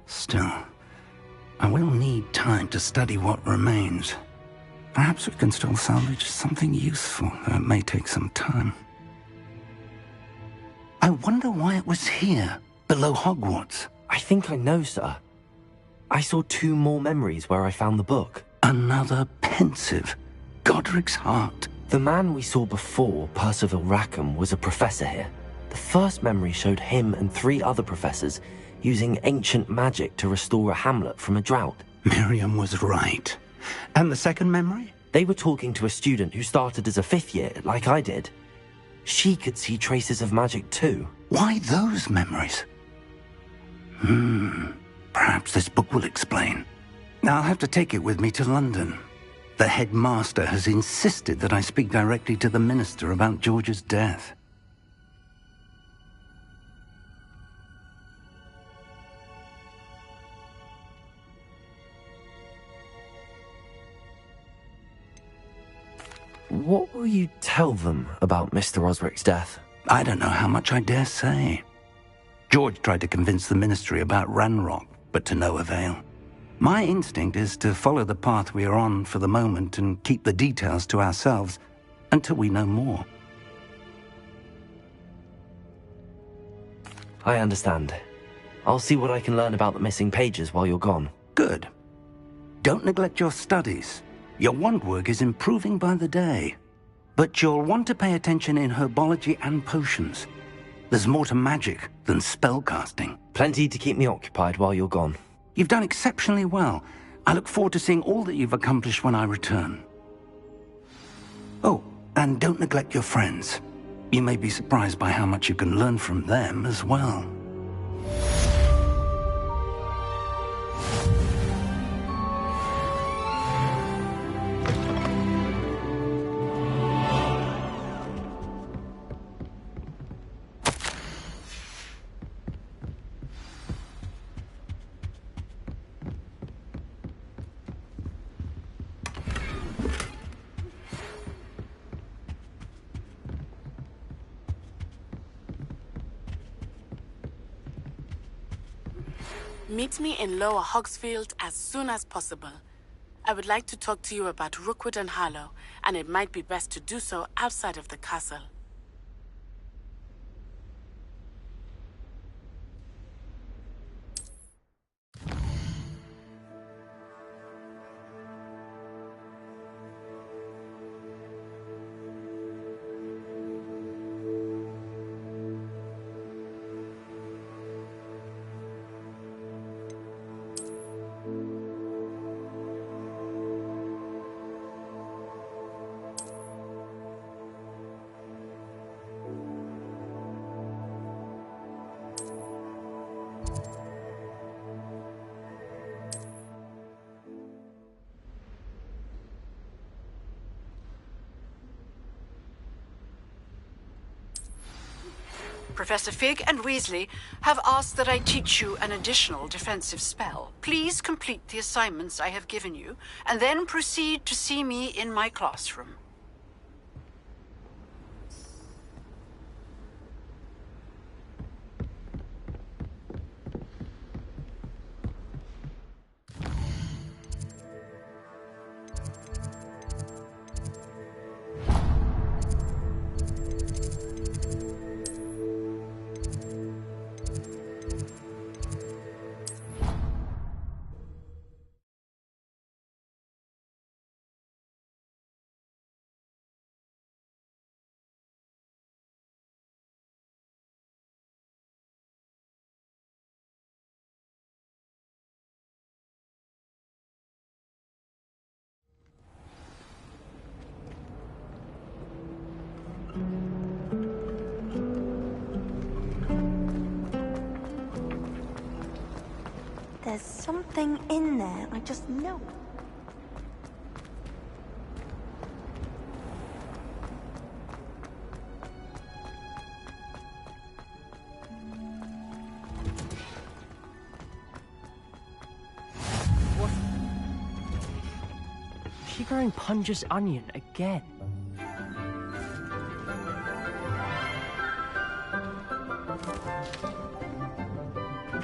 Still, I will need time to study what remains. Perhaps we can still salvage something useful, though it may take some time. I wonder why it was here, below Hogwarts. I think I know, sir. I saw 2 more memories where I found the book. Another pensive. Godric's heart. The man we saw before, Percival Rackham, was a professor here. The first memory showed him and 3 other professors using ancient magic to restore a hamlet from a drought. Miriam was right. And the second memory? They were talking to a student who started as a 5th year, like I did. She could see traces of magic too. Why those memories? Perhaps this book will explain. I'll have to take it with me to London. The headmaster has insisted that I speak directly to the minister about George's death. What will you tell them about Mr. Osric's death? I don't know how much I dare say. George tried to convince the ministry about Ranrock, but to no avail. My instinct is to follow the path we are on for the moment and keep the details to ourselves until we know more. I understand. I'll see what I can learn about the missing pages while you're gone. Good. Don't neglect your studies. Your wand work is improving by the day. But you'll want to pay attention in herbology and potions. There's more to magic than spellcasting. Plenty to keep me occupied while you're gone. You've done exceptionally well. I look forward to seeing all that you've accomplished when I return. Oh, and don't neglect your friends. You may be surprised by how much you can learn from them as well. Meet me in Lower Hogsfield as soon as possible. I would like to talk to you about Rookwood and Harlow, and it might be best to do so outside of the castle. Professor Fig and Weasley have asked that I teach you an additional defensive spell. Please complete the assignments I have given you, and then proceed to see me in my classroom. There's something in there, I just know. What? Is she growing Punja's onion again?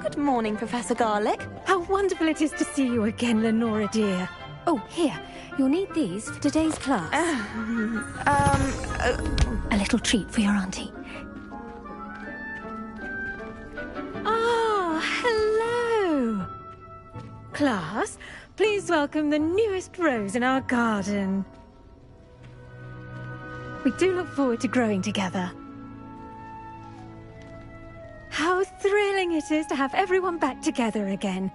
Good morning, Professor Garlick. How wonderful it is to see you again, Lenora dear. Oh, here. You'll need these for today's class. A little treat for your auntie. Ah, hello. Class, please welcome the newest rose in our garden. We do look forward to growing together. How thrilling it is to have everyone back together again.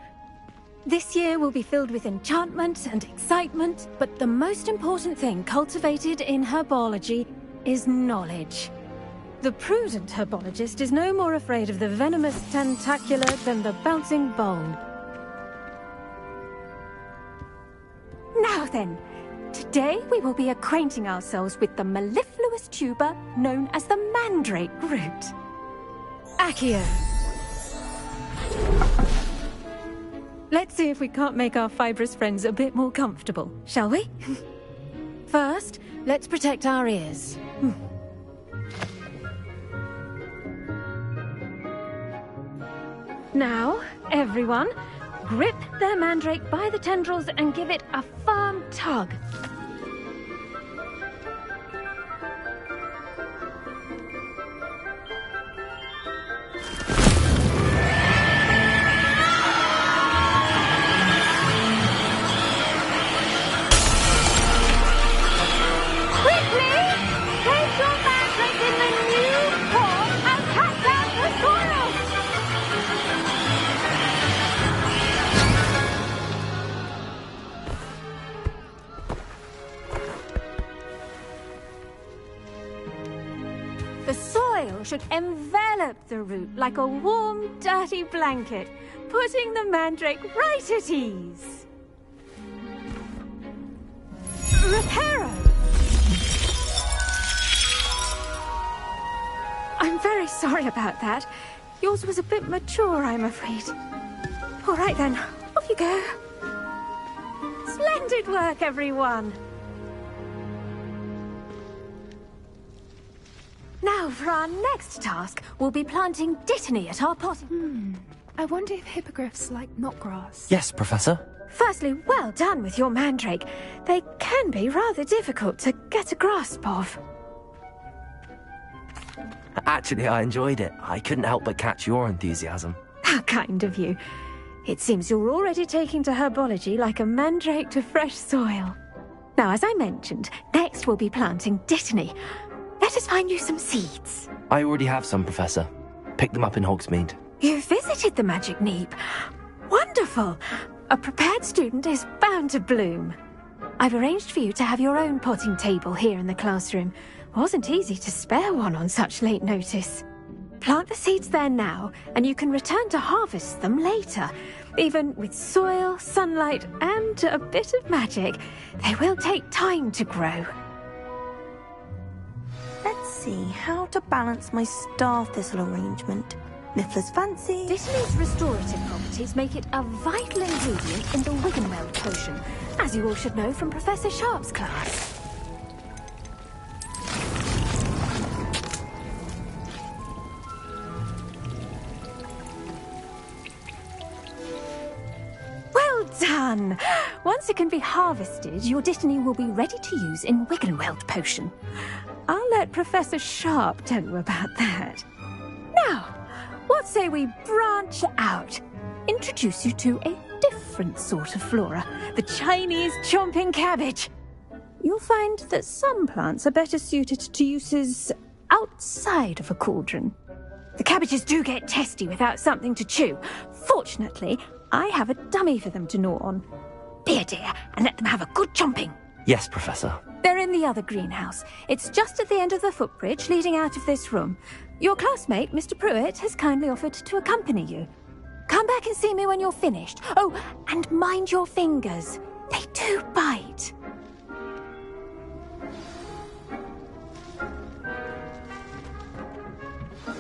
This year will be filled with enchantment and excitement, but the most important thing cultivated in herbology is knowledge. The prudent herbologist is no more afraid of the venomous tentacula than the bouncing bulb. Now then, today we will be acquainting ourselves with the mellifluous tuber known as the mandrake root. Accio. Let's see if we can't make our fibrous friends a bit more comfortable, shall we? First, let's protect our ears. Now, everyone, grip their mandrake by the tendrils and give it a firm tug. Should envelop the root like a warm, dirty blanket, putting the mandrake right at ease. Reparo! I'm very sorry about that. Yours was a bit mature, I'm afraid. All right then, off you go. Splendid work, everyone. Now, for our next task, we'll be planting dittany at our potting. I wonder if hippogriffs like knotgrass. Yes, Professor. Firstly, well done with your mandrake. They can be rather difficult to get a grasp of. Actually, I enjoyed it. I couldn't help but catch your enthusiasm. How kind of you. It seems you're already taking to herbology like a mandrake to fresh soil. Now, as I mentioned, next we'll be planting dittany. Let us find you some seeds. I already have some, Professor. Picked them up in Hogsmeade. You visited the Magic Neep. Wonderful. A prepared student is bound to bloom. I've arranged for you to have your own potting table here in the classroom. Wasn't easy to spare one on such late notice. Plant the seeds there now, and you can return to harvest them later. Even with soil, sunlight, and a bit of magic, they will take time to grow. Let's see how to balance my star thistle arrangement. Mifflin's fancy. Dittany's restorative properties make it a vital ingredient in the Wiggenweld potion, as you all should know from Professor Sharp's class. Well done! Once it can be harvested, your Dittany will be ready to use in Wiggenweld potion. I'll let Professor Sharp tell you about that. Now, what say we branch out? Introduce you to a different sort of flora, the Chinese chomping cabbage. You'll find that some plants are better suited to uses outside of a cauldron. The cabbages do get testy without something to chew. Fortunately, I have a dummy for them to gnaw on. Be a dear and let them have a good chomping. Yes, Professor. They're in the other greenhouse. It's just at the end of the footbridge leading out of this room. Your classmate, Mr. Pruitt, has kindly offered to accompany you. Come back and see me when you're finished. Oh, and mind your fingers. They do bite.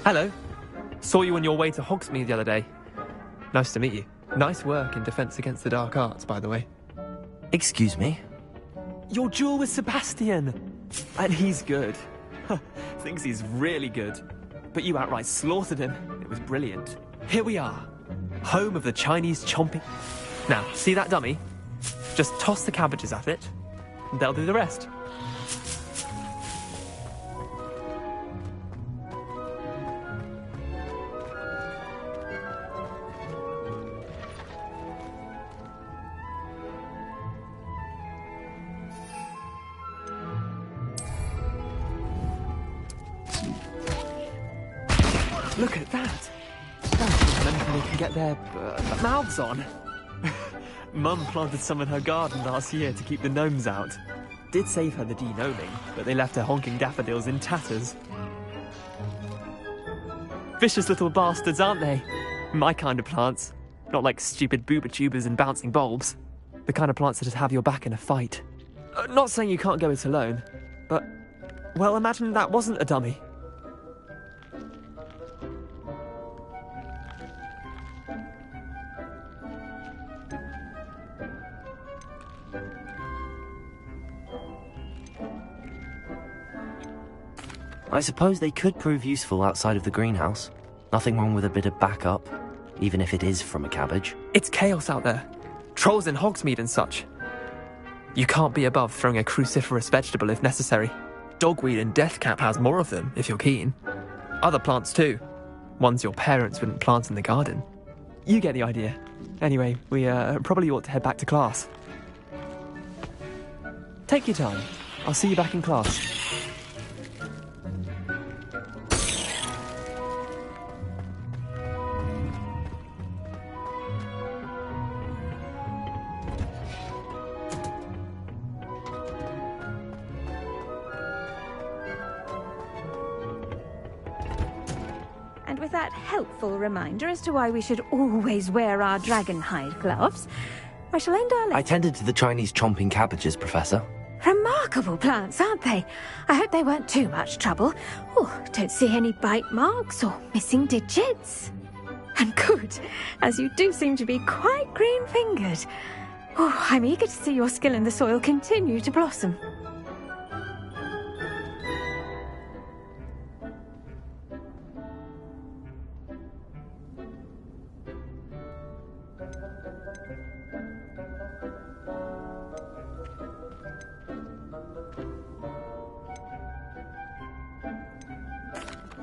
Hello. Saw you on your way to Hogsmeade the other day. Nice to meet you. Nice work in Defense Against the Dark Arts, by the way. Excuse me? Your duel with Sebastian! And he's good. Thinks he's really good. But you outright slaughtered him. It was brilliant. Here we are. Home of the Chinese chomping... Now, see that dummy? Just toss the cabbages at it, and they'll do the rest. Look at that! Anything they can get their mouths on. Mum planted some in her garden last year to keep the gnomes out. Did save her the de-gnoming, but they left her honking daffodils in tatters. Vicious little bastards, aren't they? My kind of plants. Not like stupid booba tubers and bouncing bulbs. The kind of plants that'd have your back in a fight. Not saying you can't go it alone, but... Well, imagine that wasn't a dummy. I suppose they could prove useful outside of the greenhouse. Nothing wrong with a bit of backup, even if it is from a cabbage. It's chaos out there. Trolls in Hogsmeade and such. You can't be above throwing a cruciferous vegetable if necessary. Dogweed and deathcap has more of them, if you're keen. Other plants too. Ones your parents wouldn't plant in the garden. You get the idea. Anyway, we probably ought to head back to class. Take your time. I'll see you back in class. And with that helpful reminder as to why we should always wear our dragon hide gloves, I shall end our lesson. I tended to the Chinese chomping cabbages, Professor. Remarkable plants, aren't they? I hope they weren't too much trouble. Oh, don't see any bite marks or missing digits. And good, as you do seem to be quite green-fingered. Oh, I'm eager to see your skill in the soil continue to blossom.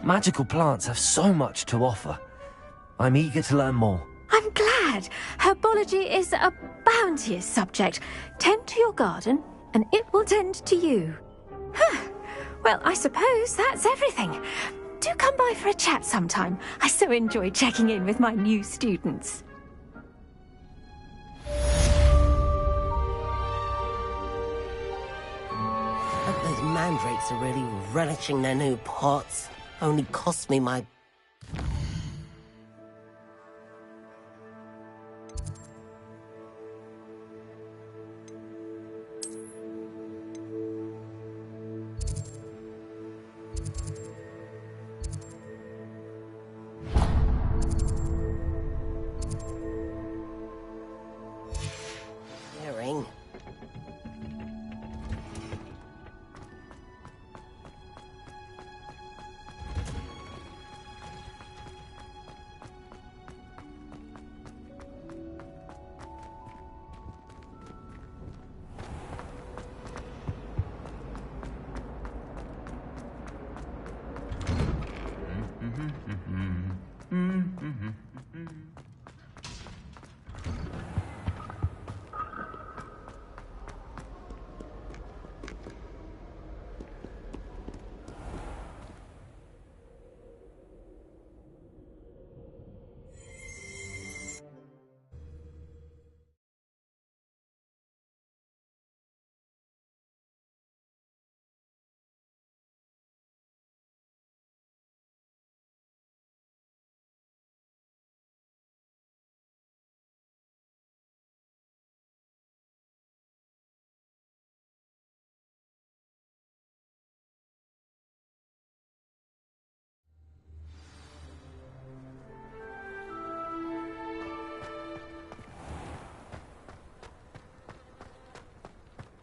Magical plants have so much to offer. I'm eager to learn more. I'm glad. Herbology is a bounteous subject. Tend to your garden, and it will tend to you. Well, I suppose that's everything. Do come by for a chat sometime. I so enjoy checking in with my new students. Hope those mandrakes are really relishing their new pots. Only cost me my...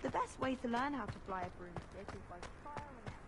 The best way to learn how to fly a broomstick is by trial and error.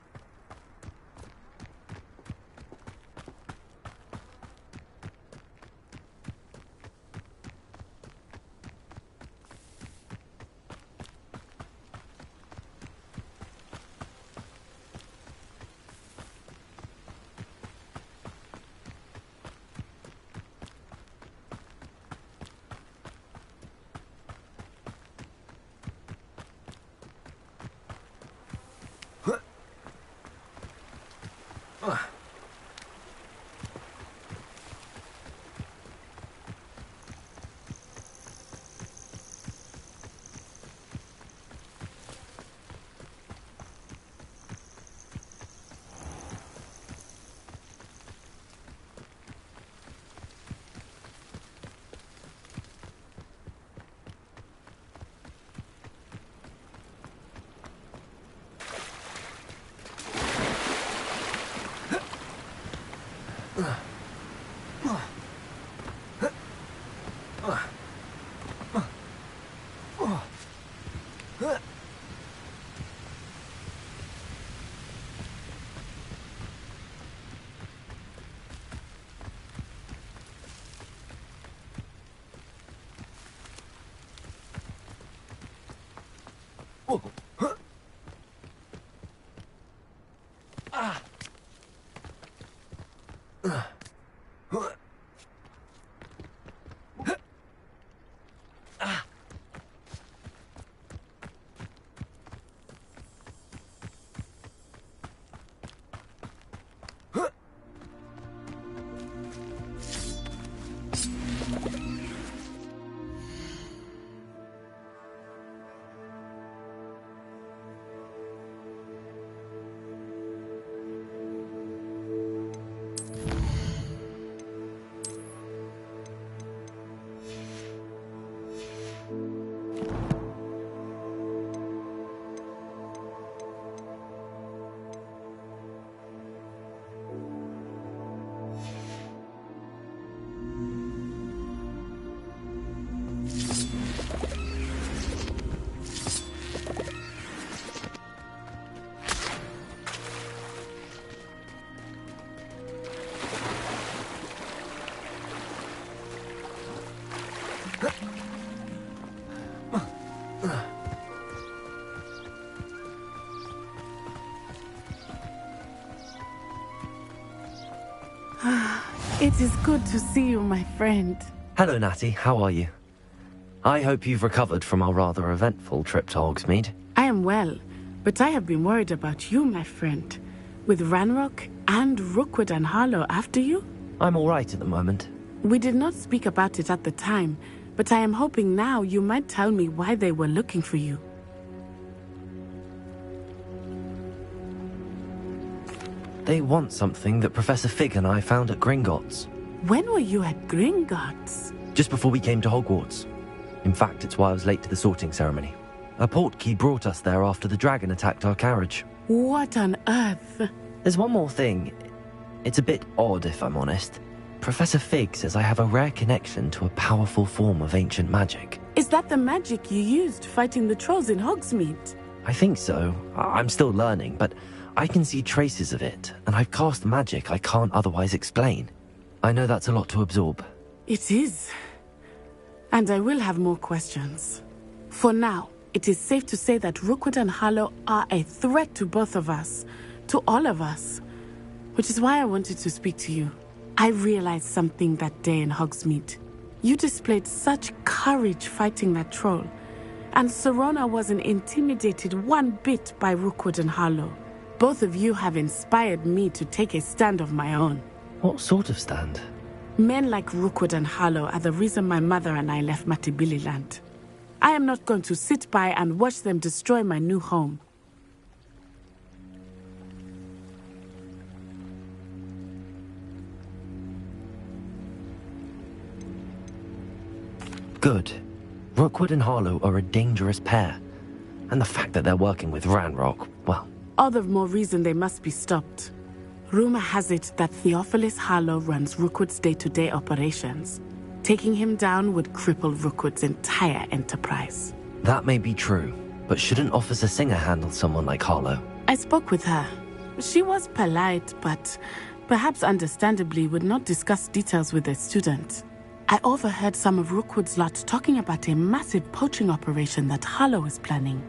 It is good to see you, my friend. Hello, Natty. How are you? I hope you've recovered from our rather eventful trip to Hogsmeade. I am well, but I have been worried about you, my friend. With Ranrock and Rookwood and Harlow after you? I'm all right at the moment. We did not speak about it at the time, but I am hoping now you might tell me why they were looking for you. They want something that Professor Fig and I found at Gringotts. When were you at Gringotts? Just before we came to Hogwarts. In fact, it's why I was late to the sorting ceremony. A portkey brought us there after the dragon attacked our carriage. What on earth? There's one more thing. It's a bit odd, if I'm honest. Professor Fig says I have a rare connection to a powerful form of ancient magic. Is that the magic you used fighting the trolls in Hogsmeade? I think so. I'm still learning, but I can see traces of it, and I've cast magic I can't otherwise explain. I know that's a lot to absorb. It is. And I will have more questions. For now, it is safe to say that Rookwood and Harlow are a threat to both of us. To all of us. Which is why I wanted to speak to you. I realized something that day in Hogsmeade. You displayed such courage fighting that troll. And Serona wasn't intimidated one bit by Rookwood and Harlow. Both of you have inspired me to take a stand of my own. What sort of stand? Men like Rookwood and Harlow are the reason my mother and I left Matibili land. I am not going to sit by and watch them destroy my new home. Good. Rookwood and Harlow are a dangerous pair. And the fact that they're working with Ranrock, well... All the more reason they must be stopped. Rumor has it that Theophilus Harlow runs Rookwood's day-to-day operations. Taking him down would cripple Rookwood's entire enterprise. That may be true, but shouldn't Officer Singer handle someone like Harlow? I spoke with her. She was polite, but perhaps understandably would not discuss details with a student. I overheard some of Rookwood's lot talking about a massive poaching operation that Harlow is planning.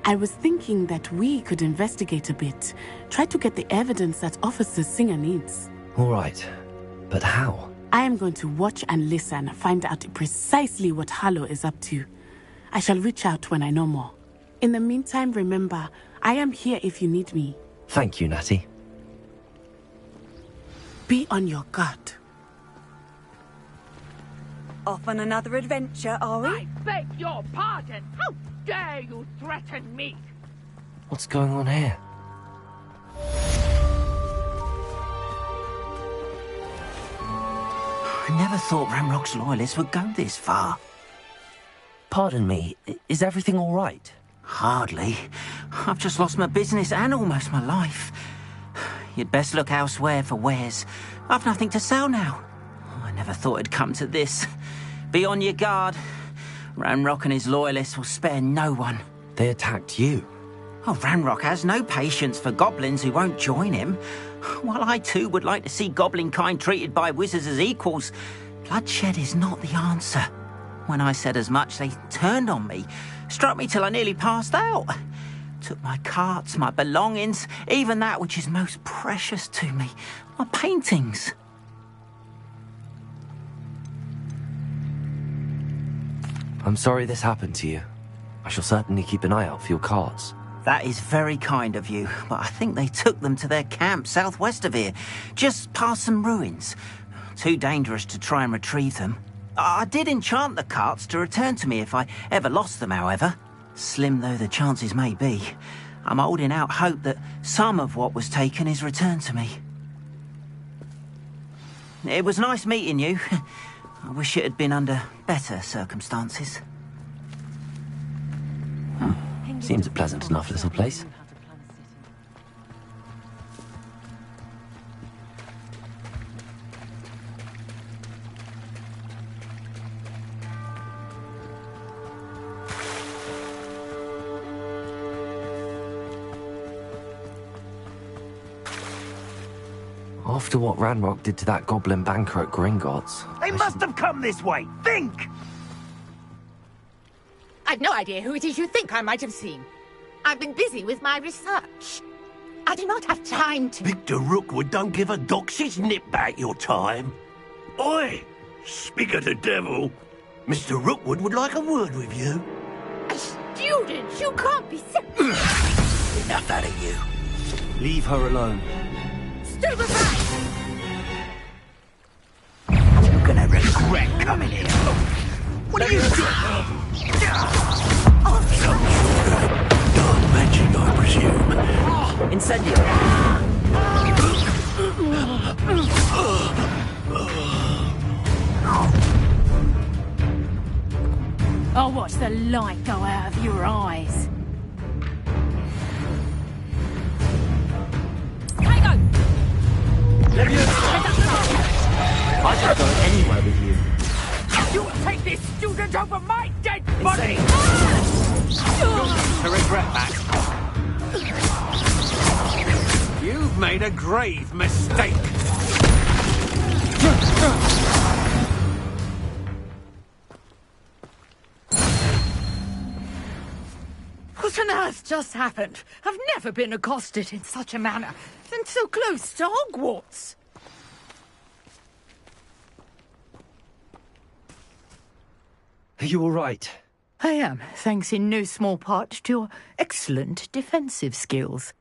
I was thinking that we could investigate a bit, try to get the evidence that Officer Singer needs. All right, but how? I am going to watch and listen, find out precisely what Harlow is up to. I shall reach out when I know more. In the meantime, remember, I am here if you need me. Thank you, Natty. Be on your guard. Off on another adventure, are we? I beg your pardon. How dare you threaten me? What's going on here? I never thought Ranrock's loyalists would go this far. Pardon me, is everything all right? Hardly. I've just lost my business and almost my life. You'd best look elsewhere for wares. I've nothing to sell now. I never thought it'd come to this. Be on your guard. Ranrock and his loyalists will spare no one. They attacked you. Oh, Ranrock has no patience for goblins who won't join him. While I too would like to see goblin kind treated by wizards as equals, bloodshed is not the answer. When I said as much, they turned on me, struck me till I nearly passed out. Took my carts, my belongings, even that which is most precious to me, my paintings. I'm sorry this happened to you. I shall certainly keep an eye out for your carts. That is very kind of you, but I think they took them to their camp southwest of here, just past some ruins. Too dangerous to try and retrieve them. I did enchant the carts to return to me if I ever lost them, however. Slim though the chances may be, I'm holding out hope that some of what was taken is returned to me. It was nice meeting you. I wish it had been under better circumstances. Seems a pleasant enough little place. After what Ranrock did to that goblin banker at Gringotts... They must have come this way! Think! I've no idea who it is you think I might have seen. I've been busy with my research. I do not have time to... Victor Rookwood don't give a doxy's nip back your time. Oi! Speak of the devil. Mr. Rookwood would like a word with you. A student? You can't be so... Enough out of you. Leave her alone. Stupefy! You're gonna regret coming here. What are you doing? Dark magic, I presume. Incendio! I'll watch the light go out of your eyes. I can't go anywhere with you. You take this student over my dead body! To regret that. You've made a grave mistake. What on earth just happened? I've never been accosted in such a manner, and so close to Hogwarts. Are you all right? I am, thanks in no small part to your excellent defensive skills.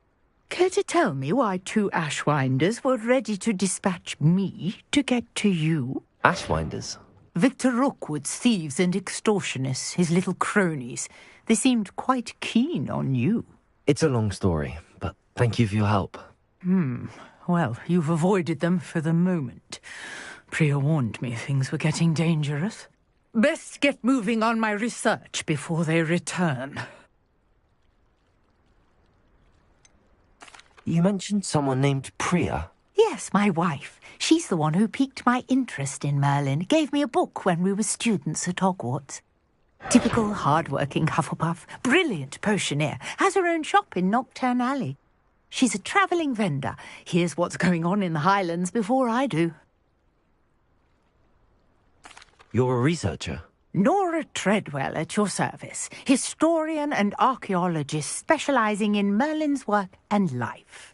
Care to tell me why 2 Ashwinders were ready to dispatch me to get to you? Ashwinders? Victor Rookwood's thieves and extortionists, his little cronies. They seemed quite keen on you. It's a long story, but thank you for your help. Well, you've avoided them for the moment. Priya warned me things were getting dangerous. Best get moving on my research before they return. You mentioned someone named Priya. Yes, my wife. She's the one who piqued my interest in Merlin. Gave me a book when we were students at Hogwarts. Typical hard-working Hufflepuff, brilliant potioneer, has her own shop in Knockturn Alley. She's a travelling vendor. Hears what's going on in the Highlands before I do. You're a researcher? Nora Treadwell at your service. Historian and archaeologist specialising in Merlin's work and life.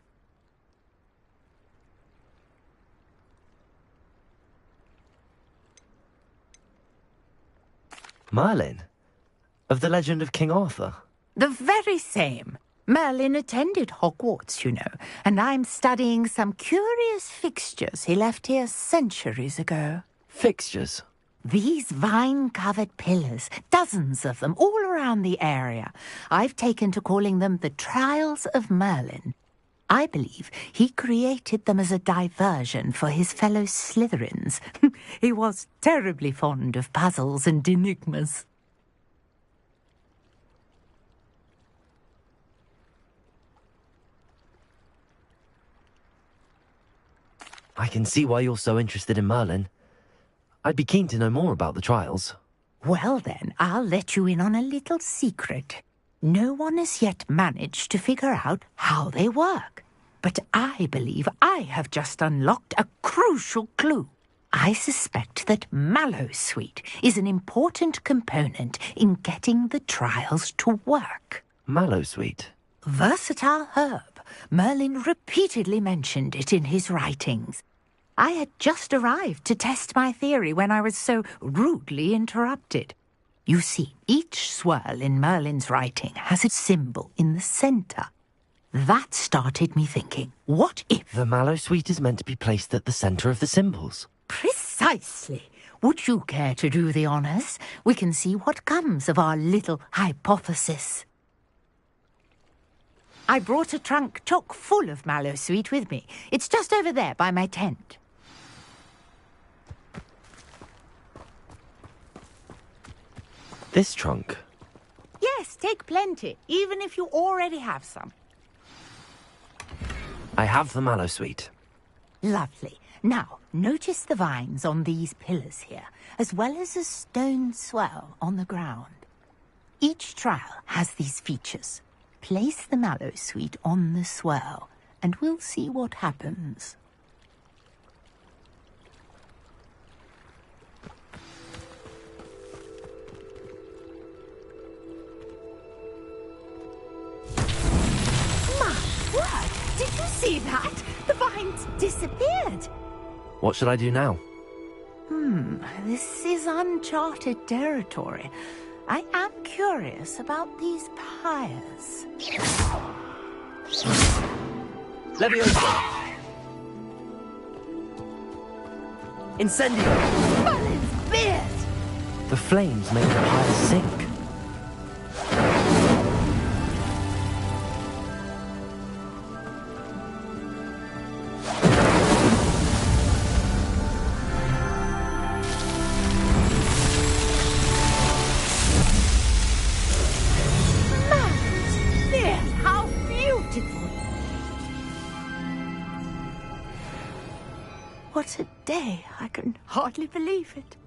Merlin? Of the legend of King Arthur? The very same. Merlin attended Hogwarts, you know, and I'm studying some curious fixtures he left here centuries ago. Fixtures? These vine-covered pillars, dozens of them, all around the area. I've taken to calling them the Trials of Merlin. I believe he created them as a diversion for his fellow Slytherins. He was terribly fond of puzzles and enigmas. I can see why you're so interested in Merlin. I'd be keen to know more about the trials. Well then, I'll let you in on a little secret. No one has yet managed to figure out how they work. But I believe I have just unlocked a crucial clue. I suspect that Mallowsweet is an important component in getting the trials to work. Mallowsweet? Versatile herb. Merlin repeatedly mentioned it in his writings. I had just arrived to test my theory when I was so rudely interrupted. You see, each swirl in Merlin's writing has a symbol in the centre. That started me thinking, what if... The Mallowsweet is meant to be placed at the centre of the symbols. Precisely. Would you care to do the honours? We can see what comes of our little hypothesis. I brought a trunk chock full of Mallowsweet with me. It's just over there by my tent. This trunk? Yes, take plenty, even if you already have some. I have the Mallowsweet. Lovely. Now, notice the vines on these pillars here, as well as a stone swell on the ground. Each trial has these features. Place the Mallowsweet on the swell, and we'll see what happens. My word! Did you see that? The vines disappeared. What should I do now? This is uncharted territory. I am curious about these pyres. Leviosa! Incendio! Merlin's beard! The flames make the pyre sink. What a day! I can hardly believe it.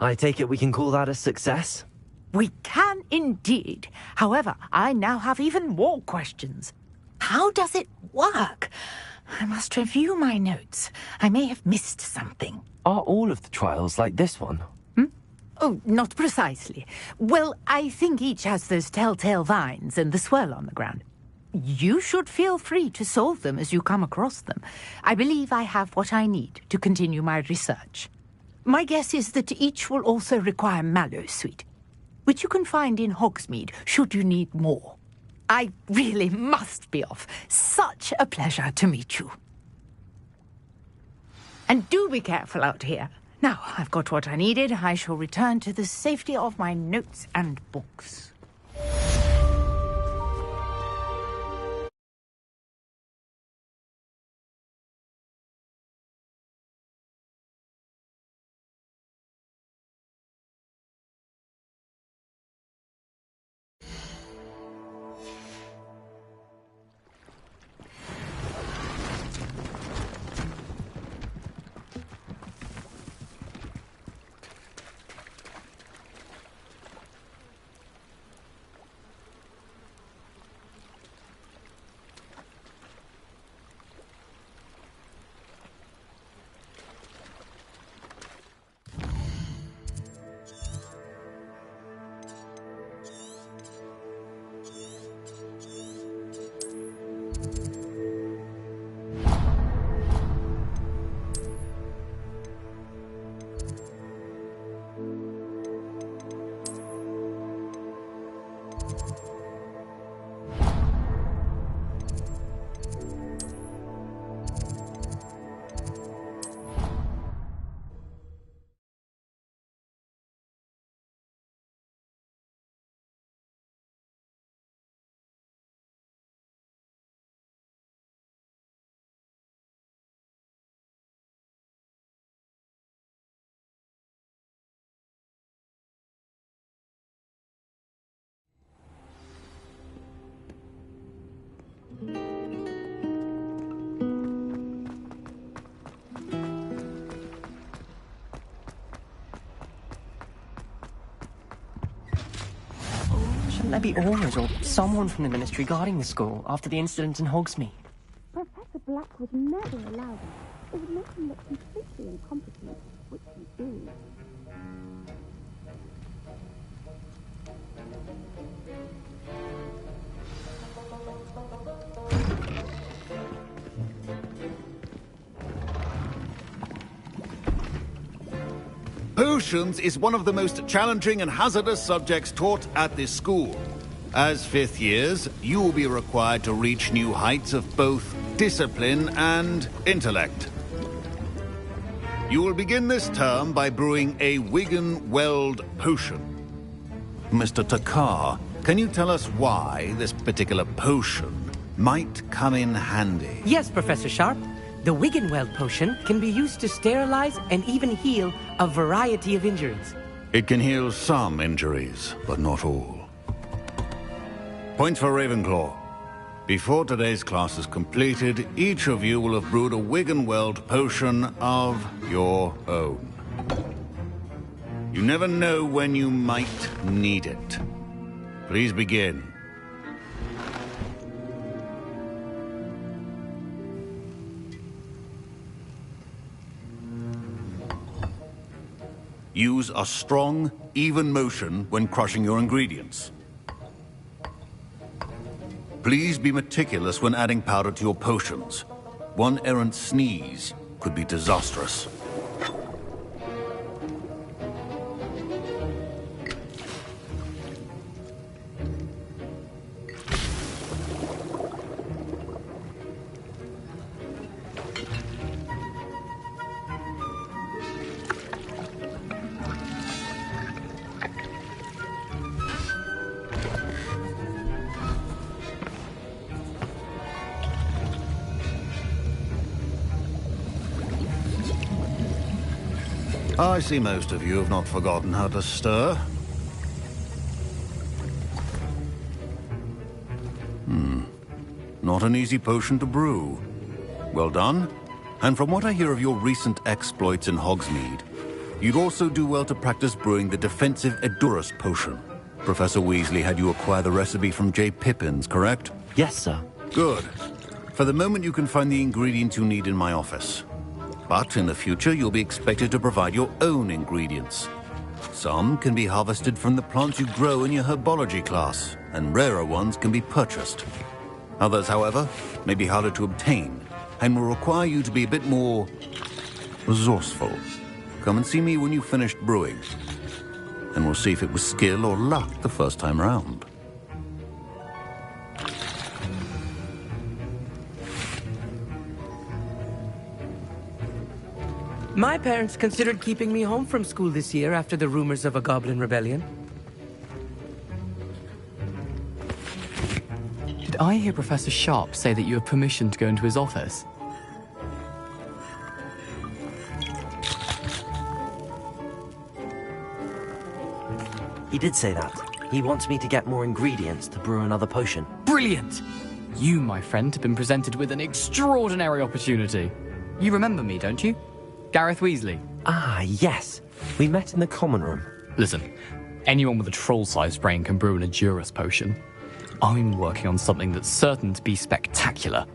I take it we can call that a success? We can indeed. However, I now have even more questions. How does it work? I must review my notes. I may have missed something. Are all of the trials like this one? Oh, not precisely. Well, I think each has those telltale vines and the swirl on the ground. You should feel free to solve them as you come across them. I believe I have what I need to continue my research. My guess is that each will also require mallow sweet, which you can find in Hogsmeade should you need more. I really must be off. Such a pleasure to meet you. And do be careful out here. Now, I've got what I needed. I shall return to the safety of my notes and books. Shouldn't there be Aurors or someone from the Ministry guarding the school after the incident in Hogsmeade? Professor Black would never allow that. It would make him look completely incompetent, which he is. Potions is one of the most challenging and hazardous subjects taught at this school. As fifth years, you will be required to reach new heights of both discipline and intellect. You will begin this term by brewing a Wiggenweld potion. Mr. Takar, can you tell us why this particular potion might come in handy? Yes, Professor Sharp. The Wiggenweld potion can be used to sterilize and even heal a variety of injuries. It can heal some injuries, but not all. Points for Ravenclaw. Before today's class is completed, each of you will have brewed a Wiggenweld potion of your own. You never know when you might need it. Please begin. Use a strong, even motion when crushing your ingredients. Please be meticulous when adding powder to your potions. One errant sneeze could be disastrous. I see most of you have not forgotten how to stir. Not an easy potion to brew. Well done. And from what I hear of your recent exploits in Hogsmeade, You'd also do well to practice brewing the defensive Edurus potion. Professor Weasley had you acquire the recipe from J. Pippin's, correct? Yes, sir. Good. For the moment, you can find the ingredients you need in my office. But in the future, you'll be expected to provide your own ingredients. Some can be harvested from the plants you grow in your herbology class, and rarer ones can be purchased. Others, however, may be harder to obtain, and will require you to be a bit more resourceful. Come and see me when you've finished brewing, and we'll see if it was skill or luck the first time round. My parents considered keeping me home from school this year after the rumors of a goblin rebellion. Did I hear Professor Sharp say that you have permission to go into his office? He did say that. He wants me to get more ingredients to brew another potion. Brilliant! You, my friend, have been presented with an extraordinary opportunity. You remember me, don't you? Gareth Weasley. Ah, yes. We met in the common room. Listen, anyone with a troll-sized brain can brew an Edurus potion. I'm working on something that's certain to be spectacular.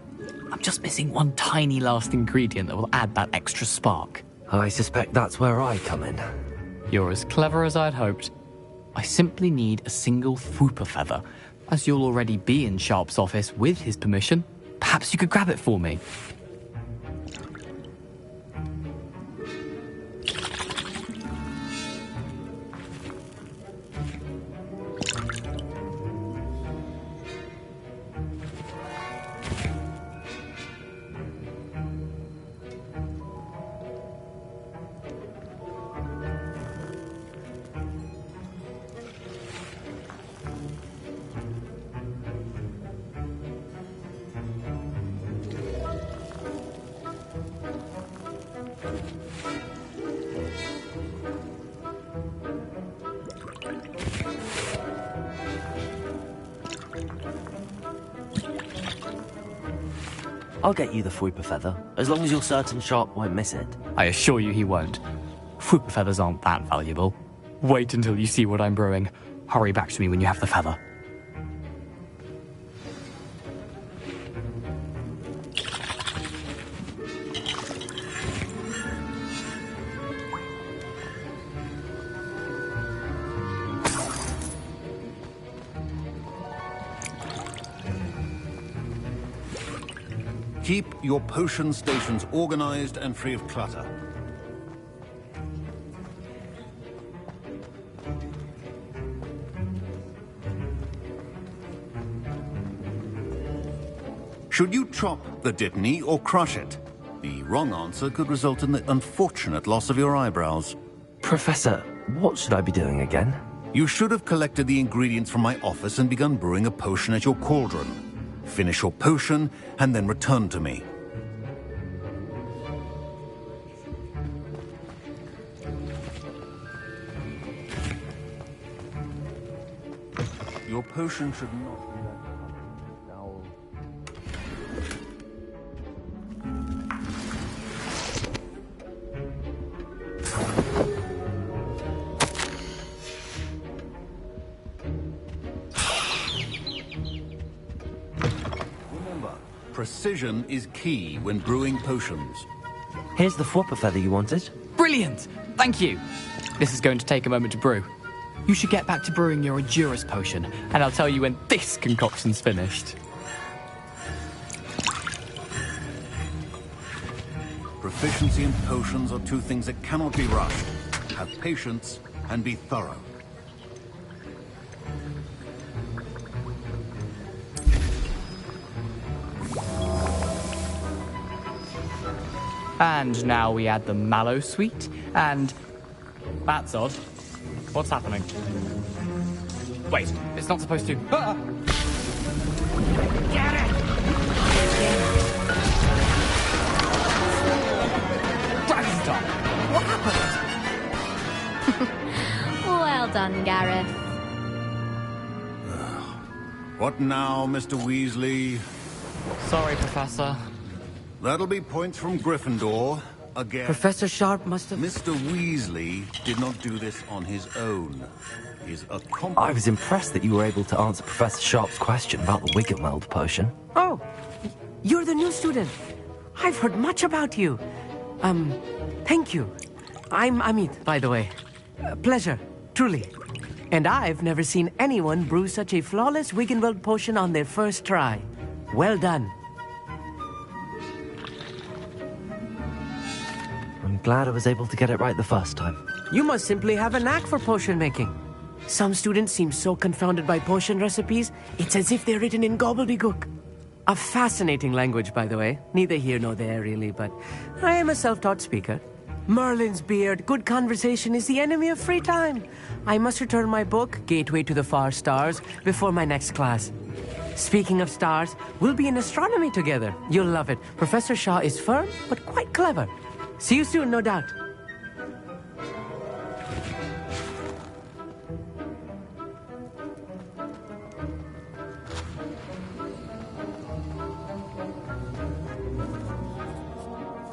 I'm just missing one tiny last ingredient that will add that extra spark. I suspect that's where I come in. You're as clever as I'd hoped. I simply need a single Fwooper feather. As you'll already be in Sharp's office with his permission, perhaps you could grab it for me. I'll get you the Fwooper feather, as long as you're certain Sharp won't miss it. I assure you he won't. Fwooper feathers aren't that valuable. Wait until you see what I'm brewing. Hurry back to me when you have the feather. Keep your potion stations organized and free of clutter. Should you chop the Dittany or crush it? The wrong answer could result in the unfortunate loss of your eyebrows. Professor, what should I be doing again? You should have collected the ingredients from my office and begun brewing a potion at your cauldron. Finish your potion, and then return to me. Your potion should not be that foul. Precision is key when brewing potions. Here's the Fwooper feather you wanted. Brilliant! Thank you! This is going to take a moment to brew. You should get back to brewing your Edurus potion, and I'll tell you when this concoction's finished. Proficiency in potions are two things that cannot be rushed. Have patience and be thorough. And now we add the mallow sweet, and... That's odd. What's happening? Wait, it's not supposed to... Ah! Get it! Dragon's What happened? Well done, Gareth. What now, Mr. Weasley? Sorry, Professor. That'll be points from Gryffindor. again. Professor Sharp must have... Mr. Weasley did not do this on his own. I was impressed that you were able to answer Professor Sharp's question about the Wiggenweld potion. Oh, you're the new student. I've heard much about you. Thank you. I'm Amit, by the way. Pleasure, truly. And I've never seen anyone brew such a flawless Wiggenweld potion on their first try. Well done. I'm glad I was able to get it right the first time. You must simply have a knack for potion making. Some students seem so confounded by potion recipes, it's as if they're written in gobbledygook. A fascinating language, by the way. Neither here nor there, really, but I am a self-taught speaker. Merlin's beard, good conversation is the enemy of free time. I must return my book, Gateway to the Far Stars, before my next class. Speaking of stars, we'll be in astronomy together. You'll love it. Professor Shaw is firm, but quite clever. See you soon, no doubt.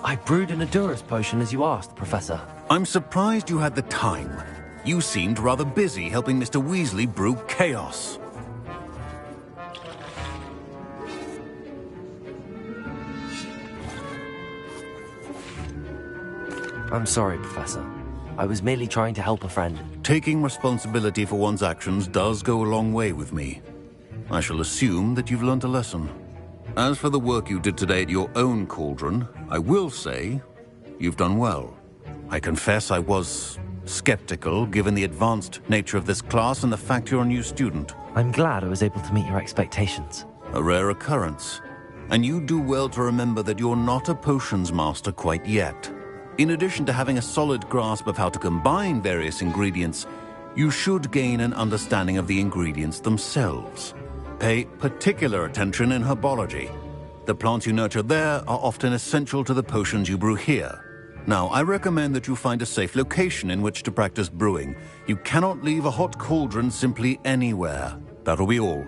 I brewed an Adurus potion as you asked, Professor. I'm surprised you had the time. You seemed rather busy helping Mr. Weasley brew chaos. I'm sorry, Professor. I was merely trying to help a friend. Taking responsibility for one's actions does go a long way with me. I shall assume that you've learnt a lesson. As for the work you did today at your own cauldron, I will say you've done well. I confess I was skeptical, given the advanced nature of this class and the fact you're a new student. I'm glad I was able to meet your expectations. A rare occurrence. And you do well to remember that you're not a potions master quite yet. In addition to having a solid grasp of how to combine various ingredients, you should gain an understanding of the ingredients themselves. Pay particular attention in herbology. The plants you nurture there are often essential to the potions you brew here. Now, I recommend that you find a safe location in which to practice brewing. You cannot leave a hot cauldron simply anywhere. That'll be all.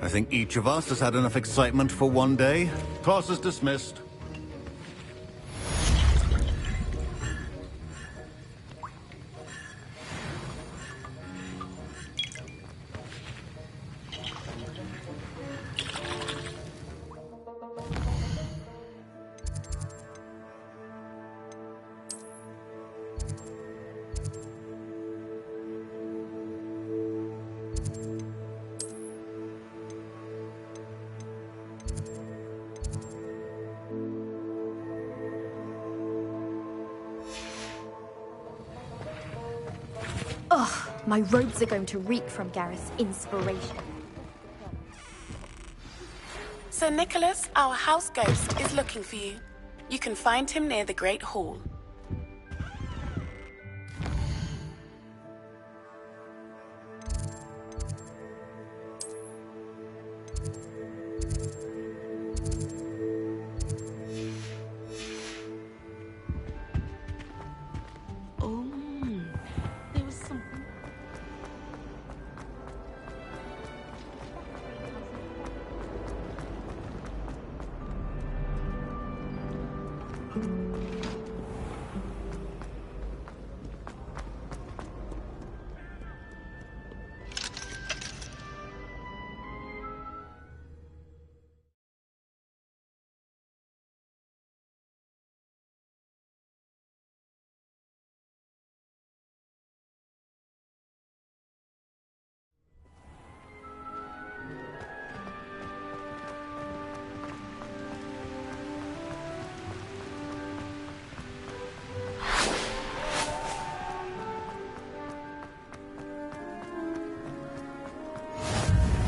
I think each of us has had enough excitement for one day. Class is dismissed. Ugh, my robes are going to reek from Gareth's inspiration. Sir Nicholas, our house ghost, is looking for you. You can find him near the Great Hall.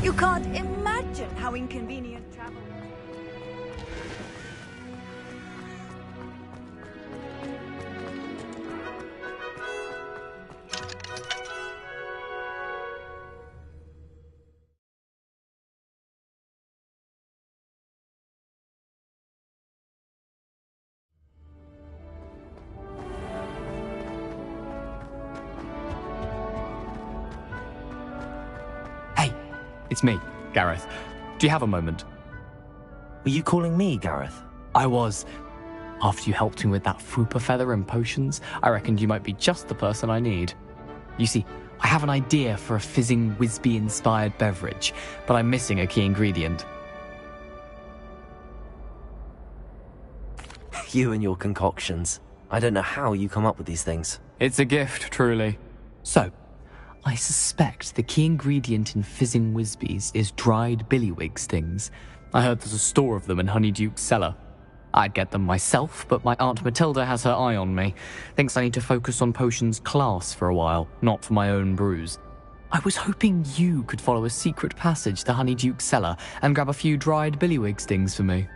You can't imagine how inconvenient travel is. It's me, Gareth. Do you have a moment? Were you calling me, Gareth? I was. After you helped me with that fupa feather and potions, I reckoned you might be just the person I need. You see, I have an idea for a fizzing Whizbee-inspired beverage, but I'm missing a key ingredient. You and your concoctions. I don't know how you come up with these things. It's a gift, truly. So, I suspect the key ingredient in fizzing Whizbees is dried billywig stings. I heard there's a store of them in Honeyduke's cellar. I'd get them myself, but my Aunt Matilda has her eye on me. Thinks I need to focus on potions class for a while, not for my own brews. I was hoping you could follow a secret passage to Honeyduke's cellar and grab a few dried billywig stings for me.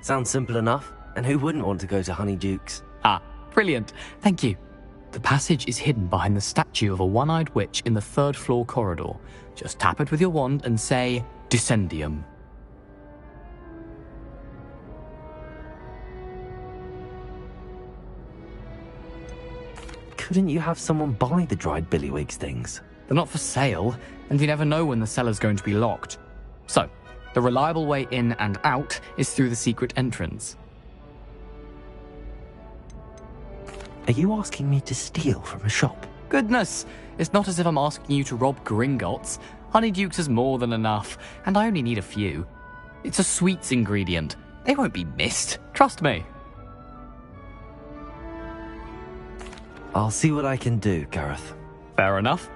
Sounds simple enough. And who wouldn't want to go to Honeyduke's? Ah, brilliant. Thank you. The passage is hidden behind the statue of a one-eyed witch in the third-floor corridor. Just tap it with your wand and say, Descendium. Couldn't you have someone buy the dried billywig stings? They're not for sale, and you never know when the cellar's going to be locked. So, the reliable way in and out is through the secret entrance. Are you asking me to steal from a shop? Goodness, it's not as if I'm asking you to rob Gringotts. Honeyduke's has more than enough, and I only need a few. It's a sweets ingredient. They won't be missed, trust me. I'll see what I can do, Gareth. Fair enough.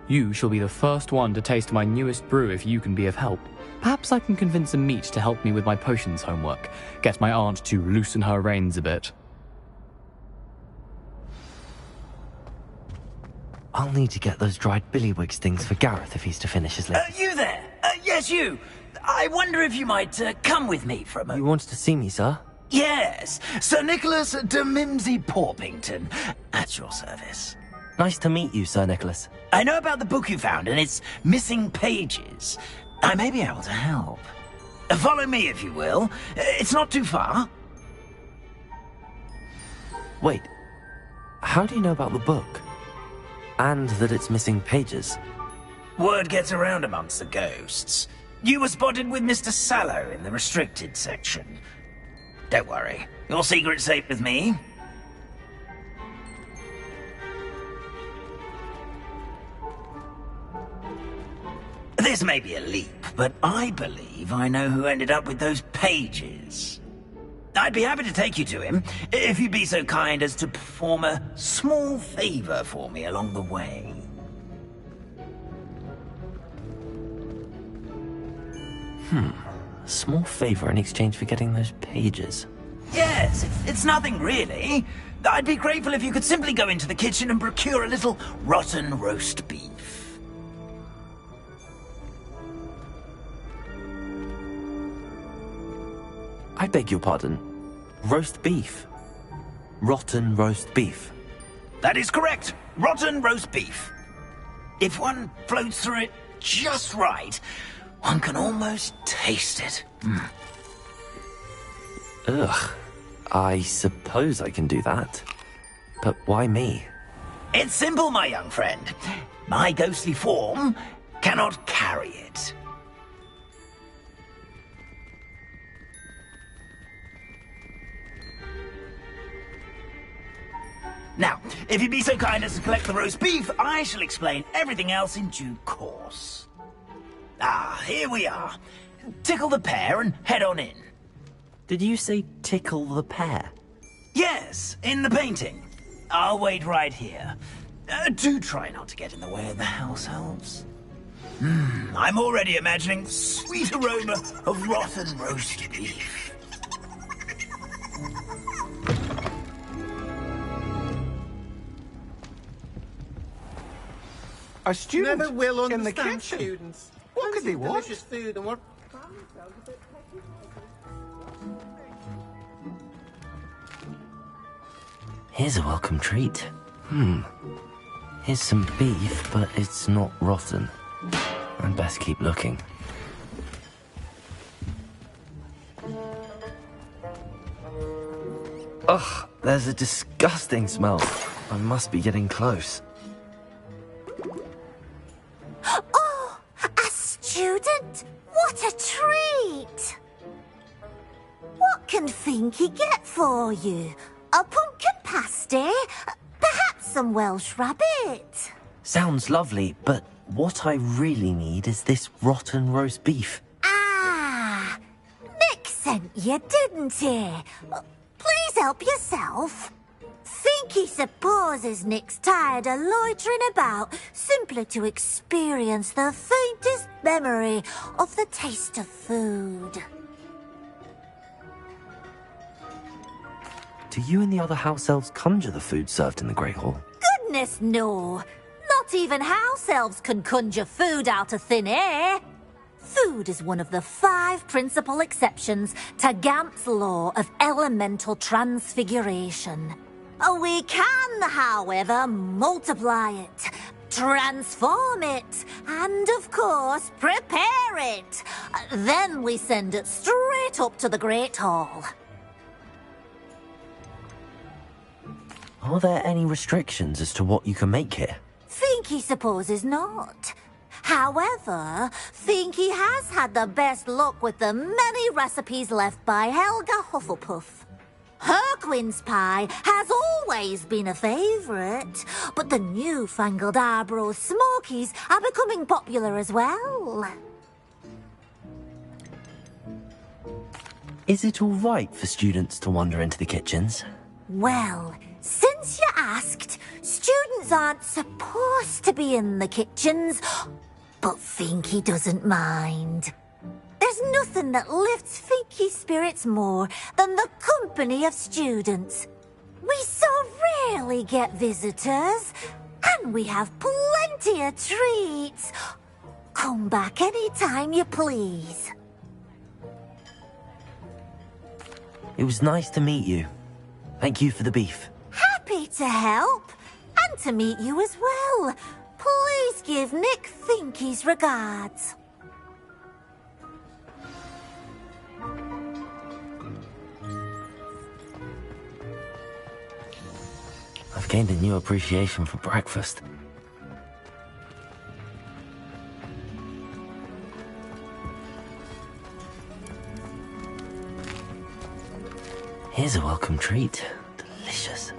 You shall be the first one to taste my newest brew if you can be of help. Perhaps I can convince a meat to help me with my potions homework. Get my aunt to loosen her reins a bit. I'll need to get those dried billywig stings for Gareth if he's to finish his list. You there? Yes, you. I wonder if you might come with me for a moment. You wanted to see me, sir? Yes, Sir Nicholas de Mimsy Porpington, at your service. Nice to meet you, Sir Nicholas. I know about the book you found and its missing pages. I may be able to help. Follow me, if you will. It's not too far. Wait, how do you know about the book? And that it's missing pages? Word gets around amongst the ghosts. You were spotted with Mr. Sallow in the restricted section. Don't worry, your secret's safe with me. This may be a leap, but I believe I know who ended up with those pages. I'd be happy to take you to him, if you'd be so kind as to perform a small favor for me along the way. A small favor in exchange for getting those pages. Yes, it's nothing really. I'd be grateful if you could simply go into the kitchen and procure a little rotten roast beef. I beg your pardon. Roast beef. Rotten roast beef. That is correct. Rotten roast beef. If one floats through it just right, one can almost taste it. Ugh. I suppose I can do that. But why me? It's simple, my young friend. My ghostly form cannot carry it. Now, if you'd be so kind as to collect the roast beef, I shall explain everything else in due course. Ah, here we are. Tickle the pear and head on in. Did you say tickle the pear? Yes, in the painting. I'll wait right here. Do try not to get in the way of the house elves. I'm already imagining the sweet aroma of rotten roast beef. A student Never will in the understand kitchen. students. What could they want? Delicious food and what? Here's a welcome treat. Here's some beef, but it's not rotten. I'd best keep looking. Ugh, there's a disgusting smell. I must be getting close. Oh, a student? What can Finky get for you? A pumpkin pasty? Perhaps some Welsh rabbit? Sounds lovely, but what I really need is this rotten roast beef. Ah, Nick sent you, didn't he? Please help yourself. Finky supposes Nick's tired of loitering about simply to experience the faintest memory of the taste of food. Do you and the other house elves conjure the food served in the Great Hall? Goodness, no. Not even house elves can conjure food out of thin air. Food is one of the 5 principal exceptions to Gamp's law of elemental transfiguration. We can, however, multiply it, transform it, and, of course, prepare it. Then we send it straight up to the Great Hall. Are there any restrictions as to what you can make here? Finky supposes not. However, Finky has had the best luck with the many recipes left by Helga Hufflepuff. Her quince pie has always been a favourite, but the newfangled Arbroath Smokies are becoming popular as well. Is it all right for students to wander into the kitchens? Well, since you asked, students aren't supposed to be in the kitchens, but Finky doesn't mind. There's nothing that lifts Finky's spirits more than the company of students. We so rarely get visitors, and we have plenty of treats. Come back any time you please. It was nice to meet you. Thank you for the beef. Happy to help, and to meet you as well. Please give Nick Finky's regards. I've gained a new appreciation for breakfast. Here's a welcome treat. Delicious.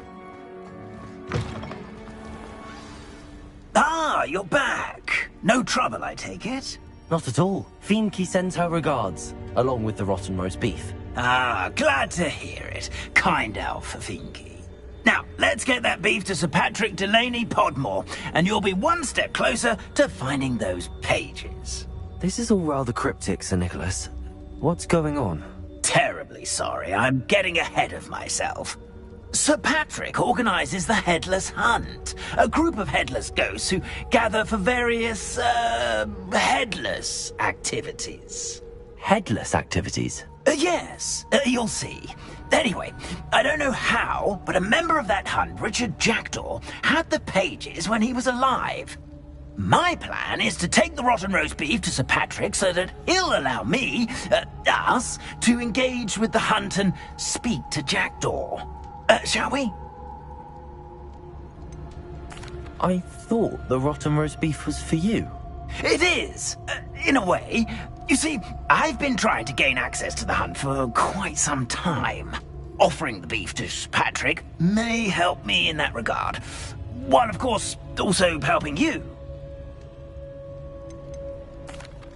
Ah, you're back. No trouble, I take it? Not at all. Finky sends her regards, along with the rotten roast beef. Ah, glad to hear it. Kind elf for Finky. Now, let's get that beef to Sir Patrick Delaney Podmore, and you'll be one step closer to finding those pages. This is all rather cryptic, Sir Nicholas. What's going on? Terribly sorry, I'm getting ahead of myself. Sir Patrick organises the Headless Hunt, a group of headless ghosts who gather for various, headless activities. Headless activities? Yes, you'll see. Anyway, I don't know how, but a member of that hunt, Richard Jackdaw, had the pages when he was alive. My plan is to take the rotten roast beef to Sir Patrick so that he'll allow me, us, to engage with the hunt and speak to Jackdaw. Shall we? I thought the rotten roast beef was for you. It is, in a way. You see, I've been trying to gain access to the hunt for quite some time. Offering the beef to Sir Patrick may help me in that regard, while of course also helping you.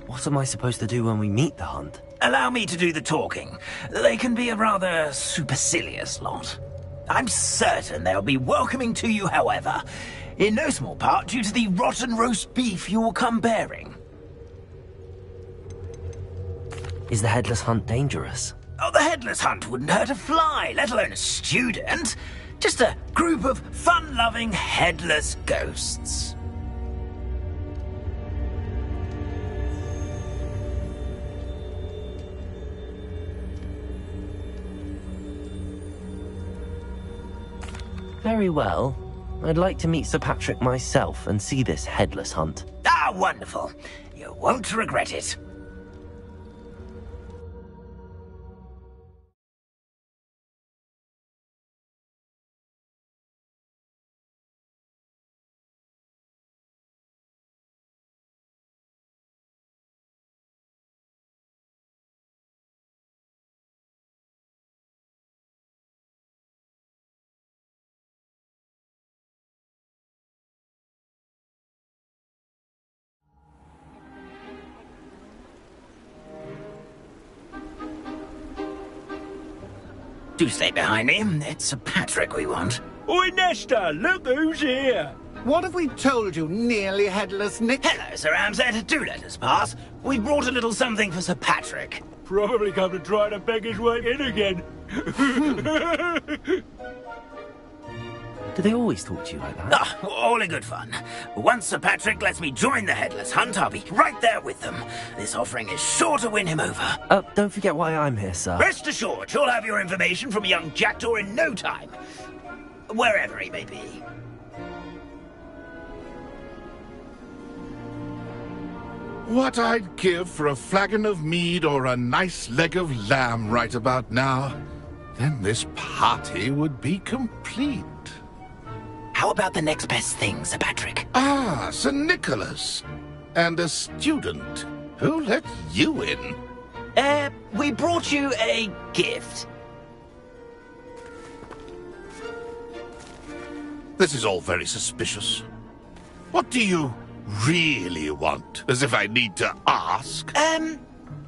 What am I supposed to do when we meet the hunt? Allow me to do the talking. They can be a rather supercilious lot. I'm certain they'll be welcoming to you, however, in no small part due to the rotten roast beef you'll come bearing. Is the Headless Hunt dangerous? Oh, the Headless Hunt wouldn't hurt a fly, let alone a student. Just a group of fun-loving headless ghosts. Very well. I'd like to meet Sir Patrick myself and see this Headless Hunt. Ah, wonderful. You won't regret it. Do stay behind me. It's Sir Patrick we want. Oi, Nesta, look who's here. What have we told you, nearly headless Nick? Hello, Sir Ramsay. Do let us pass. We brought a little something for Sir Patrick. Probably come to try to beg his way in again. Do they always talk to you like that? Ah, all in good fun. Once Sir Patrick lets me join the Headless Hunt, I'll be right there with them. This offering is sure to win him over. Don't forget why I'm here, sir. Rest assured, you'll have your information from a young jackdaw in no time. Wherever he may be. What I'd give for a flagon of mead or a nice leg of lamb right about now. Then this party would be complete. How about the next best thing, Sir Patrick? Ah, Sir Nicholas. And a student. Who let you in? We brought you a gift. This is all very suspicious. What do you really want? As if I need to ask.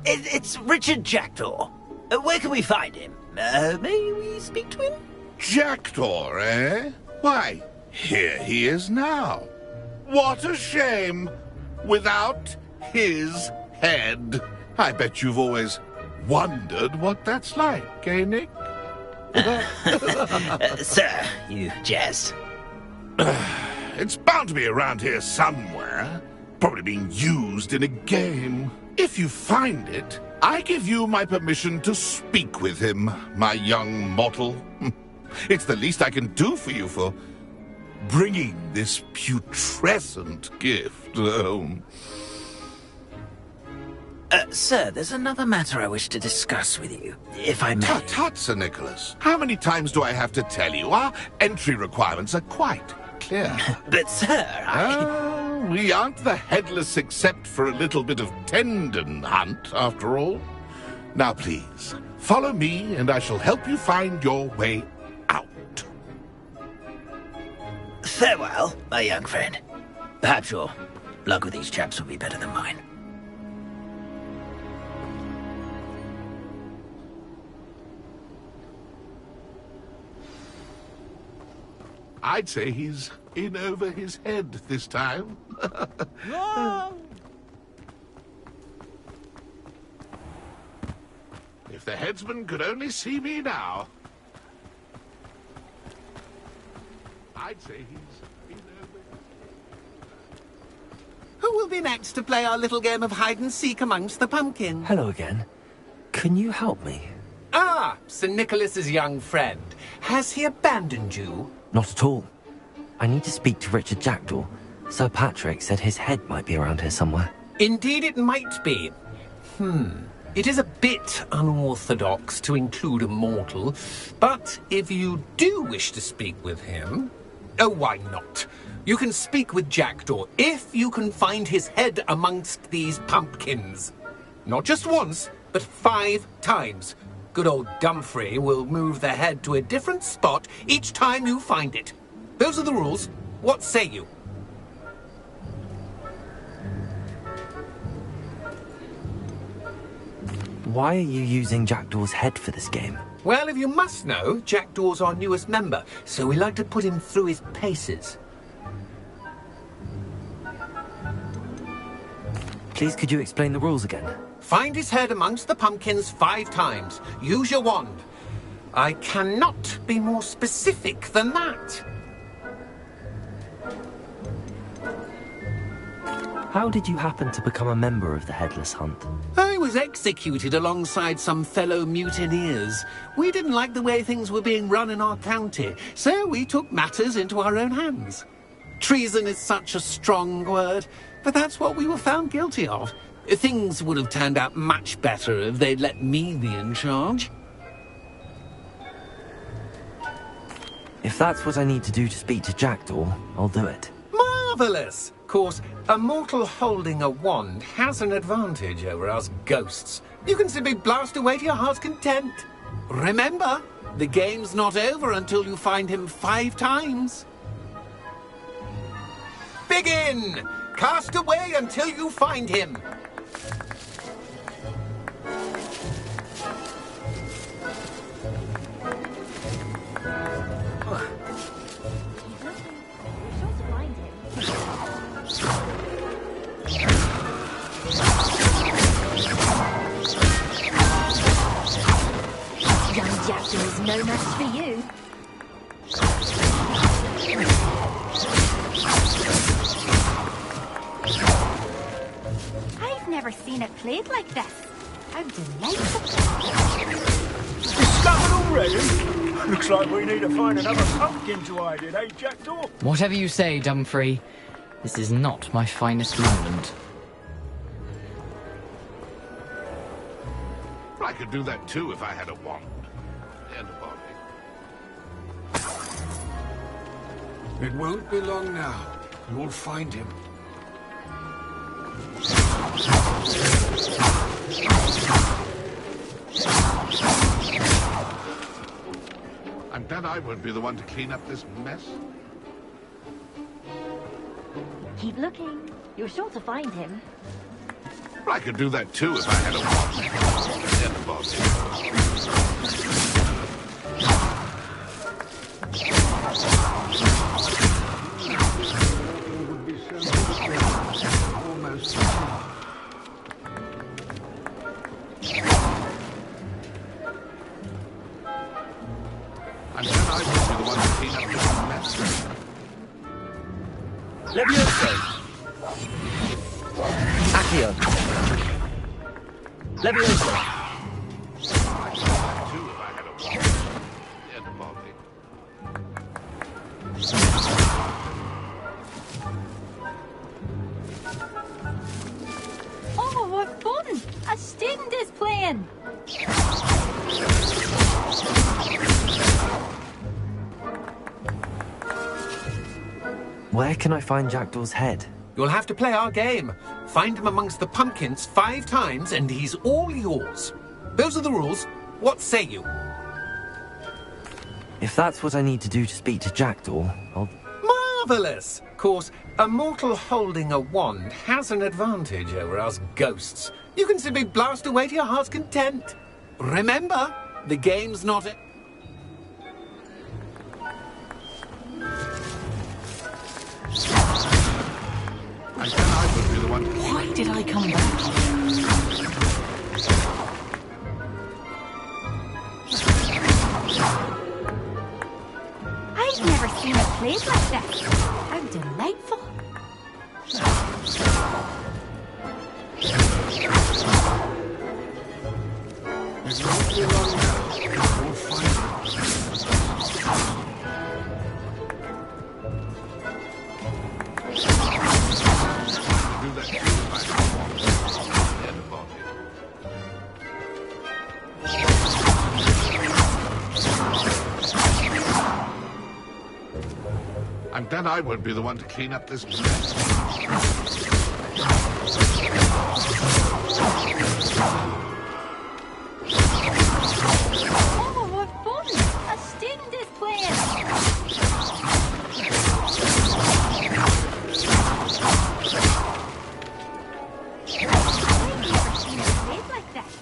It's Richard Jackdaw. Where can we find him? May we speak to him? Jackdaw, eh? Why, here he is now. What a shame. Without his head. I bet you've always wondered what that's like, eh, Nick? Sir, you jest. It's bound to be around here somewhere. Probably being used in a game. If you find it, I give you my permission to speak with him, my young mortal. It's the least I can do for you for bringing this putrescent gift home. Sir, there's another matter I wish to discuss with you, if I may. Tut, tut, Sir Nicholas. How many times do I have to tell you? Our entry requirements are quite clear. But, sir, we aren't the headless except for a little bit of tendon hunt, after all. Now, please, follow me, and I shall help you find your way out. Farewell, my young friend. Perhaps your luck with these chaps will be better than mine. I'd say he's in over his head this time. No! If the headsman could only see me now. I'd say he's in over... Who will be next to play our little game of hide-and-seek amongst the pumpkins? Hello again. Can you help me? Ah, Sir Nicholas's young friend. Has he abandoned you? Not at all. I need to speak to Richard Jackdaw. Sir Patrick said his head might be around here somewhere. Indeed it might be. It is a bit unorthodox to include a mortal, but if you do wish to speak with him... Oh, why not? You can speak with Jackdaw if you can find his head amongst these pumpkins. Not just once, but 5 times. Good old Dumfrey will move the head to a different spot each time you find it. Those are the rules. What say you? Why are you using Jackdaw's head for this game? Well, if you must know, Jackdaw's our newest member, so we like to put him through his paces. Please, could you explain the rules again? Find his head amongst the pumpkins 5 times. Use your wand. I cannot be more specific than that. How did you happen to become a member of the Headless Hunt? I was executed alongside some fellow mutineers. We didn't like the way things were being run in our county, so we took matters into our own hands. Treason is such a strong word, but that's what we were found guilty of. Things would have turned out much better if they'd let me be in charge. If that's what I need to do to speak to Jackdaw, I'll do it. Marvellous! Of course, a mortal holding a wand has an advantage over us ghosts. You can simply blast away to your heart's content. Remember, the game's not over until you find him 5 times. Begin! Cast away until you find him. Potion is no match for you. I've never seen it played like this. How delightful. Discovered already? Looks like we need to find another pumpkin to hide in, eh, Jackdaw? Whatever you say, Dumfrey. This is not my finest moment. I could do that too if I had a wand. And a body. It won't be long now. You'll find him. I'm glad I won't be the one to clean up this mess. Keep looking. You're sure to find him. I could do that too if I had a wand. And a body. Almost. I'm glad I won't be the one to clean up this mess. Levioso. Accio. Levioso. Oh, what fun! A student is playing! Where can I find Jackdaw's head? You'll have to play our game. Find him amongst the pumpkins 5 times and he's all yours. Those are the rules. What say you? If that's what I need to do to speak to Jackdaw, I'll... Marvellous! Of course, a mortal holding a wand has an advantage over us ghosts. You can simply blast away to your heart's content. Remember, the game's not a... And then I would be the one to... Why did I come back? I've never seen it played like this. How delightful. It won't be long now. You'll find him. I'm glad I won't be the one to clean up this mess. Oh, what fun! A student is playing! I've never seen it played like this.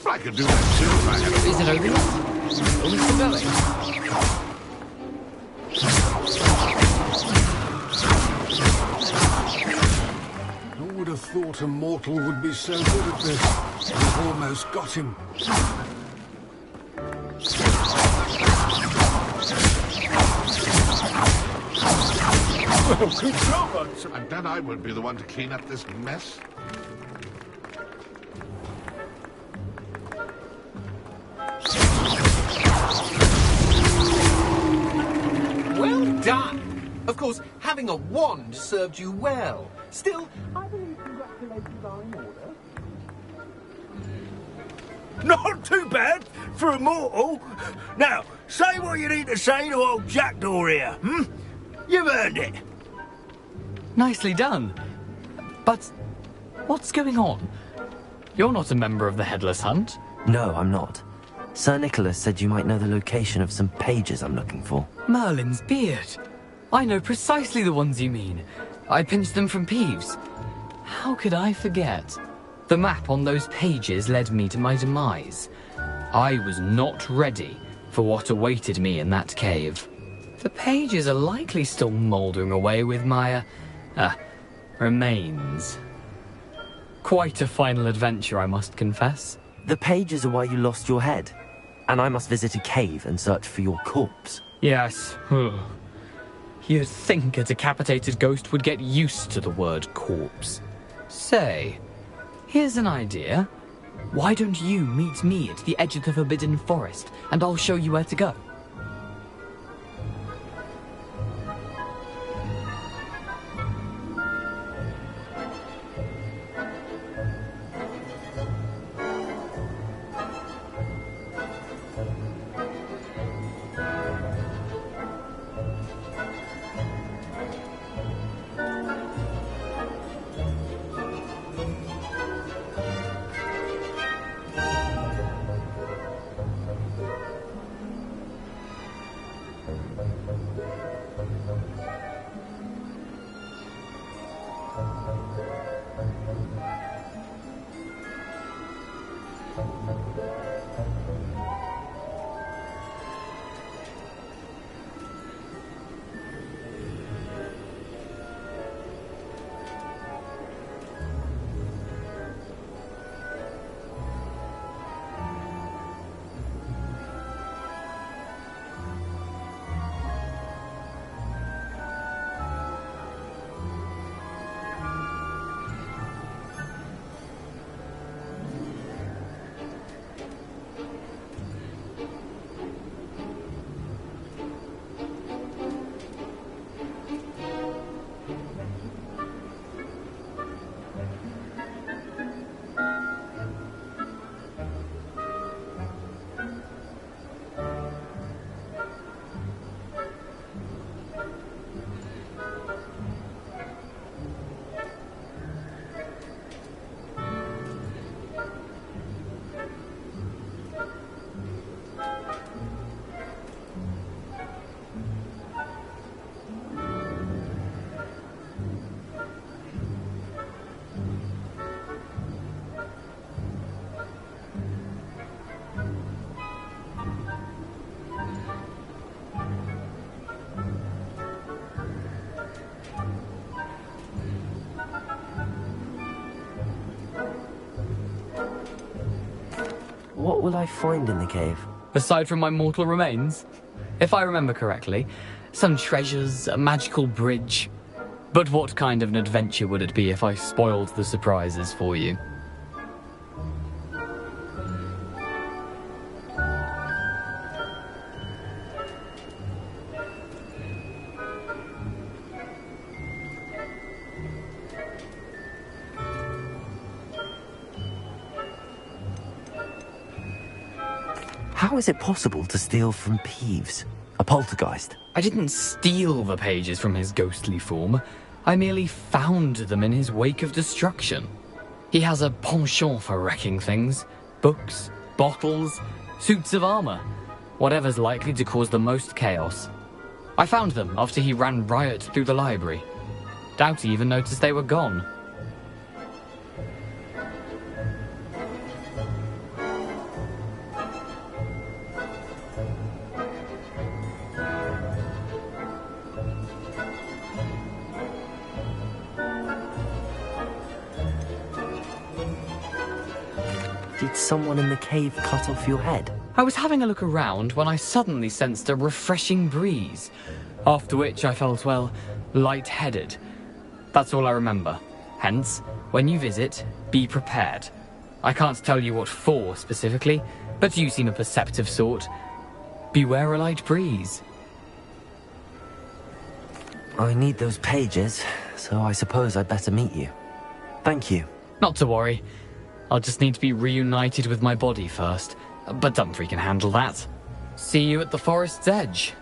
I could do that too if I had a... Is it over yet? Are we still going? Who would have thought a mortal would be so good at this? We've almost got him. Well, good job, Hudson. I'm glad I won't be the one to clean up this mess. Well done! Of course, having a wand served you well. Still, I believe congratulations are in order. Not too bad for a mortal. Now, say what you need to say to old Jackdaw here, hmm? You've earned it. Nicely done. But what's going on? You're not a member of the Headless Hunt. No, I'm not. Sir Nicholas said you might know the location of some pages I'm looking for. Merlin's beard. I know precisely the ones you mean. I pinched them from Peeves. How could I forget? The map on those pages led me to my demise. I was not ready for what awaited me in that cave. The pages are likely still mouldering away with my, remains. Quite a final adventure, I must confess. The pages are why you lost your head, and I must visit a cave and search for your corpse. Yes. You'd think a decapitated ghost would get used to the word corpse. Say, here's an idea. Why don't you meet me at the edge of the Forbidden Forest, and I'll show you where to go? What will I find in the cave? Aside from my mortal remains? If I remember correctly, some treasures, a magical bridge. But what kind of an adventure would it be if I spoiled the surprises for you? How is it possible to steal from Peeves, a poltergeist? I didn't steal the pages from his ghostly form. I merely found them in his wake of destruction. He has a penchant for wrecking things. Books, bottles, suits of armor. Whatever's likely to cause the most chaos. I found them after he ran riot through the library. Doubt he even noticed they were gone. Did someone in the cave cut off your head? I was having a look around when I suddenly sensed a refreshing breeze, after which I felt, well, lightheaded. That's all I remember. Hence, when you visit, be prepared. I can't tell you what for specifically, but you seem a perceptive sort. Beware a light breeze. I need those pages, so I suppose I'd better meet you. Thank you. Not to worry. I'll just need to be reunited with my body first, but Dumfries can handle that. See you at the forest's edge.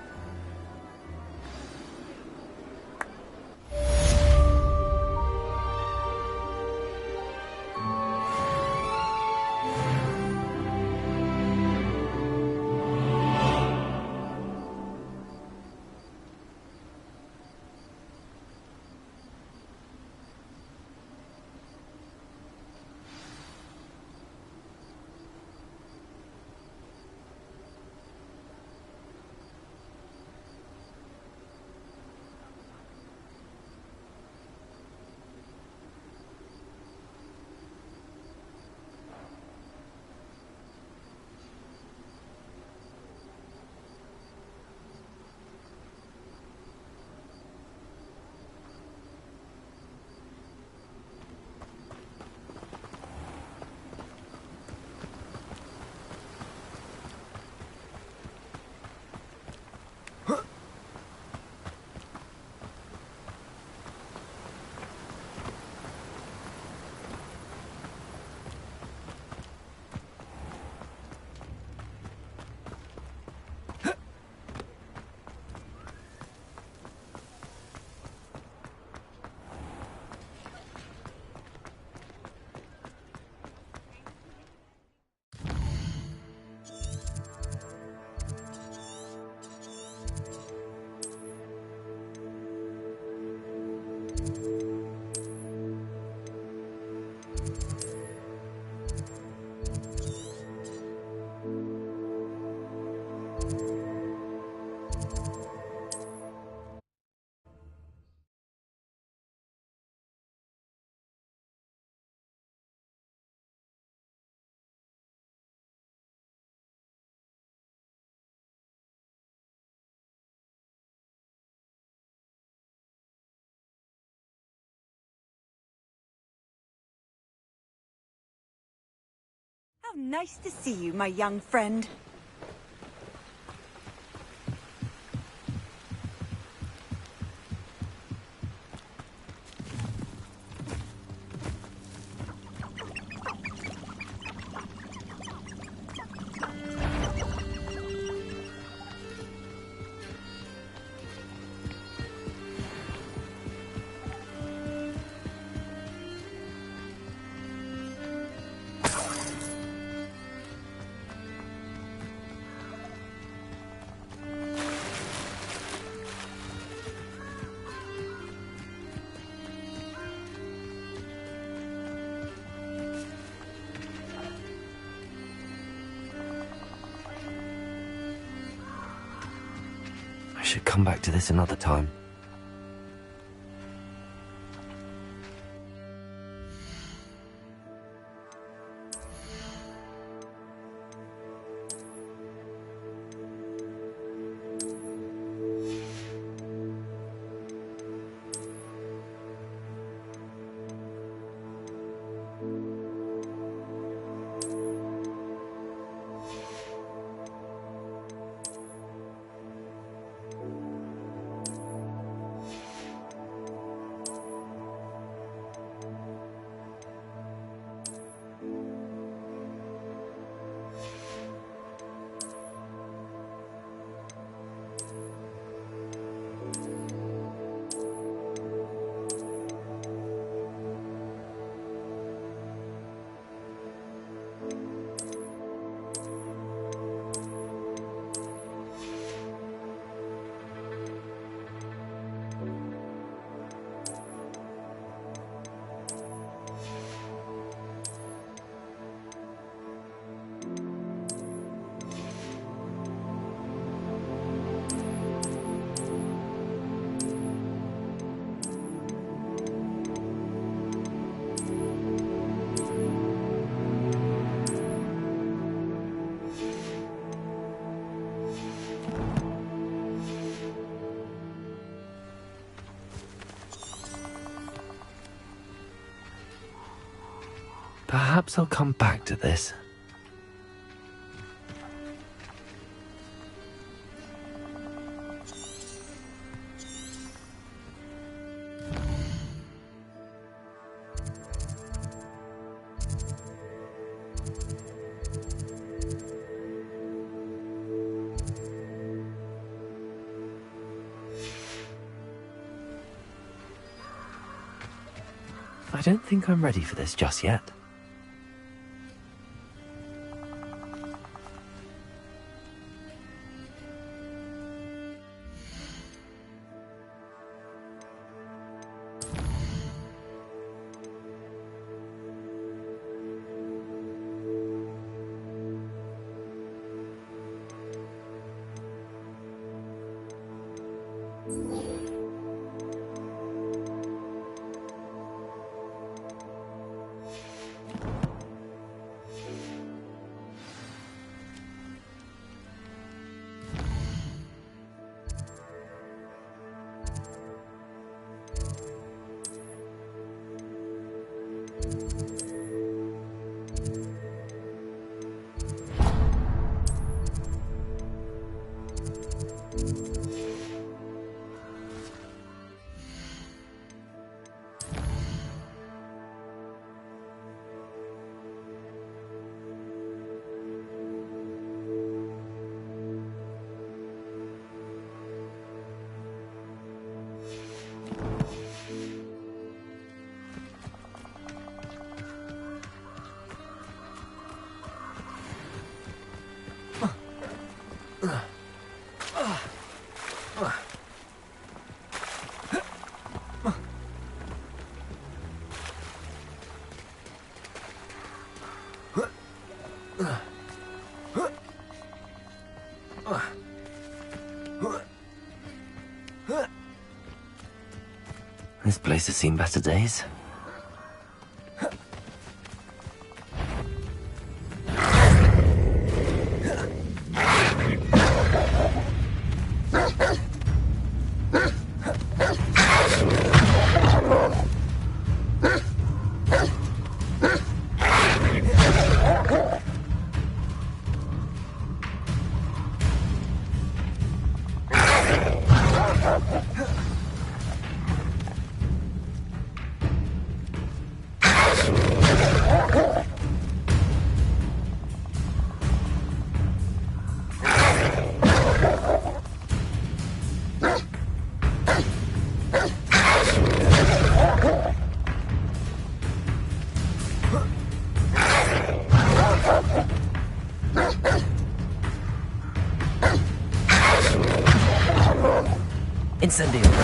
How nice to see you, my young friend. I should come back to this another time. Perhaps I'll come back to this. I don't think I'm ready for this just yet. This place has seen better days. Incendio.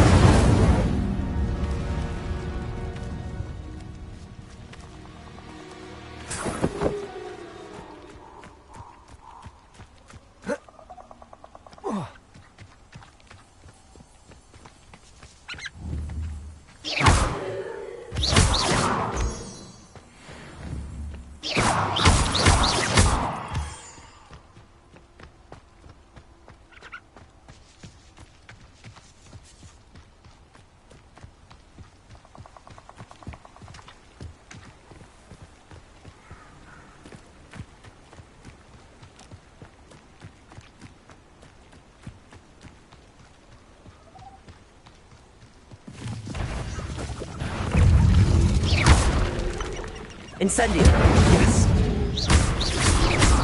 Incendio. Yes.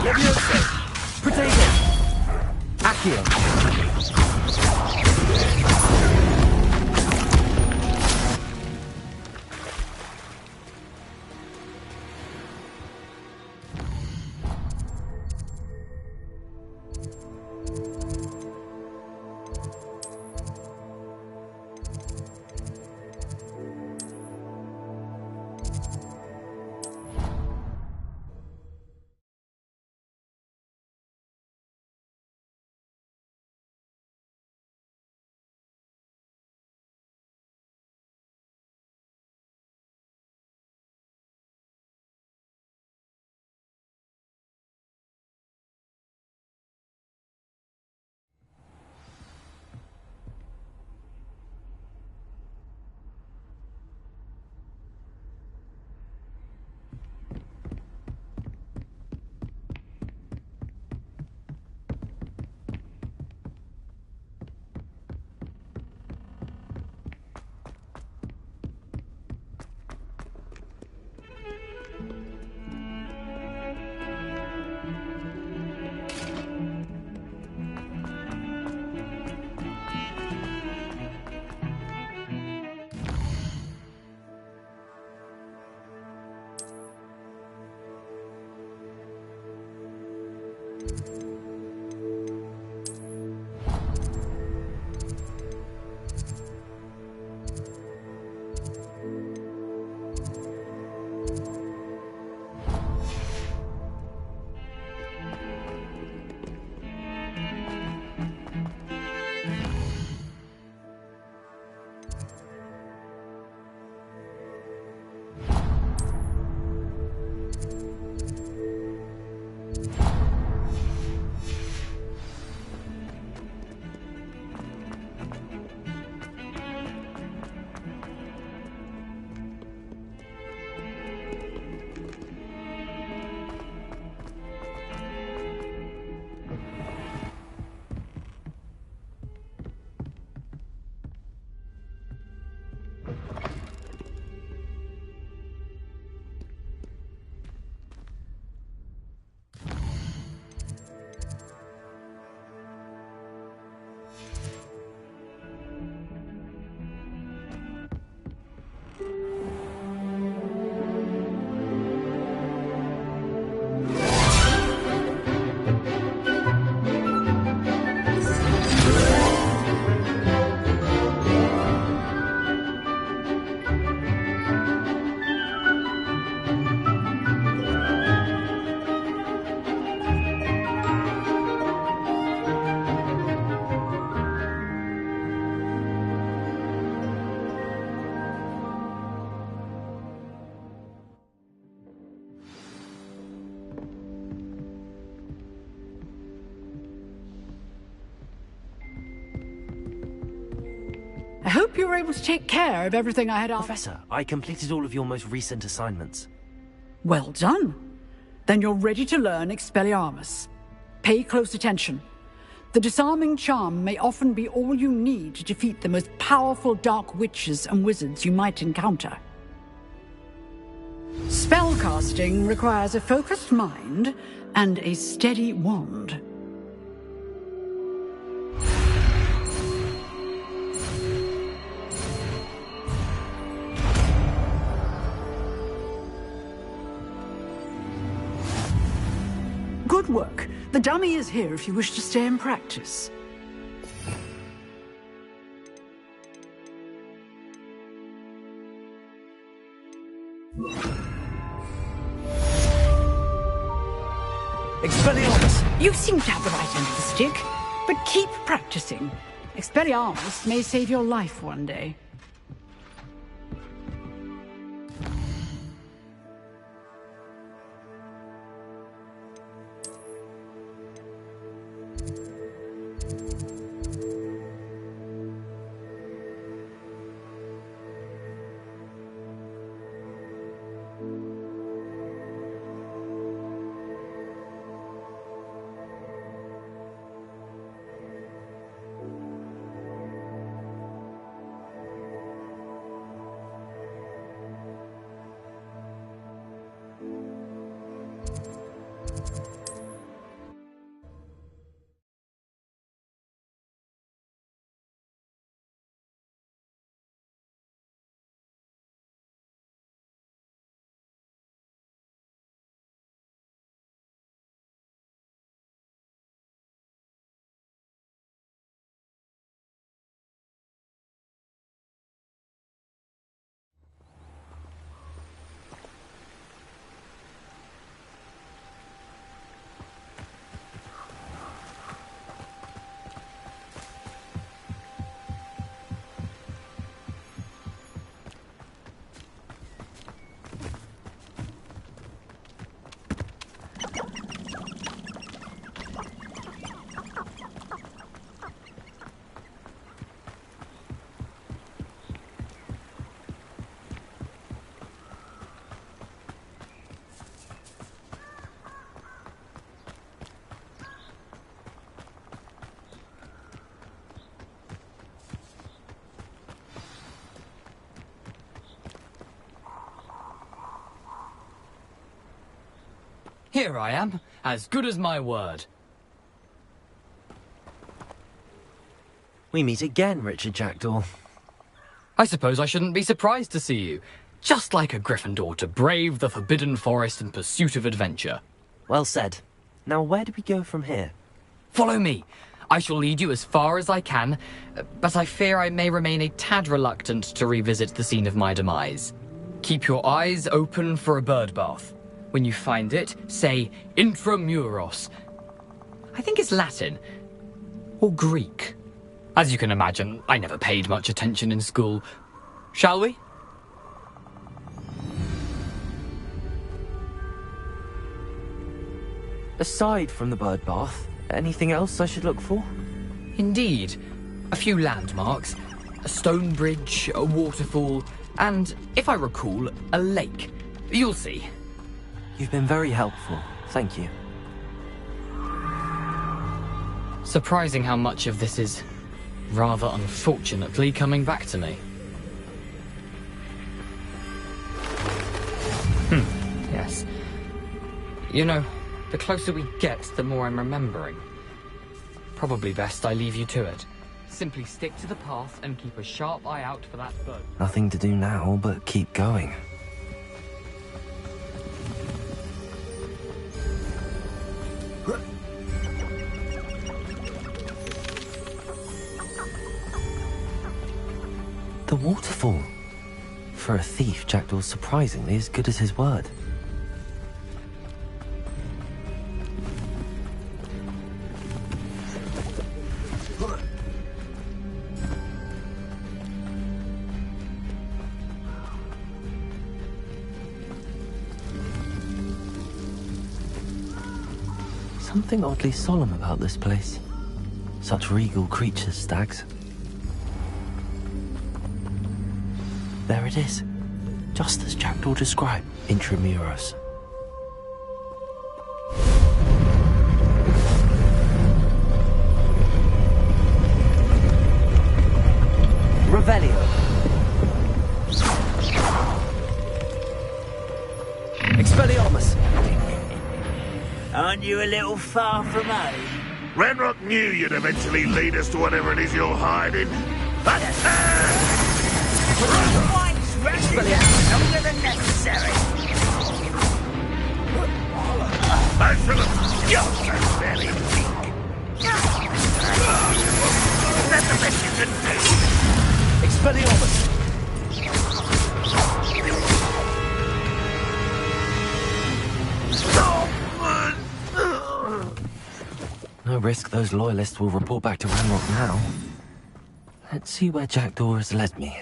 Levioso. Protego. Accio. I hope you were able to take care of everything I had asked. Professor, I completed all of your most recent assignments. Well done. Then you're ready to learn Expelliarmus. Pay close attention. The disarming charm may often be all you need to defeat the most powerful dark witches and wizards you might encounter. Spellcasting requires a focused mind and a steady wand. Good work. The dummy is here if you wish to stay and practice. Expelliarmus! You seem to have the right end of the stick, but keep practicing. Expelliarmus may save your life one day. Here I am, as good as my word. We meet again, Richard Jackdaw. I suppose I shouldn't be surprised to see you. Just like a Gryffindor to brave the Forbidden Forest in pursuit of adventure. Well said. Now where do we go from here? Follow me. I shall lead you as far as I can, but I fear I may remain a tad reluctant to revisit the scene of my demise. Keep your eyes open for a bird bath. When you find it, say intramuros. I think it's Latin. Or Greek. As you can imagine, I never paid much attention in school. Shall we? Aside from the bird bath, anything else I should look for? Indeed. A few landmarks. A stone bridge, a waterfall, and, if I recall, a lake. You'll see. You've been very helpful. Thank you. Surprising how much of this is, rather unfortunately, coming back to me. Yes. You know, the closer we get, the more I'm remembering. Probably best I leave you to it. Simply stick to the path and keep a sharp eye out for that bird. Nothing to do now but keep going. The waterfall. For a thief, Jackdaw's surprisingly as good as his word. Something oddly solemn about this place. Such regal creatures, stags. There it is, just as Jackdaw described, intramuros. you a little far from home? Renrock knew you'd eventually lead us to whatever it is you're hiding. Once resting longer than necessary. Philip, you're so very weak. Is that the best you can do? Expelliarmus! No risk those loyalists will report back to Ranrock now. Let's see where Jackdaw has led me.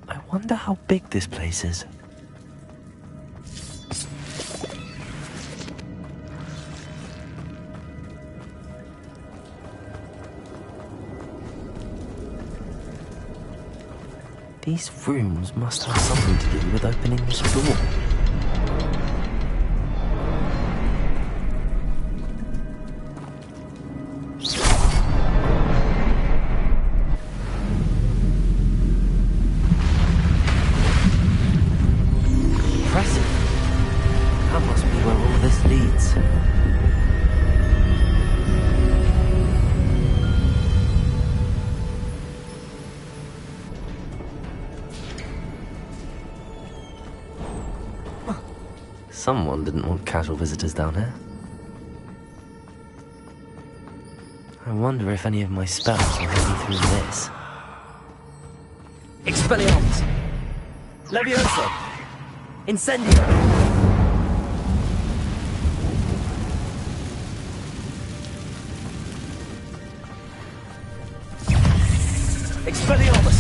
I wonder how big this place is. These rooms must have something to do with opening this door. Impressive. That must be where all this leads. Someone didn't want casual visitors down here. I wonder if any of my spells will get me through this. Expelliarmus! Levioso! Incendio! Expelliarmus!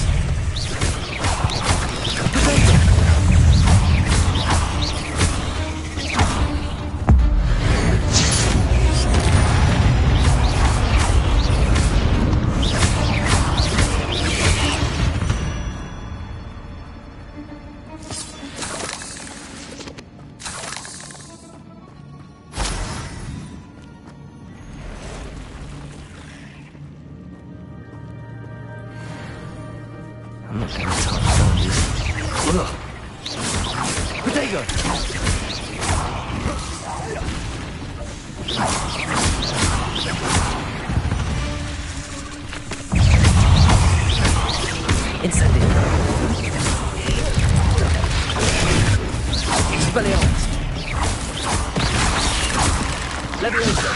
I'm not going to touch those. Protego! Incendio! Expelliarmus! Levioso!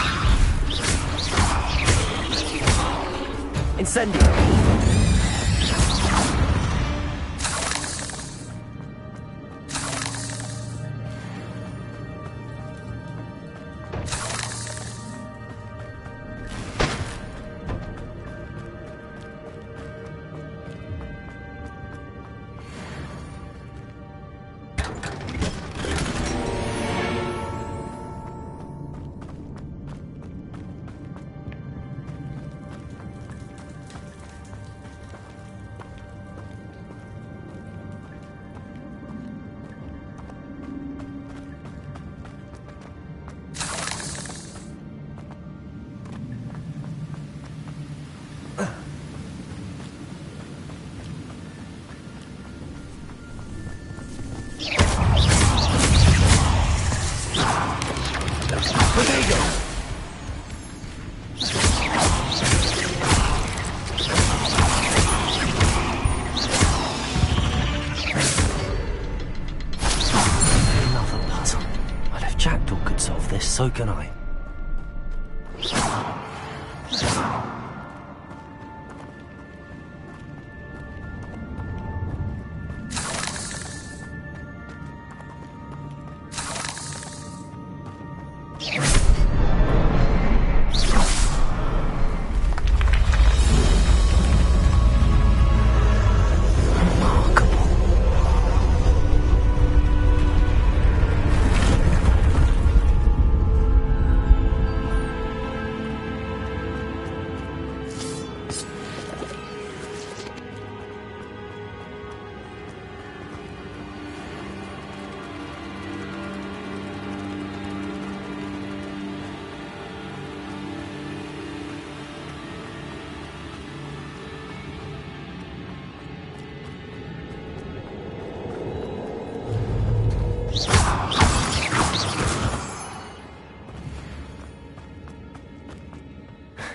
Incendio! So can I.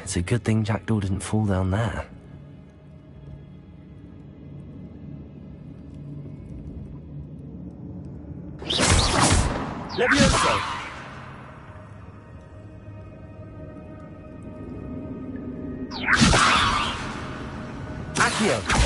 It's a good thing Jackdaw didn't fall down there. Levioso! Accio!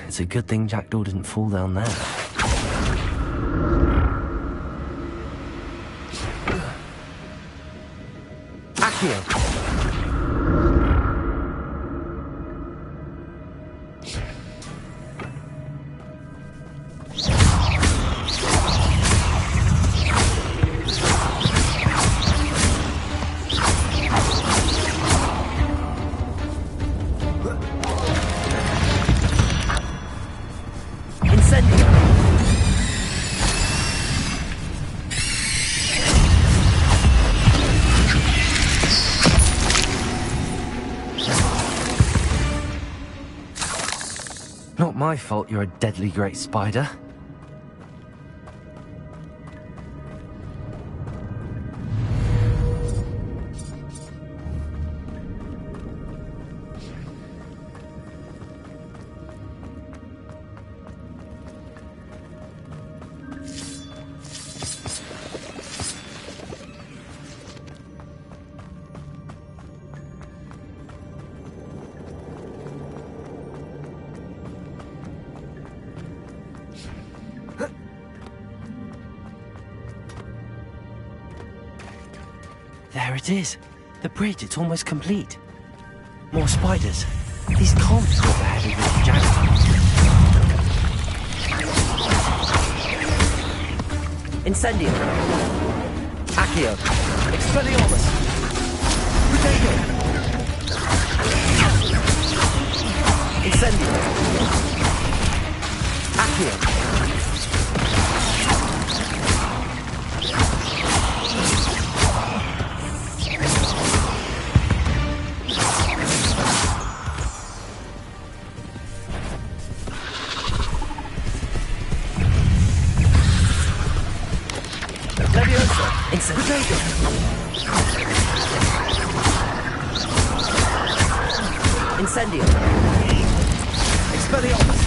It's a good thing Jackdaw didn't fall down there. Accio! Not my fault you're a deadly great spider. There it is. The bridge, it's almost complete. More spiders. These can't be what the heavy with Jackdaw. Incendio. Accio. Expelliarmus. Protego. Incendio. Accio. Incendio. Expelliarmus.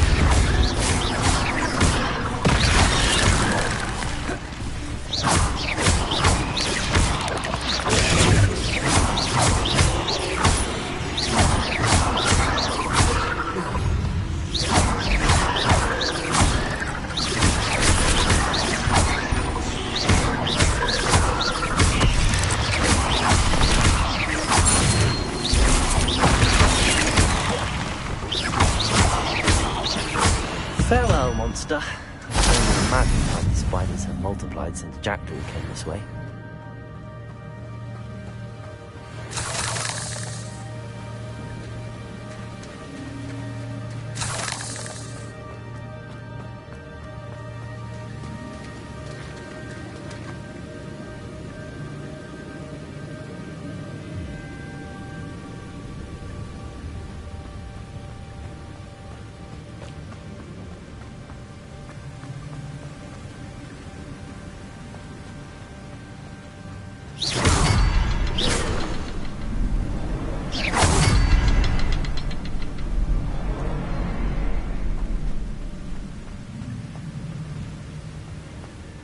Farewell, monster. I can only imagine how these spiders have multiplied since Jackdaw came this way.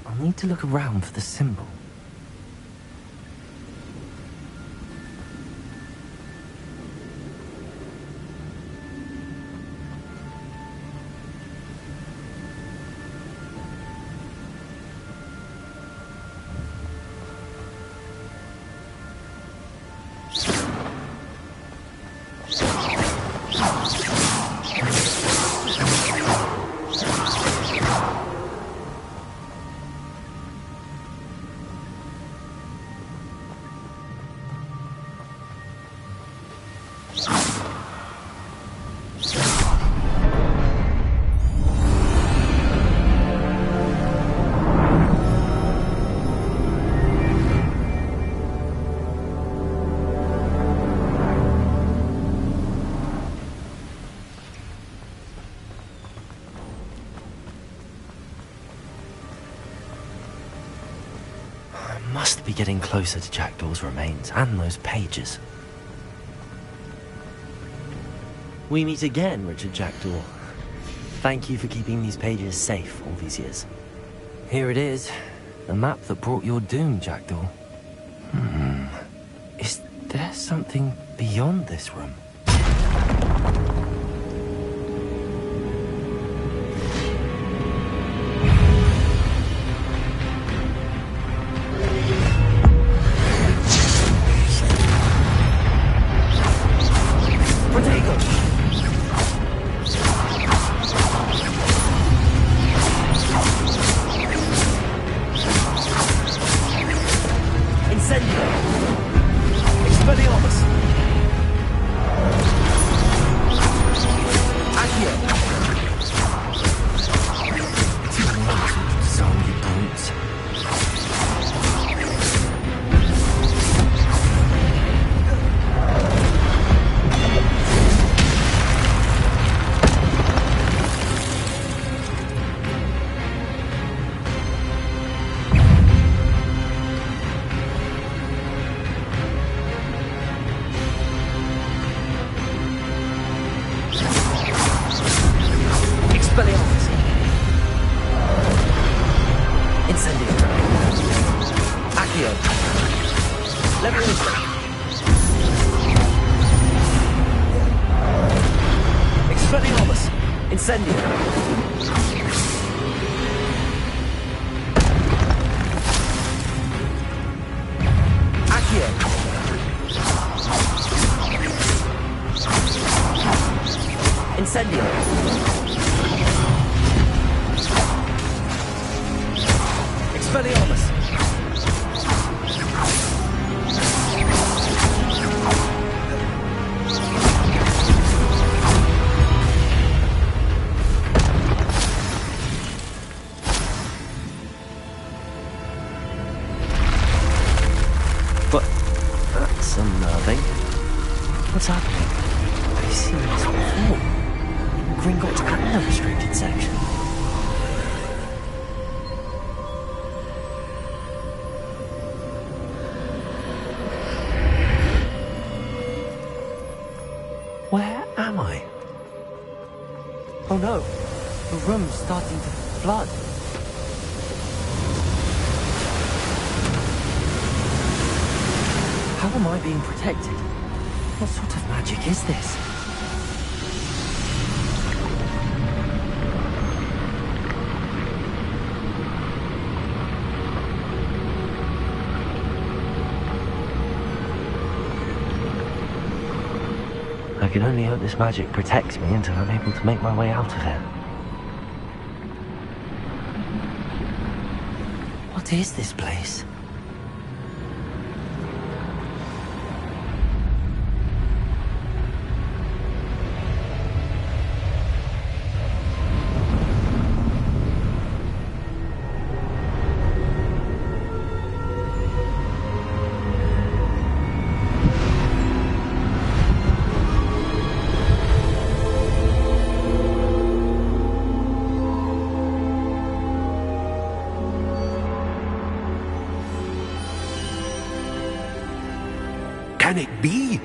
I need to look around for the symbol. must be getting closer to Jackdaw's remains and those pages. We meet again, Richard Jackdaw. Thank you for keeping these pages safe all these years. Here it is, the map that brought your doom, Jackdaw. Is there something beyond this room? What's happening? I've seen this before. In Gringotts and the restricted section. Where am I? Oh no, the room's starting to flood. How am I being protected? What sort of magic is this? I can only hope this magic protects me until I'm able to make my way out of here. What is this place? Can it be?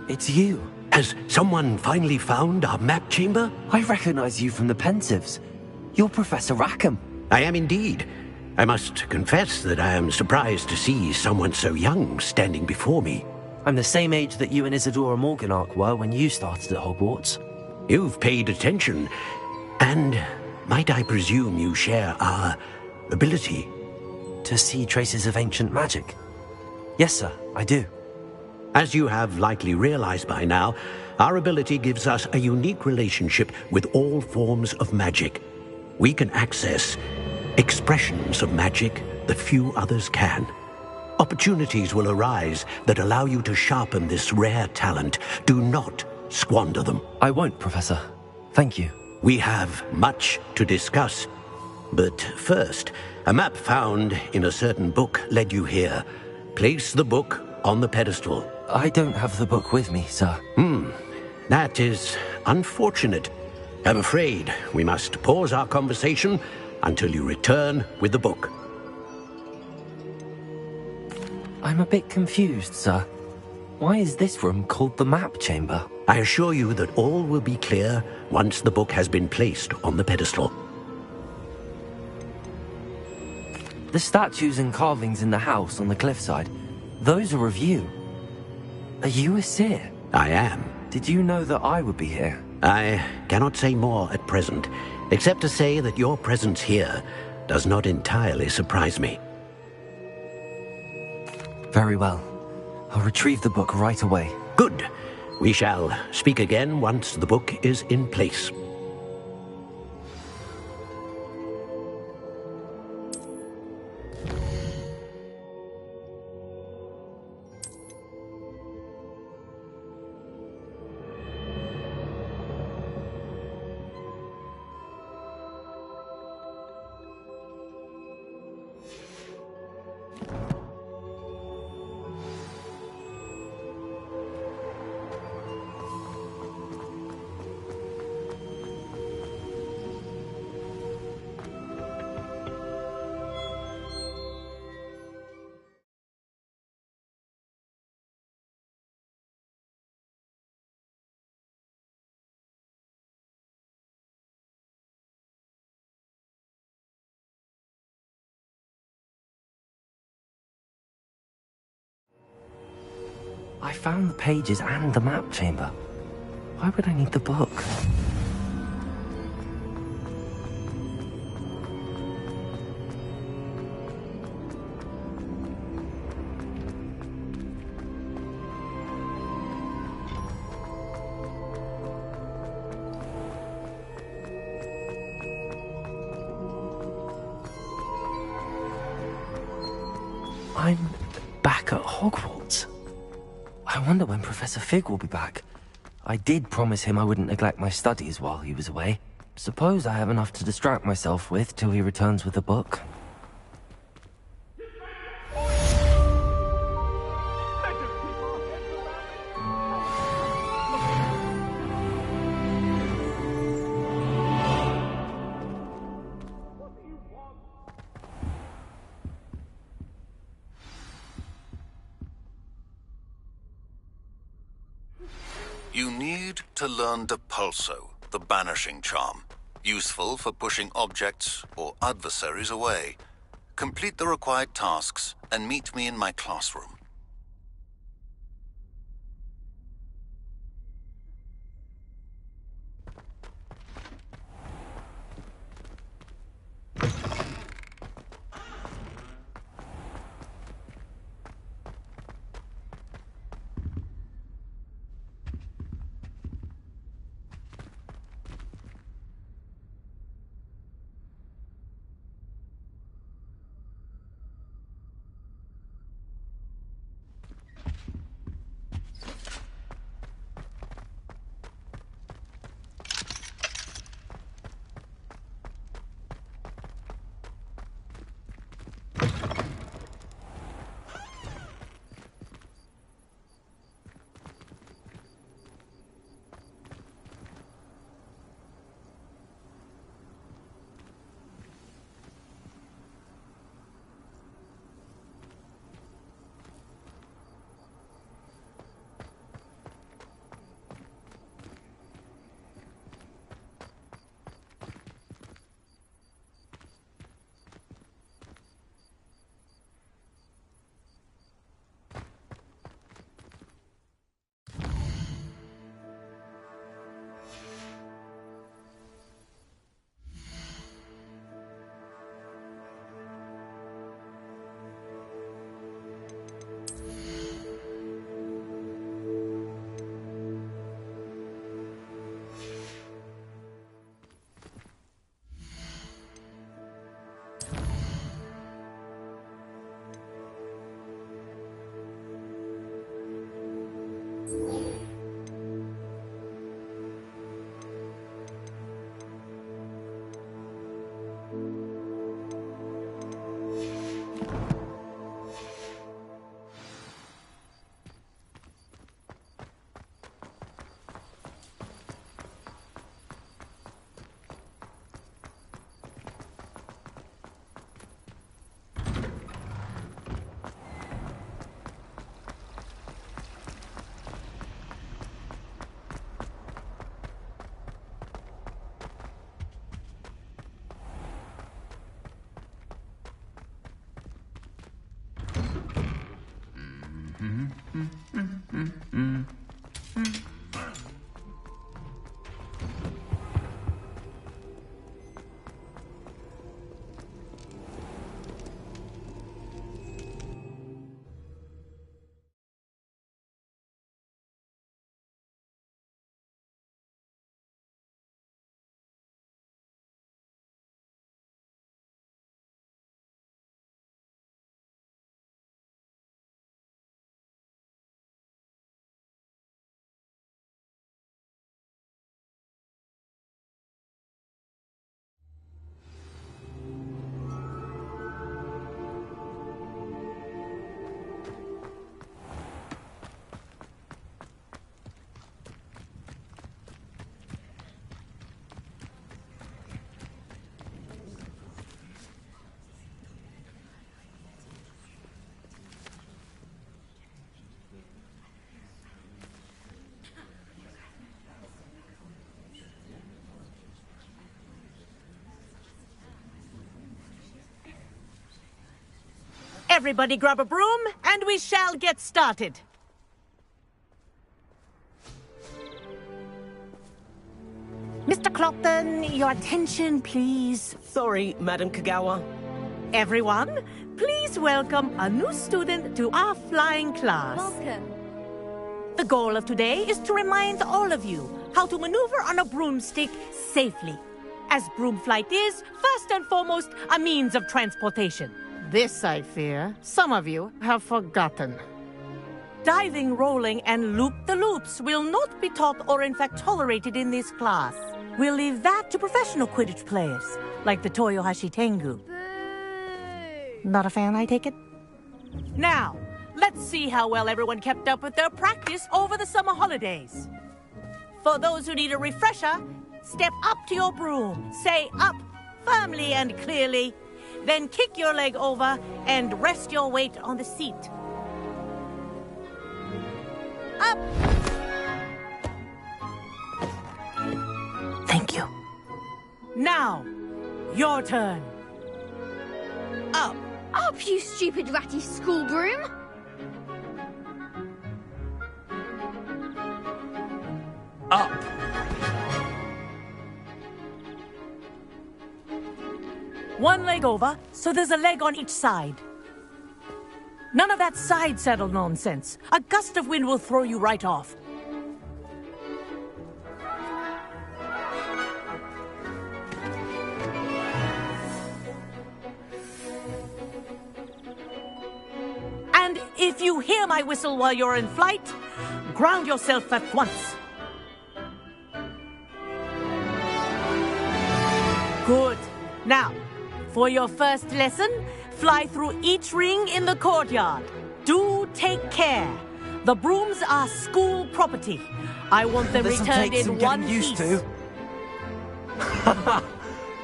It's you. Has someone finally found our map chamber? I recognize you from the Pensives. You're Professor Rackham. I am indeed. I must confess that I am surprised to see someone so young standing before me. I'm the same age that you and Isadora Morganach were when you started at Hogwarts. You've paid attention, and might I presume you share our ability? To see traces of ancient magic? Yes, sir, I do. As you have likely realized by now, our ability gives us a unique relationship with all forms of magic. We can access expressions of magic that few others can. Opportunities will arise that allow you to sharpen this rare talent. Do not squander them. I won't, Professor. Thank you. We have much to discuss. But first, a map found in a certain book led you here. Place the book on the pedestal. I don't have the book with me, sir. That is unfortunate. I'm afraid we must pause our conversation until you return with the book. I'm a bit confused, sir. Why is this room called the map chamber? I assure you that all will be clear once the book has been placed on the pedestal. The statues and carvings in the house on the cliffside, those are of you. Are you a seer? I am. Did you know that I would be here? I cannot say more at present, except to say that your presence here does not entirely surprise me. Very well. I'll retrieve the book right away. Good. We shall speak again once the book is in place. I found the pages and the map chamber. Why would I need the book? I'm back at Hogwarts. I wonder when Professor Fig will be back. I did promise him I wouldn't neglect my studies while he was away. Suppose I have enough to distract myself with till he returns with the book. You need to learn Depulso, the banishing charm. Useful for pushing objects or adversaries away. Complete the required tasks and meet me in my classroom. Everybody grab a broom, and we shall get started. Mr. Clopton, your attention, please. Sorry, Madam Kagawa. Everyone, please welcome a new student to our flying class. Welcome. The goal of today is to remind all of you how to maneuver on a broomstick safely, as broom flight is, first and foremost, a means of transportation. This, I fear, some of you have forgotten. Diving, rolling, and loop-the-loops will not be taught or in fact tolerated in this class. We'll leave that to professional Quidditch players, like the Toyohashi Tengu. Boo! Not a fan, I take it? Now, let's see how well everyone kept up with their practice over the summer holidays. For those who need a refresher, step up to your broom, say up firmly and clearly, then kick your leg over and rest your weight on the seat. Up! Thank you. Now, your turn. Up. Up, you stupid ratty school broom! Up. One leg over, so there's a leg on each side. None of that side saddle nonsense. A gust of wind will throw you right off. And if you hear my whistle while you're in flight, ground yourself at once. Good. Now, for your first lesson, fly through each ring in the courtyard. Do take care. The brooms are school property. I want them This'll returned take some in one getting used piece. to.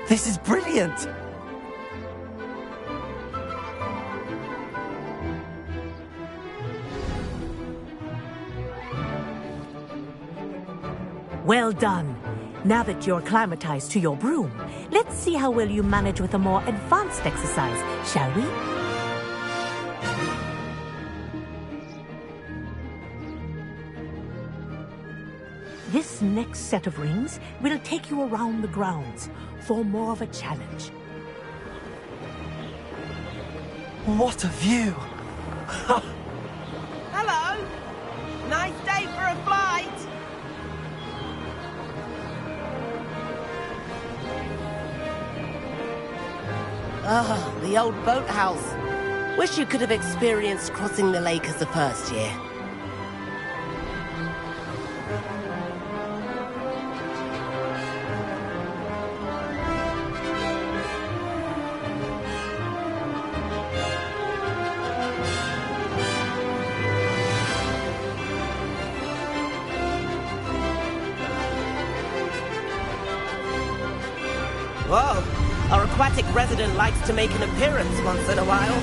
This is brilliant. Well done. Now that you're acclimatized to your broom, let's see how well you manage with a more advanced exercise, shall we? This next set of rings will take you around the grounds for more of a challenge. What a view! Hello! Nice day for a flight! Ah, the old boathouse. Wish you could have experienced crossing the lake as the first year. Whoa! Our aquatic resident likes to make an appearance once in a while.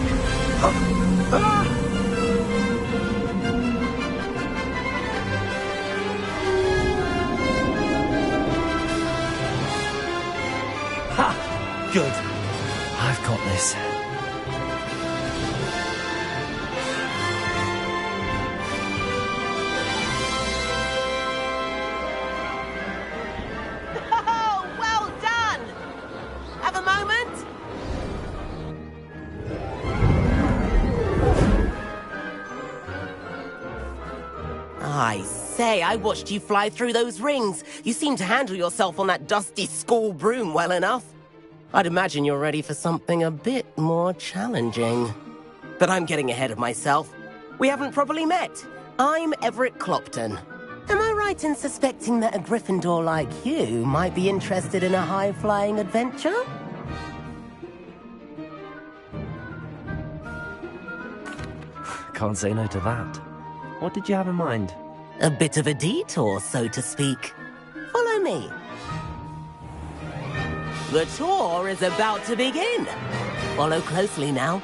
Ha! Good. I've got this. I say, I watched you fly through those rings. You seem to handle yourself on that dusty school broom well enough. I'd imagine you're ready for something a bit more challenging. But I'm getting ahead of myself. We haven't properly met. I'm Everett Clopton. Am I right in suspecting that a Gryffindor like you might be interested in a high-flying adventure? Can't say no to that. What did you have in mind? A bit of a detour, so to speak. Follow me. The tour is about to begin. Follow closely now.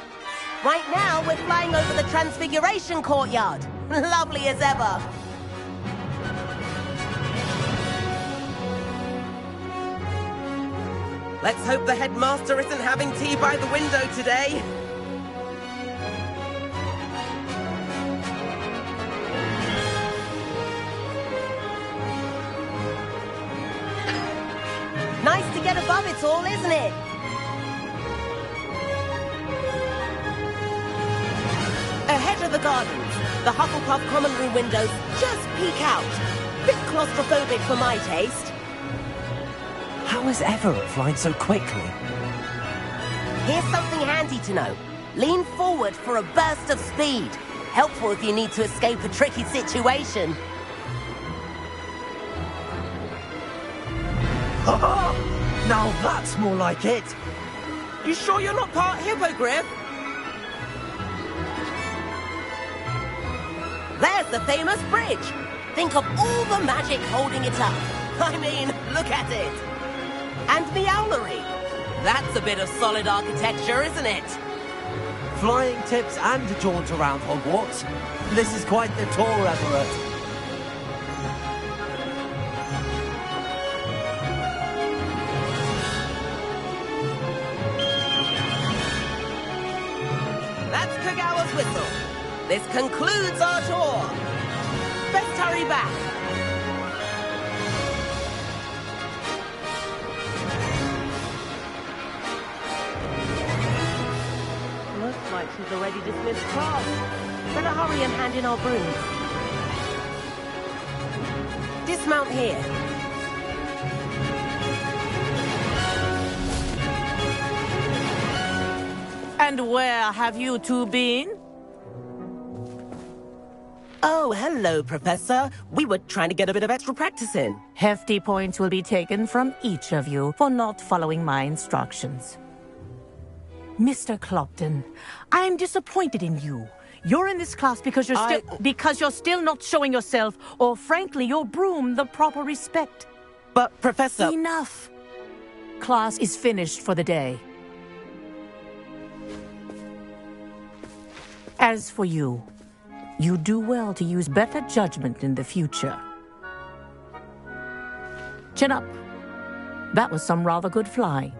Right now, we're flying over the Transfiguration Courtyard. Lovely as ever. Let's hope the headmaster isn't having tea by the window today. Nice to get above it all, isn't it? Ahead of the gardens, the Hufflepuff common room windows just peek out. Bit claustrophobic for my taste. How is Everett flying so quickly? Here's something handy to know. Lean forward for a burst of speed. Helpful if you need to escape a tricky situation. Now that's more like it. You sure you're not part hippogriff? There's the famous bridge. Think of all the magic holding it up. I mean, look at it. And the owlery. That's a bit of solid architecture, isn't it? Flying tips and a jaunt around Hogwarts. This is quite the tour, Everett. That's Kagawa's whistle. This concludes our tour. Let's hurry back. Looks like she's already dismissed class. Better hurry and hand in our brooms. Dismount here. And where have you two been? Oh, hello, Professor. We were trying to get a bit of extra practice in. Hefty points will be taken from each of you for not following my instructions. Mr. Clopton, I'm disappointed in you. You're in this class because you're still not showing yourself, or frankly, your broom the proper respect. But, Professor... Enough. Class is finished for the day. As for you, you do well to use better judgment in the future. Chin up. That was some rather good flying.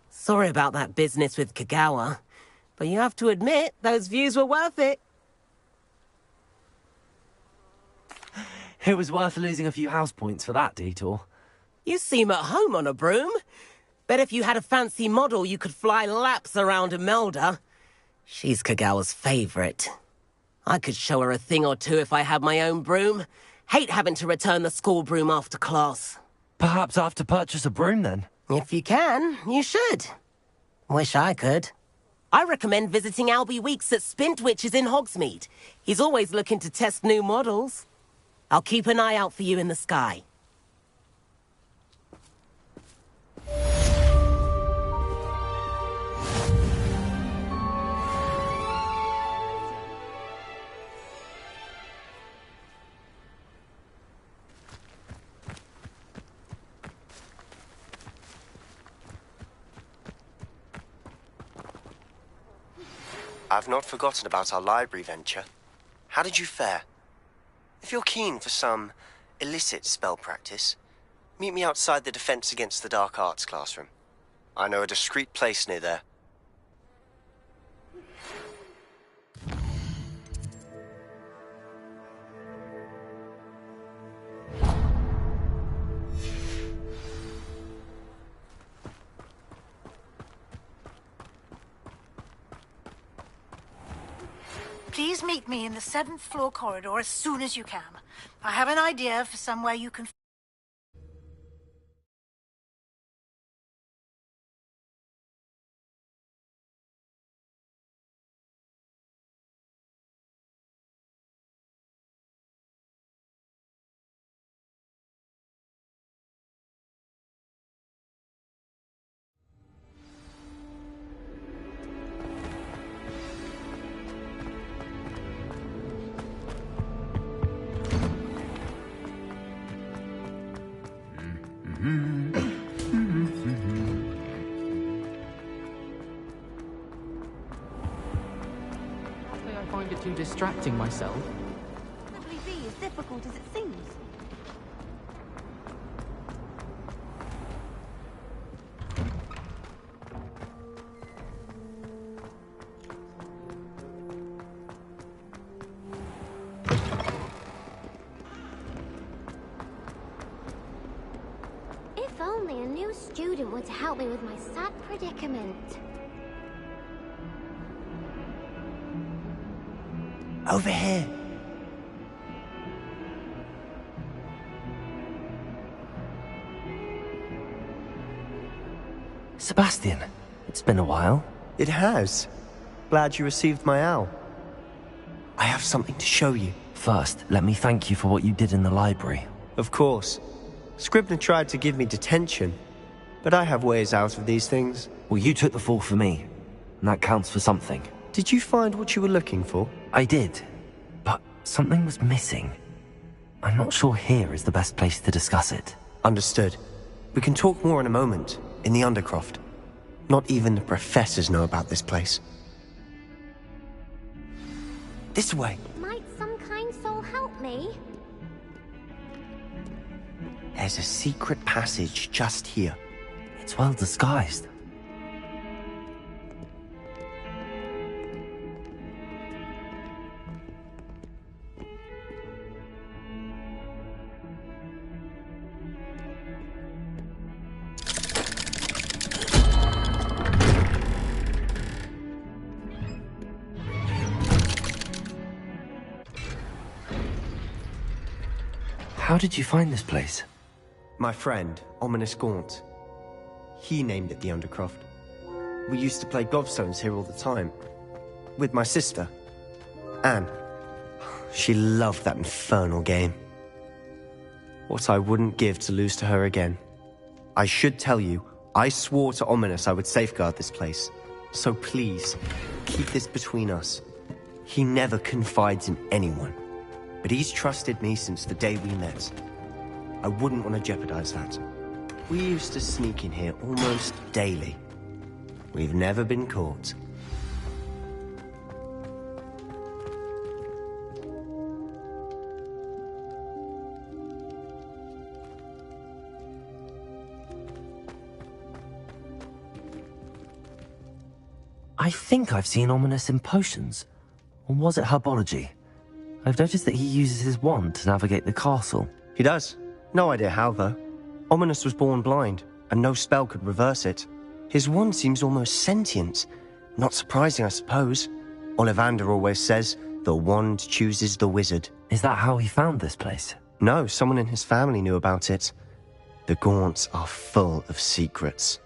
Sorry about that business with Kagawa, but you have to admit, those views were worth it. It was worth losing a few house points for that detour. You seem at home on a broom. Bet if you had a fancy model, you could fly laps around Imelda. She's Kagawa's favorite. I could show her a thing or two if I had my own broom. Hate having to return the school broom after class. Perhaps I have to purchase a broom then? If you can, you should. Wish I could. I recommend visiting Albie Weeks at Spintwitches in Hogsmeade. He's always looking to test new models. I'll keep an eye out for you in the sky. I've not forgotten about our library venture. How did you fare? If you're keen for some illicit spell practice, meet me outside the Defense Against the Dark Arts classroom. I know a discreet place near there. Please meet me in the 7th floor corridor as soon as you can. I have an idea for somewhere you can... I find it too distracting myself. Probably be as difficult as it seems. If only a new student were to help me with my sad predicament. Over here. Sebastian, it's been a while. It has. Glad you received my owl. I have something to show you. First, let me thank you for what you did in the library. Of course. Scribner tried to give me detention, but I have ways out of these things. Well, you took the fall for me, and that counts for something. Did you find what you were looking for? I did, but something was missing. I'm not sure here is the best place to discuss it. Understood. We can talk more in a moment, in the Undercroft. Not even the professors know about this place. This way. Might some kind soul help me? There's a secret passage just here. It's well disguised. How did you find this place? My friend, Ominous Gaunt. He named it the Undercroft. We used to play gobstones here all the time. With my sister, Anne. She loved that infernal game. What I wouldn't give to lose to her again. I should tell you, I swore to Ominous I would safeguard this place. So please, keep this between us. He never confides in anyone. But he's trusted me since the day we met. I wouldn't want to jeopardize that. We used to sneak in here almost daily. We've never been caught. I think I've seen Ominous in potions. Or was it herbology? I've noticed that he uses his wand to navigate the castle. He does. No idea how, though. Ominous was born blind, and no spell could reverse it. His wand seems almost sentient. Not surprising, I suppose. Ollivander always says, the wand chooses the wizard. Is that how he found this place? No, someone in his family knew about it. The Gaunts are full of secrets.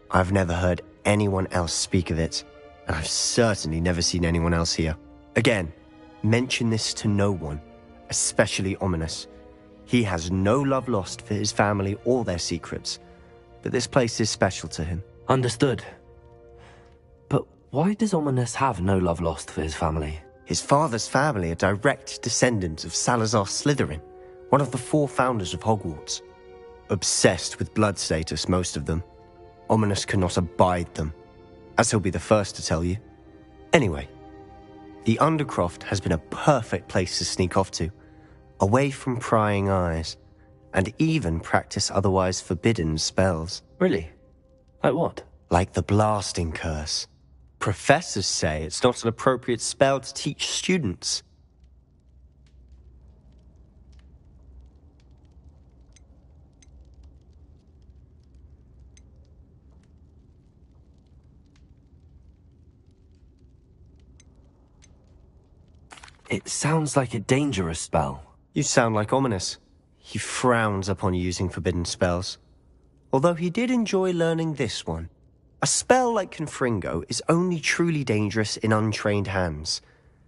I've never heard anyone else speak of it, and I've certainly never seen anyone else here. Again, mention this to no one, especially Ominous. He has no love lost for his family or their secrets, but this place is special to him. Understood. But why does Ominous have no love lost for his family? His father's family are direct descendants of Salazar Slytherin, one of the 4 founders of Hogwarts. Obsessed with blood status, most of them. Ominous cannot abide them, as he'll be the first to tell you. Anyway, the Undercroft has been a perfect place to sneak off to, away from prying eyes, and even practice otherwise forbidden spells. Really? Like what? Like the blasting curse. Professors say it's not an appropriate spell to teach students. It sounds like a dangerous spell. You sound like Ominous. He frowns upon using forbidden spells. Although he did enjoy learning this one. A spell like Confringo is only truly dangerous in untrained hands.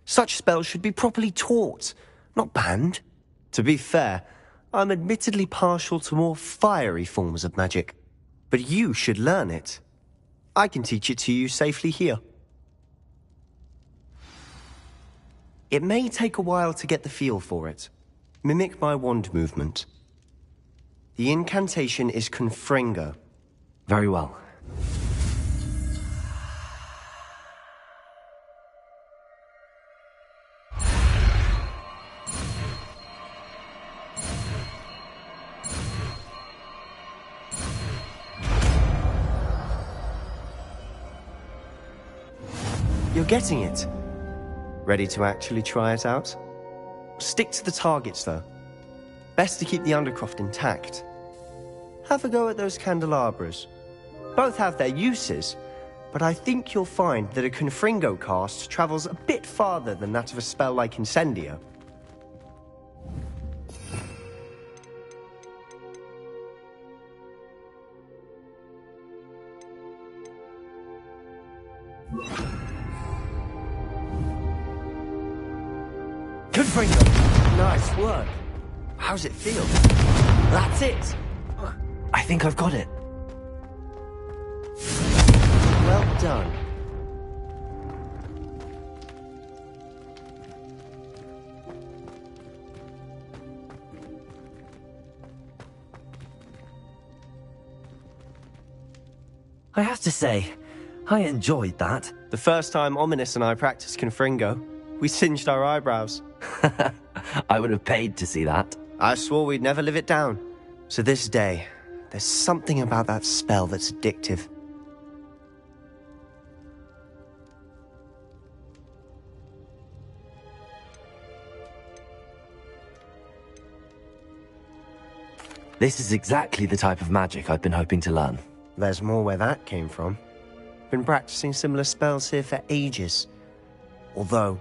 Such spells should be properly taught, not banned. To be fair, I'm admittedly partial to more fiery forms of magic. But you should learn it. I can teach it to you safely here. It may take a while to get the feel for it. Mimic my wand movement. The incantation is Confringo. Very well. You're getting it. Ready to actually try it out? Stick to the targets, though. Best to keep the undercroft intact. Have a go at those candelabras. Both have their uses, but I think you'll find that a Confringo cast travels a bit farther than that of a spell like Incendio. Confringo! Nice work. How's it feel? That's it! I think I've got it. Well done. I have to say, I enjoyed that. The first time Ominous and I practiced Confringo, we singed our eyebrows. I would have paid to see that. I swore we'd never live it down. So this day, there's something about that spell that's addictive. This is exactly the type of magic I've been hoping to learn. There's more where that came from. Been practicing similar spells here for ages. Although,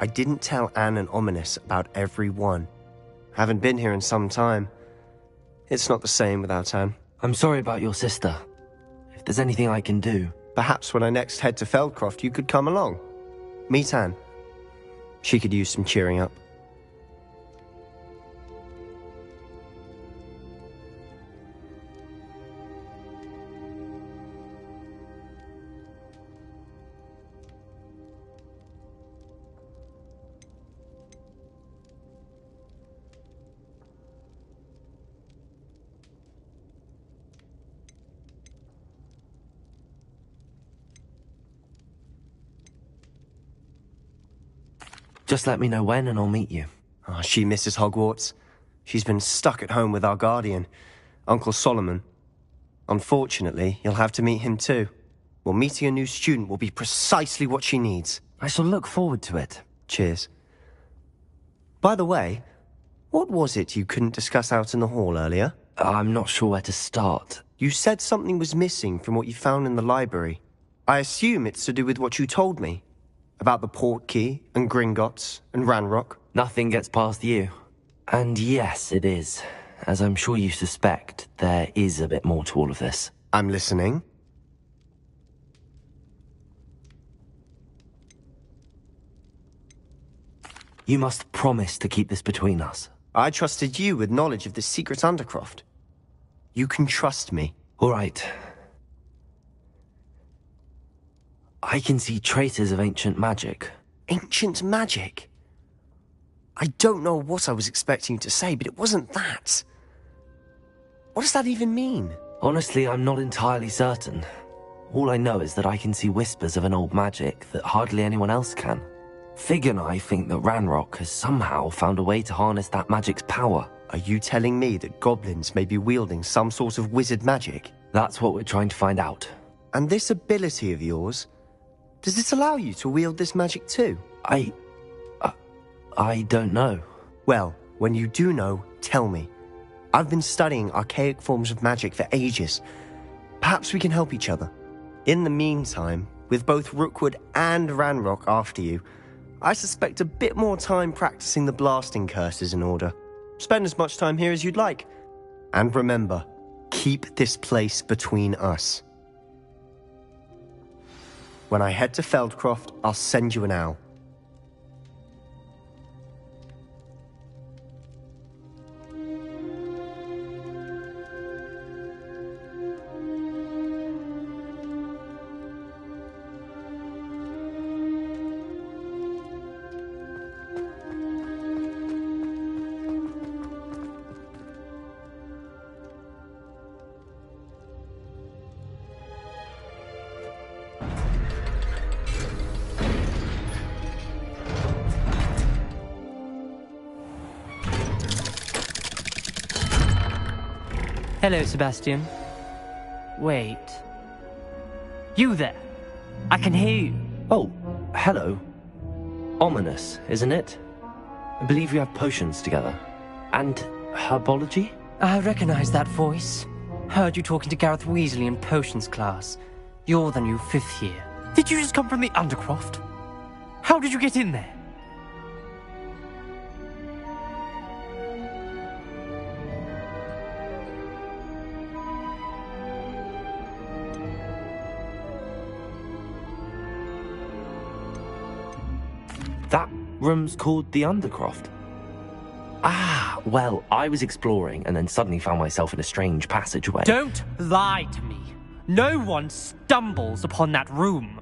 I didn't tell Anne and Ominous about every one. Haven't been here in some time. It's not the same without Anne. I'm sorry about your sister. If there's anything I can do... Perhaps when I next head to Feldcroft, you could come along. Meet Anne. She could use some cheering up. Just let me know when and I'll meet you. Oh, she misses Hogwarts. She's been stuck at home with our guardian, Uncle Solomon. Unfortunately, you'll have to meet him too. Well, meeting a new student will be precisely what she needs. I shall look forward to it. Cheers. By the way, what was it you couldn't discuss out in the hall earlier? I'm not sure where to start. You said something was missing from what you found in the library. I assume it's to do with what you told me. About the Portkey, and Gringotts, and Ranrock. Nothing gets past you. And yes, it is. As I'm sure you suspect, there is a bit more to all of this. I'm listening. You must promise to keep this between us. I trusted you with knowledge of this secret undercroft. You can trust me. All right. I can see traces of ancient magic. Ancient magic? I don't know what I was expecting you to say, but it wasn't that. What does that even mean? Honestly, I'm not entirely certain. All I know is that I can see whispers of an old magic that hardly anyone else can. Fig and I think that Ranrock has somehow found a way to harness that magic's power. Are you telling me that goblins may be wielding some sort of wizard magic? That's what we're trying to find out. And this ability of yours, does it allow you to wield this magic too? I don't know. Well, when you do know, tell me. I've been studying archaic forms of magic for ages. Perhaps we can help each other. In the meantime, with both Rookwood and Ranrock after you, I suspect a bit more time practicing the blasting curse is in order. Spend as much time here as you'd like. And remember, keep this place between us. When I head to Feldcroft, I'll send you an owl. Hello, Sebastian. Wait. You there? I can hear you. Oh, hello. Ominous, isn't it? I believe we have potions together. And herbology? I recognize that voice. Heard you talking to Gareth Weasley in potions class. You're the new 5th year. Did you just come from the Undercroft? How did you get in there? That room's called the Undercroft. Ah, well, I was exploring and then suddenly found myself in a strange passageway. Don't lie to me. No one stumbles upon that room.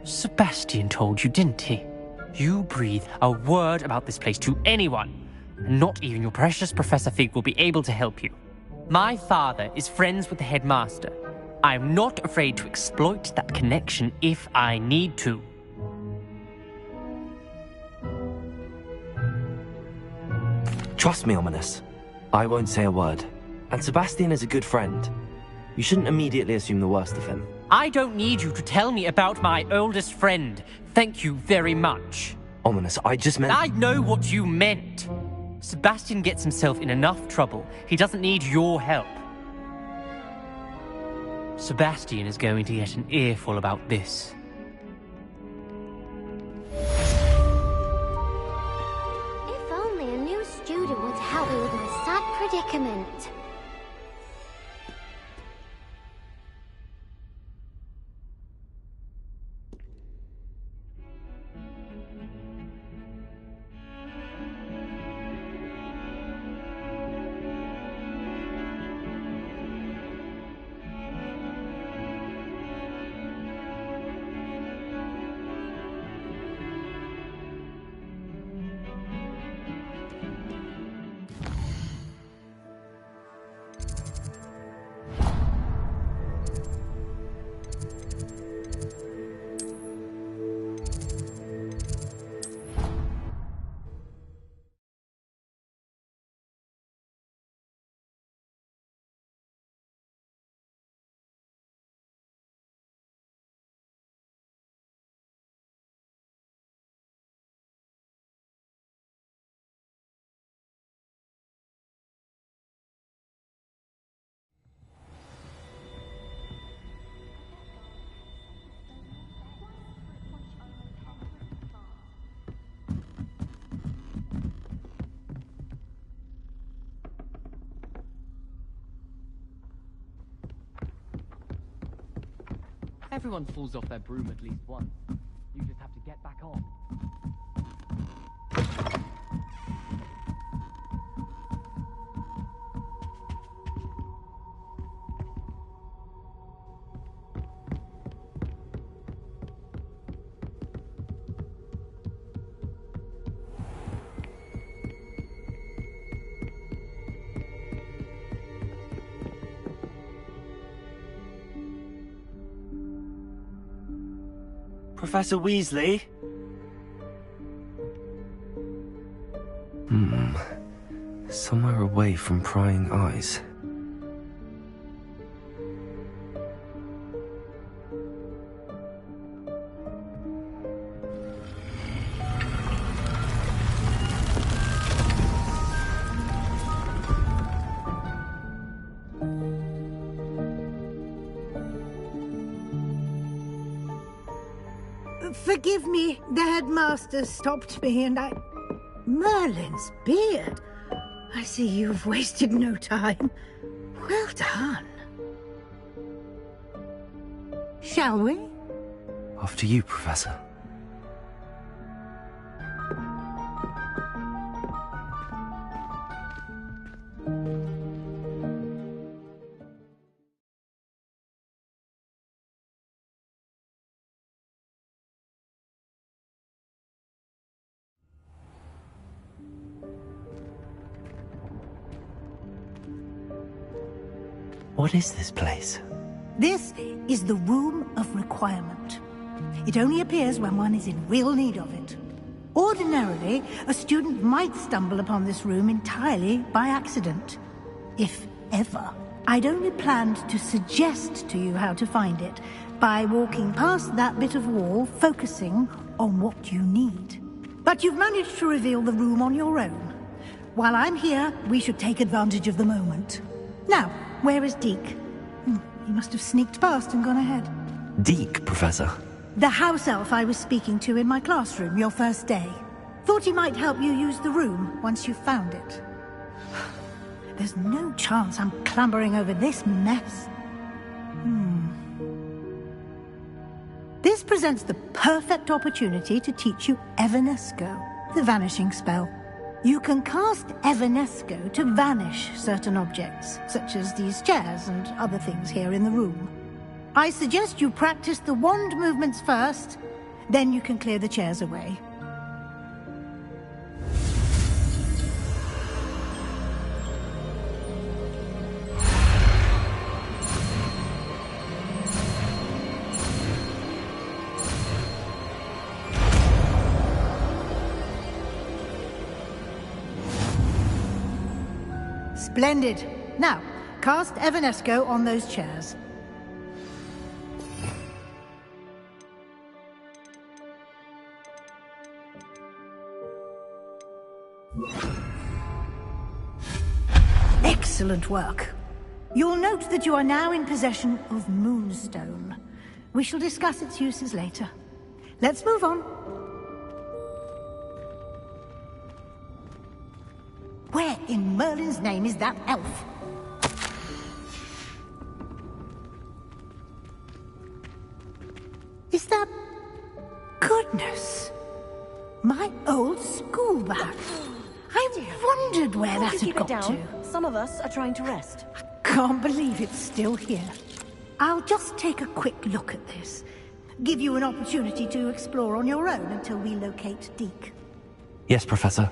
Sebastian told you, didn't he? You breathe a word about this place to anyone, and not even your precious Professor Fig will be able to help you. My father is friends with the headmaster. I am not afraid to exploit that connection if I need to. Trust me, Ominous. I won't say a word. And Sebastian is a good friend. You shouldn't immediately assume the worst of him. I don't need you to tell me about my oldest friend. Thank you very much. Ominous, I just meant... I know what you meant. Sebastian gets himself in enough trouble. He doesn't need your help. Sebastian is going to get an earful about this. If only a new student would help me with my sad predicament. Everyone falls off their broom at least once. You just have to get back on. Professor Weasley? Somewhere away from prying eyes. Forgive me, the headmaster stopped me and I... Merlin's beard. I see you've wasted no time. Well done. Shall we? After you, Professor. What is this place? This is the Room of Requirement. It only appears when one is in real need of it. Ordinarily, a student might stumble upon this room entirely by accident. If ever. I'd only planned to suggest to you how to find it by walking past that bit of wall, focusing on what you need. But you've managed to reveal the room on your own. While I'm here, we should take advantage of the moment. Now, where is Deke? He must have sneaked past and gone ahead. Deke, Professor. The house elf I was speaking to in my classroom your first day. Thought he might help you use the room once you found it. There's no chance I'm clambering over this mess. This presents the perfect opportunity to teach you Evanesco, the vanishing spell. You can cast Evanesco to vanish certain objects, such as these chairs and other things here in the room. I suggest you practice the wand movements first, then you can clear the chairs away. Splendid. Now, cast Evanesco on those chairs. Excellent work. You'll note that you are now in possession of Moonstone. We shall discuss its uses later. Let's move on. Where in Merlin's name is that elf? Is that... Goodness! My old school bag. I wondered where that had got to. Some of us are trying to rest. Can't believe it's still here. I'll just take a quick look at this. Give you an opportunity to explore on your own until we locate Deke. Yes, Professor.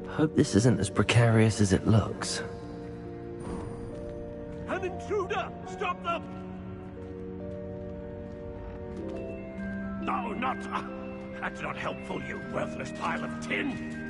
Hope this isn't as precarious as it looks. An intruder! Stop them! No, not... that's not helpful, you worthless pile of tin!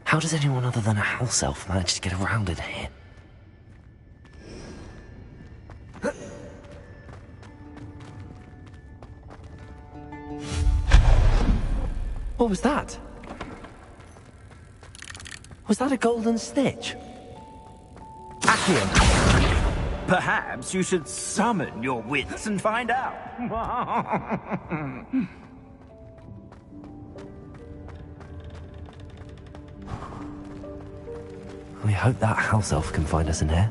How does anyone other than a house elf manage to get around in here? What was that? Was that a golden snitch? Accio! Perhaps you should summon your wits and find out. We hope that house elf can find us in here.